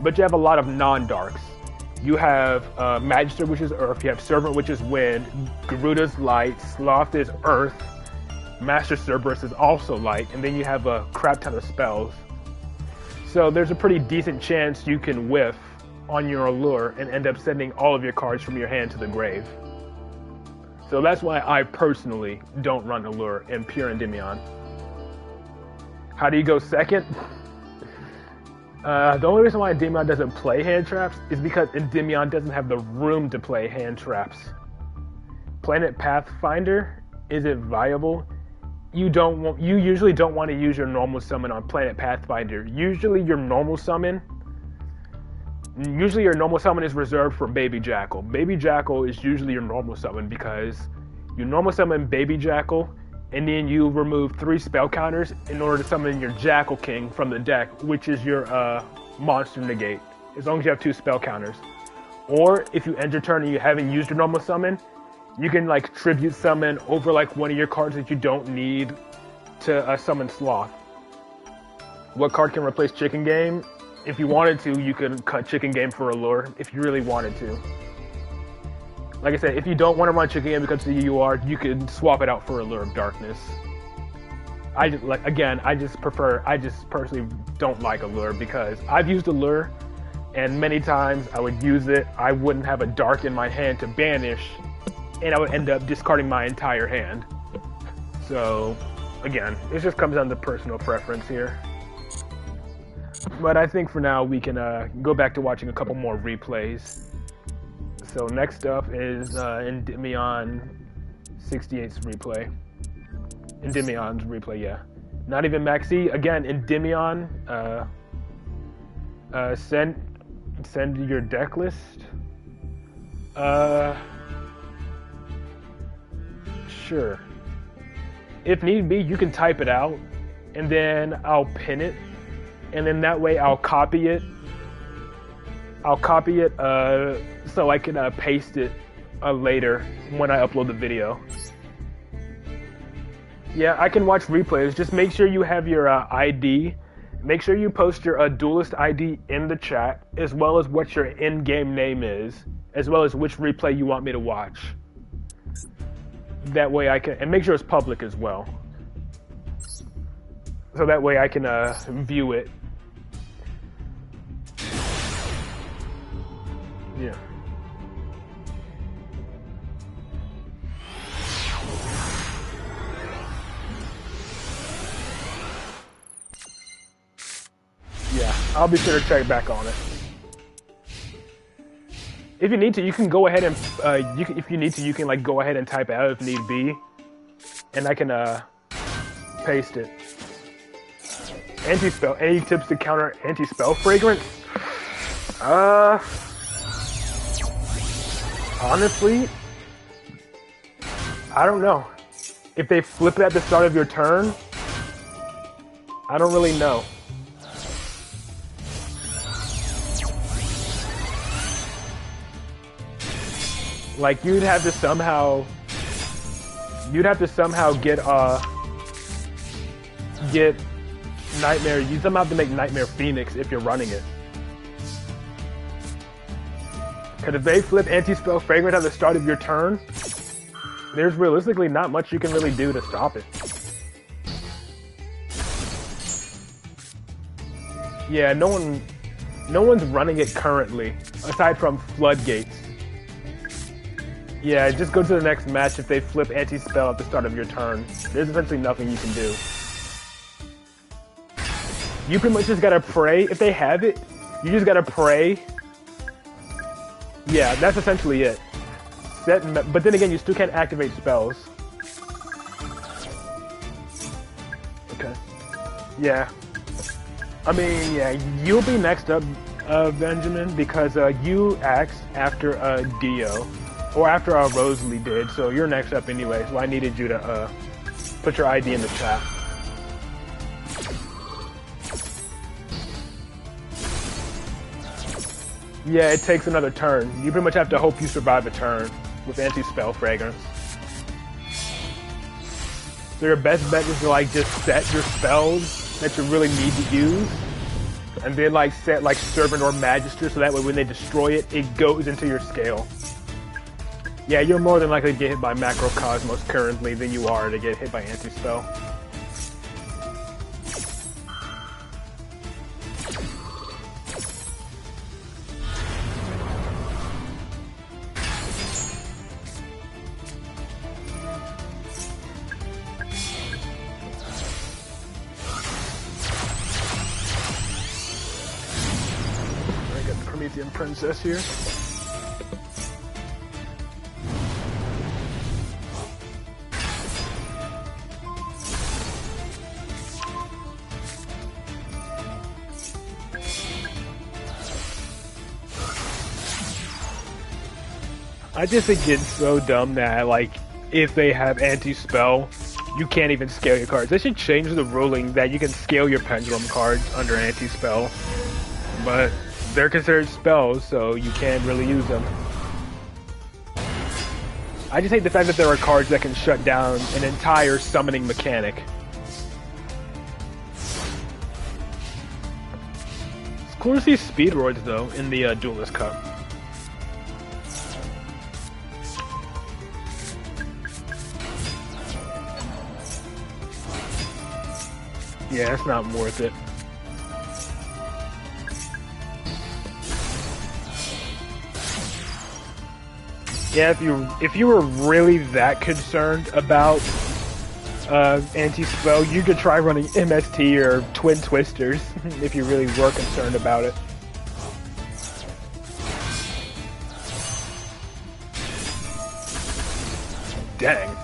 But you have a lot of non-darks. You have Magister, which is Earth. You have Servant, which is Wind. Garuda's Light. Sloth is Earth. Master Cerberus is also Light. And then you have a crap ton of spells. So there's a pretty decent chance you can whiff on your Allure and end up sending all of your cards from your hand to the grave. So that's why I personally don't run Allure in pure Endymion. How do you go second? The only reason why Endymion doesn't play hand traps is because Endymion doesn't have the room to play hand traps. Planet Pathfinder, is it viable? You usually don't want to use your normal summon on Planet Pathfinder. Usually your normal summon is reserved for Baby Jackal. Baby Jackal is usually your normal summon because you normal summon Baby Jackal and then you remove 3 spell counters in order to summon your Jackal King from the deck, which is your monster negate, as long as you have 2 spell counters. Or if you end your turn and you haven't used your normal summon, you can like tribute summon over like one of your cards that you don't need to summon Sloth. What card can replace Chicken Game? If you wanted to, you could cut Chicken Game for Allure if you really wanted to. Like I said, if you don't want to run Chicken Game because of the UR, you could swap it out for Allure of Darkness. I just personally don't like Allure because I've used Allure and many times I would use it, I wouldn't have a dark in my hand to banish, and I would end up discarding my entire hand. So, again, it just comes down to personal preference here. But I think for now we can go back to watching a couple more replays. So next up is Endymion 68's replay. Endymion's replay, yeah. Not even Maxi. Again, Endymion, send your deck list. Sure. If need be, you can type it out, and then I'll pin it, and then that way I'll copy it. So I can paste it later when I upload the video. Yeah, I can watch replays. Just make sure you have your ID. Make sure you post your duelist ID in the chat, as well as what your in-game name is, as well as which replay you want me to watch.
That way I can, and make sure it's public as well. So that way I can view it. Yeah. Yeah, I'll be sure to check back on it. If you need to, you can go ahead and if you need to, you can like go ahead and type it out if need be, and I can paste it. Anti-spell. Any tips to counter anti-spell fragrance? Honestly, I don't know. If they flip it at the start of your turn, I don't really know. Like you'd have to somehow get Nightmare. You somehow have to make Nightmare Phoenix if you're running it. Because if they flip anti-spell fragrance at the start of your turn, there's realistically not much you can really do to stop it. Yeah, no one's running it currently, aside from Floodgates. Yeah, just go to the next match if they flip anti-spell at the start of your turn. There's essentially nothing you can do. You pretty much just gotta pray. If they have it, you just gotta pray. Yeah, that's essentially it. But then again, you still can't activate spells. Okay. Yeah. I mean, yeah, you'll be next up, Benjamin, because you asked after Dio, or after Rosalie did, so you're next up anyway, so I needed you to put your ID in the chat. Yeah, it takes another turn. You pretty much have to hope you survive a turn with anti-spell fragrance. So your best bet is to like just set your spells that you really need to use, and then like set like Servant or Magister, so that way when they destroy it, it goes into your scale. Yeah, you're more than likely to get hit by Macrocosmos currently than you are to get hit by anti-spell. Princess here. I just think it's so dumb that like if they have anti-spell, you can't even scale your cards. They should change the ruling that you can scale your pendulum cards under anti-spell, but they're considered spells, so you can't really use them. I just hate the fact that there are cards that can shut down an entire summoning mechanic. It's cool to see Speedroids, though, in the Duelist Cup. Yeah, it's not worth it. Yeah, if you were really that concerned about anti-spell, you could try running MST or Twin Twisters if you really were concerned about it. Dang.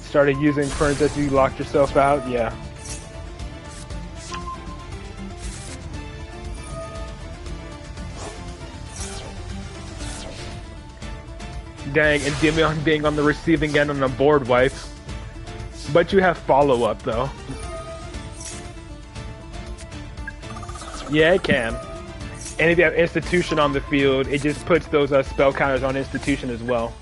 Started using Princess, you locked yourself out? Yeah. Dang, Endymion being on the receiving end on a board wipe. But you have follow-up, though. Yeah, it can. And if you have Institution on the field, it just puts those spell counters on Institution as well.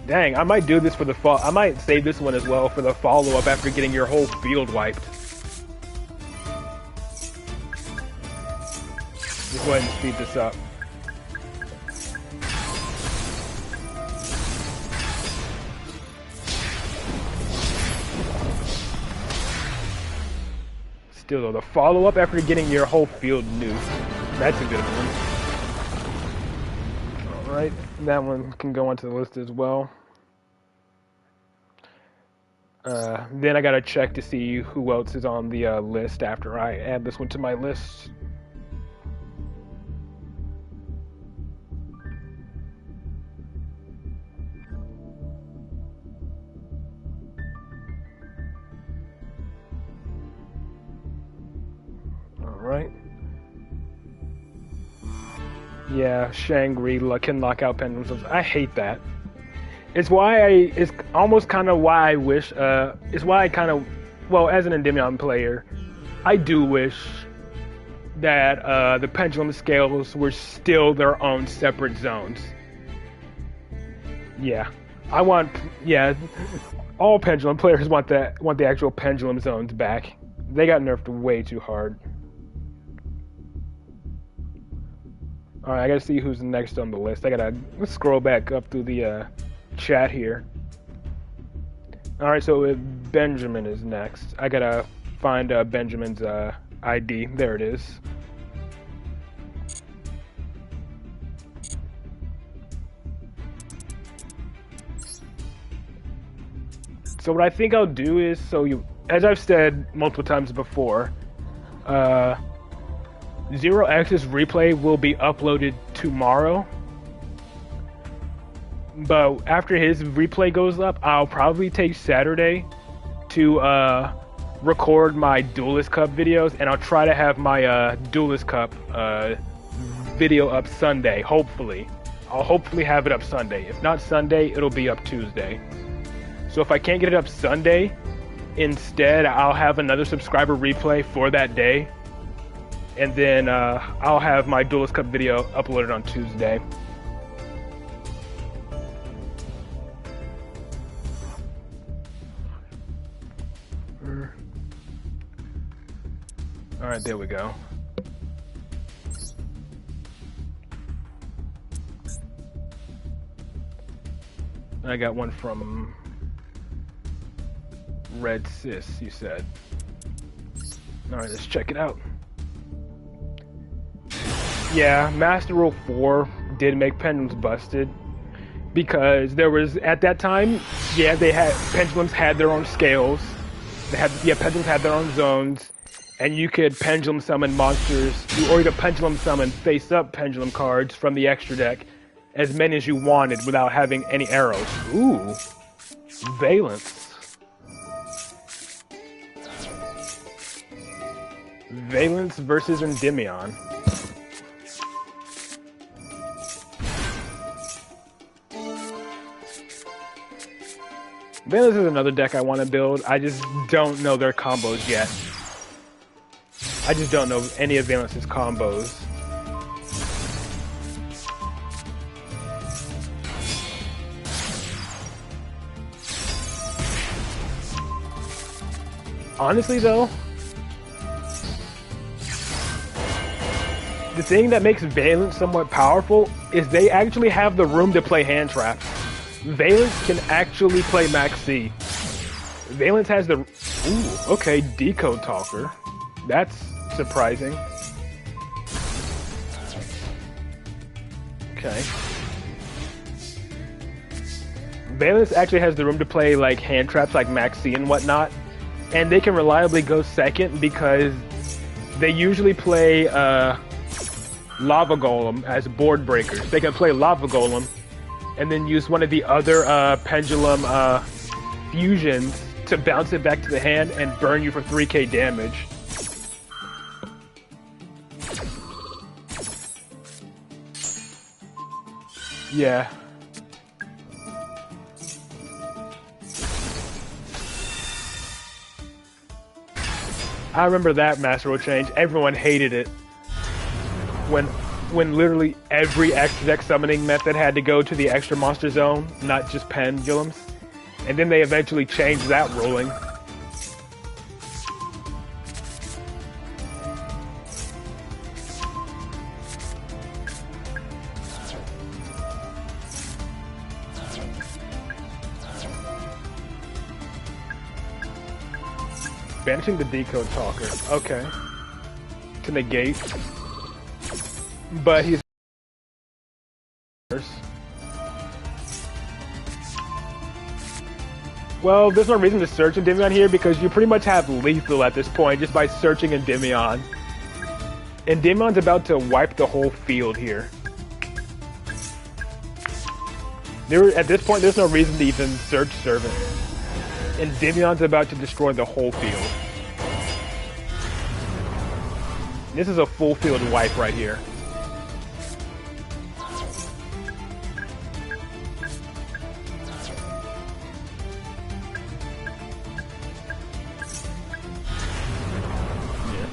Dang, I might do this for the fall. I might save this one as well for the follow-up after getting your whole field wiped. Just go ahead and speed this up. Still though, the follow-up after getting your whole field nuked. That's a good one. Alright, that one can go onto the list as well. Then I gotta check to see who else is on the list after I add this one to my list. Alright. Yeah, Shangri-La can lock out pendulums. I hate that. It's almost kind of why I wish, it's why I kind of, well, as an Endymion player, I do wish that the pendulum scales were still their own separate zones. Yeah, all pendulum players want the actual pendulum zones back. They got nerfed way too hard. Alright, I gotta see who's next on the list. Let's scroll back up through the chat here. Alright, so Benjamin is next. I gotta find Benjamin's ID. There it is. So what I think I'll do is, as I've said multiple times before, Zero X's replay will be uploaded tomorrow. But after his replay goes up, I'll probably take Saturday to record my Duelist Cup videos, and I'll try to have my Duelist Cup video up Sunday, hopefully. I'll hopefully have it up Sunday. If not Sunday, it'll be up Tuesday. So if I can't get it up Sunday, instead I'll have another subscriber replay for that day. And then I'll have my Duelist Cup video uploaded on Tuesday. Alright, there we go. I got one from Red Sis, you said. Alright, let's check it out. Yeah, Master Rule 4 did make pendulums busted because there was, at that time, pendulums had their own scales. Pendulums had their own zones, and you could pendulum summon monsters, or you could pendulum summon face-up pendulum cards from the extra deck, as many as you wanted without having any arrows. Ooh, Valence. Valence versus Endymion. Valence is another deck I want to build. I just don't know their combos yet. I just don't know any of Valence's combos. Honestly though, the thing that makes Valence somewhat powerful is they actually have the room to play hand traps. Valence can actually play Max C. Valence has the... Ooh, okay, Decode Talker. That's surprising. Okay. Valence actually has the room to play like hand traps like Max C and whatnot. And they can reliably go second because they usually play Lava Golem as board breakers. They can play Lava Golem and then use one of the other pendulum fusions to bounce it back to the hand and burn you for 3k damage. Yeah. I remember that Master Rule change. Everyone hated it. when literally every extra deck summoning method had to go to the extra monster zone, not just pendulums. And then they eventually changed that ruling. Banishing the decode talker. Okay. To negate. But he's... Well, there's no reason to search Endymion here because you pretty much have lethal at this point just by searching Endymion. Endymion's about to wipe the whole field here. At this point, there's no reason to even search Servant. Endymion's about to destroy the whole field. This is a full field wipe right here. Yeah.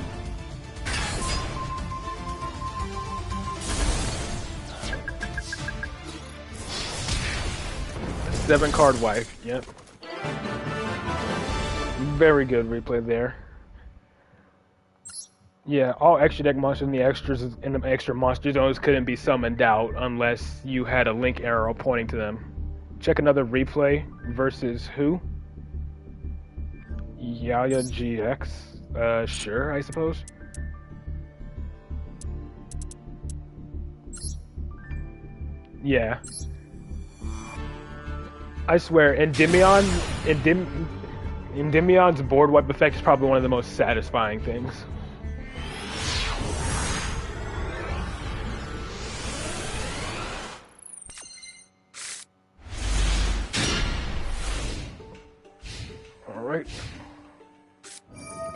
7-card wipe, yep. Very good replay there. Yeah, all extra deck monsters in the extra monster zones couldn't be summoned out unless you had a link arrow pointing to them. Check another replay versus who? Yaya GX. Sure, I suppose. Yeah. I swear, Endymion's board wipe effect is probably one of the most satisfying things. Alright.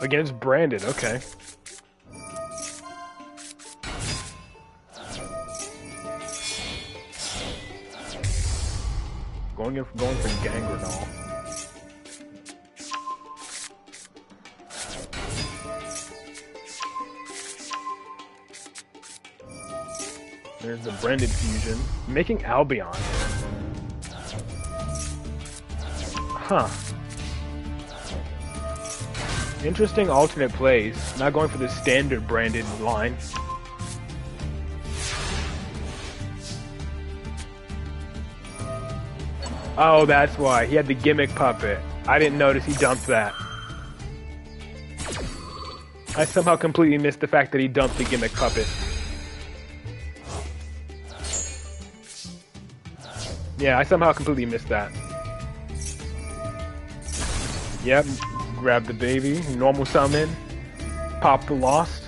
Against Brandon, okay. Going for Gangrenol. There's the Branded fusion. Making Albion. Huh. Interesting alternate plays. Not going for the standard branded line. Oh, that's why. He had the gimmick puppet. I didn't notice he dumped that. I somehow completely missed the fact that he dumped the gimmick puppet. Yeah, I somehow completely missed that. Yep, grab the baby, normal summon, pop the Lost.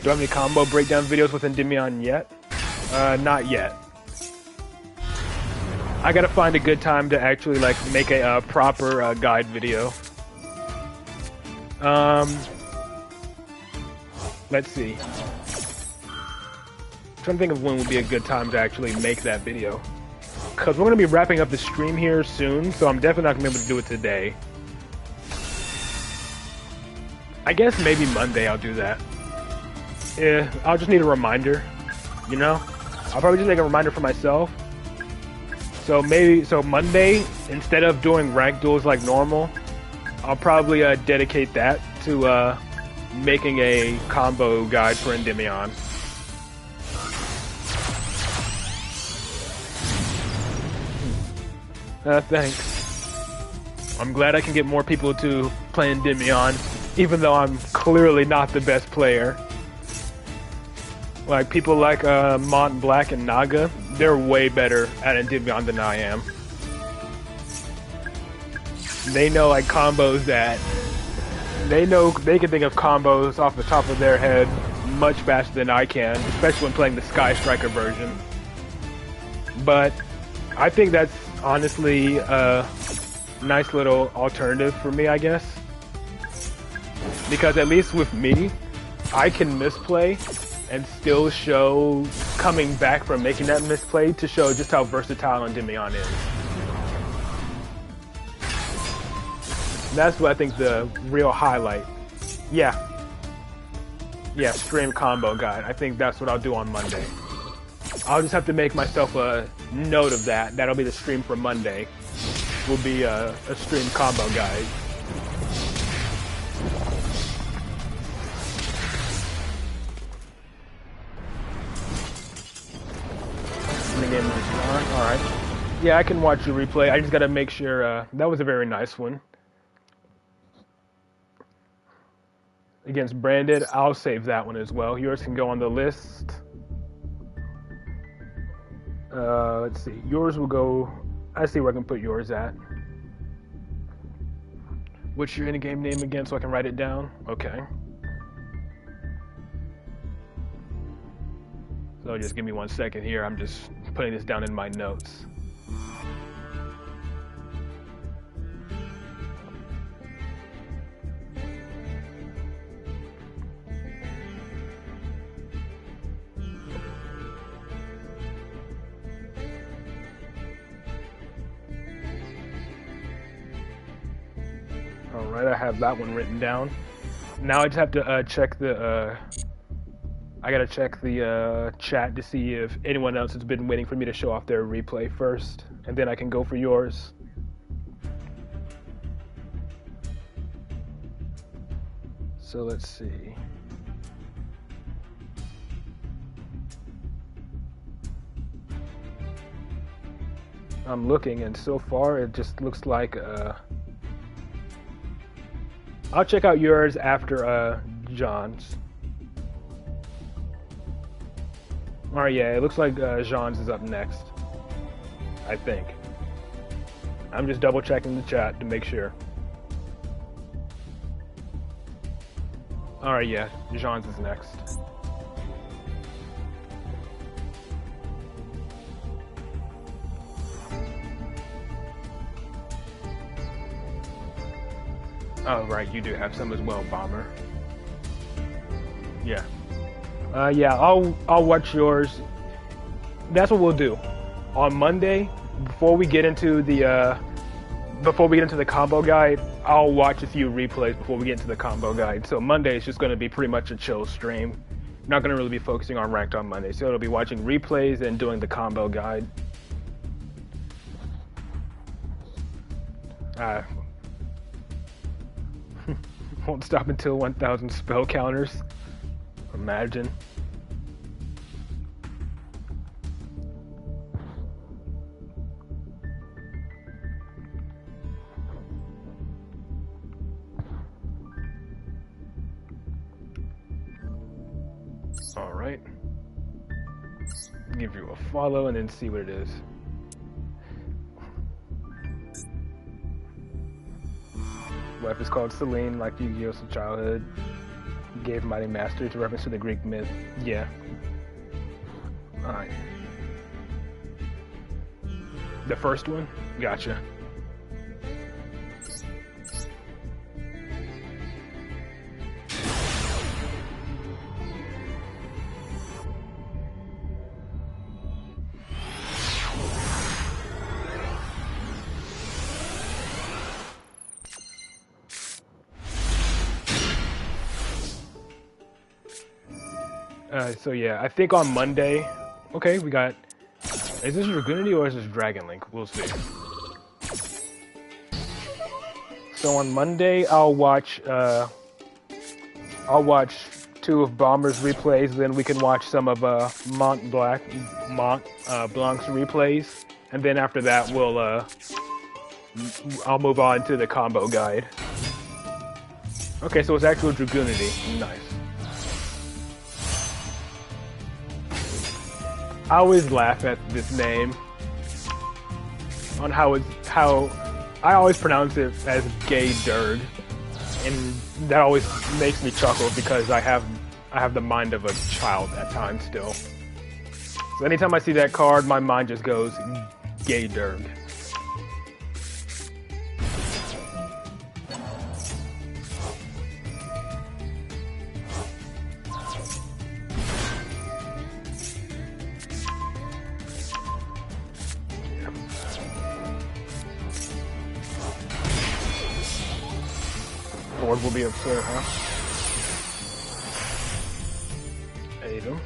Do I have any combo breakdown videos with Endymion yet? Not yet. I gotta find a good time to actually like make a proper guide video. Let's see. I'm trying to think of when would be a good time to actually make that video. Because we're going to be wrapping up the stream here soon, so I'm definitely not going to be able to do it today. I guess maybe Monday I'll do that. Yeah, I'll just need a reminder, you know? I'll probably just make a reminder for myself. So Monday, instead of doing rank duels like normal, I'll probably dedicate that to making a combo guide for Endymion. Thanks. I'm glad I can get more people to play Endymion, even though I'm clearly not the best player. Like, people like Mont Black and Naga, they're way better at Endymion than I am. They know, like, combos that... They can think of combos off the top of their head much faster than I can, especially when playing the Sky Striker version. But I think that's honestly a nice little alternative for me, I guess. Because at least with me, I can misplay and still show coming back from making that misplay to show just how versatile Endymion is. That's what I think the real highlight. Yeah. Yeah, stream combo guide. I think that's what I'll do on Monday. I'll just have to make myself a note of that. That'll be the stream for Monday. Will be a stream combo guide. Alright. Yeah, I can watch the replay. I just gotta make sure that was a very nice one. Against Branded, I'll save that one as well. Yours can go on the list. Let's see. Yours will go. I see where I can put yours at. What's your in-game name again so I can write it down? Okay. So just give me 1 second here. I'm just putting this down in my notes. Alright, I have that one written down. Now I just have to check the I gotta check the chat to see if anyone else has been waiting for me to show off their replay first, and then I can go for yours. So let's see. I'm looking, and so far it just looks like I'll check out yours after John's. Alright, yeah, it looks like Jean's is up next. I think. I'm just double checking the chat to make sure. Alright, yeah, Jean's is next. Oh, right, you do have some as well, Bomber. Yeah. Yeah, I'll watch yours. That's what we'll do. On Monday, before we get into the combo guide, I'll watch a few replays before we get into the combo guide. So Monday is just going to be pretty much a chill stream. Not going to really be focusing on ranked on Monday. So it'll be watching replays and doing the combo guide. Won't stop until 1,000 spell counters. Imagine. Alright. Give you a follow and then see what it is. Wife is called Selene, like Yu-Gi-Oh's childhood. Gave Mighty Master to reference to the Greek myth. Yeah. Alright. The first one? Gotcha. So yeah, I think on Monday, okay, we got, is this Dragunity or is this Dragon Link? We'll see. So on Monday, I'll watch 2 of Bomber's replays, then we can watch some of Mont Blanc's replays, and then after that, I'll move on to the combo guide. Okay, so it's actual Dragunity. Nice. I always laugh at this name on how I always pronounce it as Gay Durg, and that always makes me chuckle because I have the mind of a child at times still. So anytime I see that card, my mind just goes Gay Durg. Lord will be upset, huh? Ada.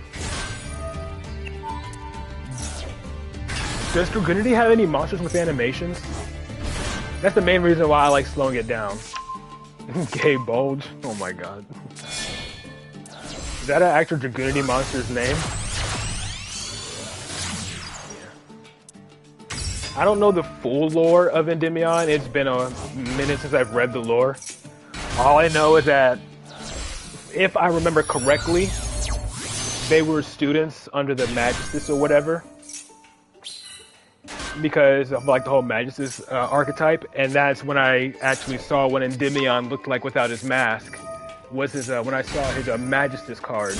Does Dragunity have any monsters with animations? That's the main reason why I like slowing it down. Gay Bulge. Oh my god. Is that an actual Dragunity monster's name? I don't know the full lore of Endymion. It's been a minute since I've read the lore. All I know is that, if I remember correctly, they were students under the Magistus or whatever, because of like the whole Magistus archetype, and that's when I actually saw what Endymion looked like without his mask. Was his when I saw his Magistus card.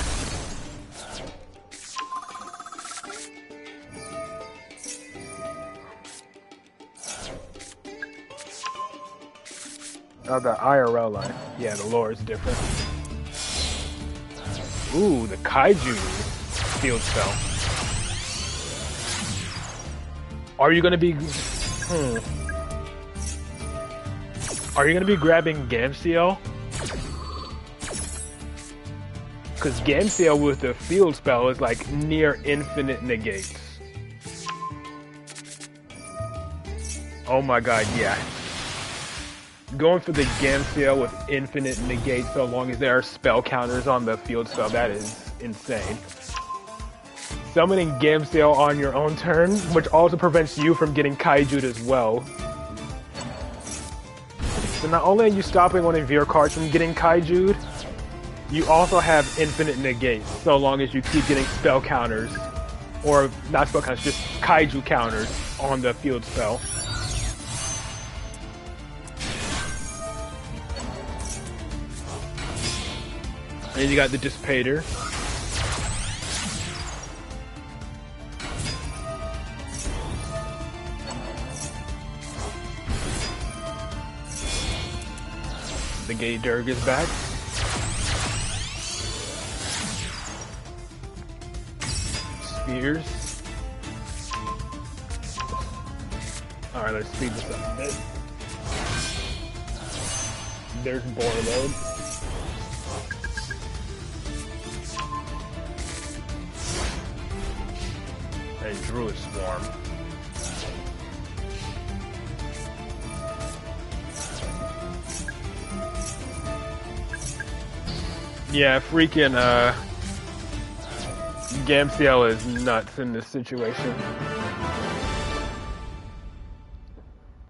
Oh, the IRL line. Yeah, the lore is different. Ooh, the Kaiju field spell. Are you gonna be? Are you gonna be grabbing Gamciel? Because Gamciel with the field spell is like near infinite negates. Oh my god, yeah. Going for the Gamciel with infinite negate so long as there are spell counters on the field spell, that is insane. Summoning Gamciel on your own turn, which also prevents you from getting Kaiju'd as well. So not only are you stopping one of your cards from getting Kaiju'd, you also have infinite negate so long as you keep getting spell counters, or not spell counters, just Kaiju counters on the field spell. And you got the Dissipator. The Gay Durg is back. Spears. Alright, let's speed this up a bit. There's Borlode. And Druid Swarm. Yeah, freaking Gamciel is nuts in this situation.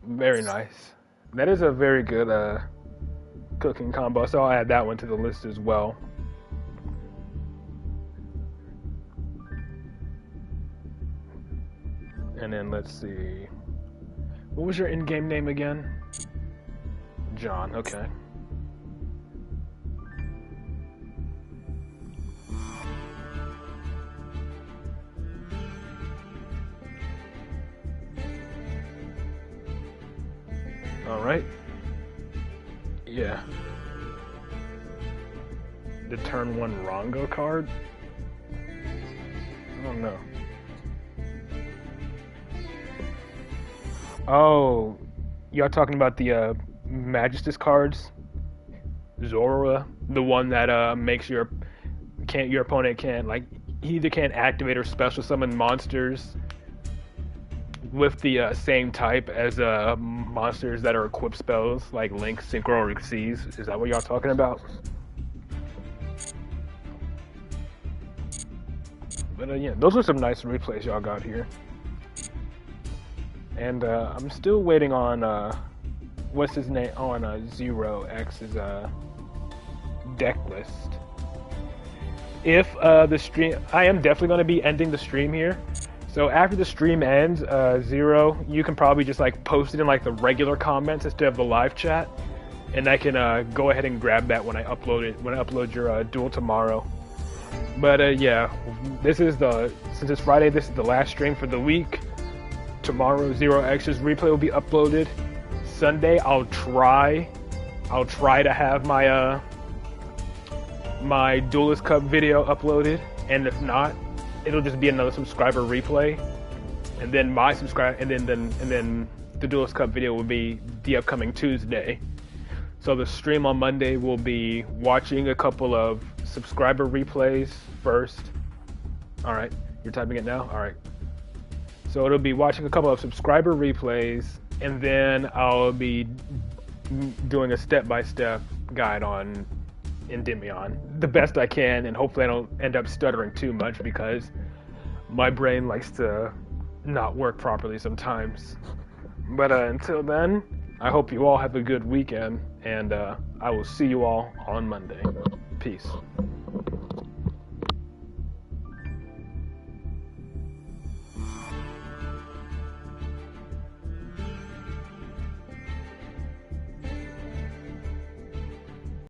Very nice. That is a very good cooking combo, so I'll add that one to the list as well. And then let's see. What was your in-game name again? John, okay. Alright. Yeah. The turn 1 Rongo card? I don't know. Oh, y'all talking about the Magistus cards? Zora, the one that makes your opponent can't, like, he either can't activate or special summon monsters with the same type as monsters that are equipped spells, like Link, Synchro, or Xyz. Is that what y'all talking about? But yeah, those are some nice replays y'all got here. And I'm still waiting on what's his name on Zero X's deck list. If the stream, I am definitely going to be ending the stream here. So after the stream ends, Zero, you can probably just like post it in like the regular comments instead of the live chat, and I can go ahead and grab that when I upload it. When I upload your duel tomorrow. But yeah, this is since it's Friday, this is the last stream for the week. Tomorrow, Zero X's replay will be uploaded. Sunday, I'll try to have my my Duelist Cup video uploaded, and if not, it'll just be another subscriber replay, and then and then the Duelist Cup video will be the upcoming Tuesday. So the stream on Monday will be watching a couple of subscriber replays first. All right, you're typing it now? All right. So it'll be watching a couple of subscriber replays, and then I'll be doing a step-by-step guide on Endymion the best I can, and hopefully I don't end up stuttering too much because my brain likes to not work properly sometimes. But until then, I hope you all have a good weekend, and I will see you all on Monday. Peace.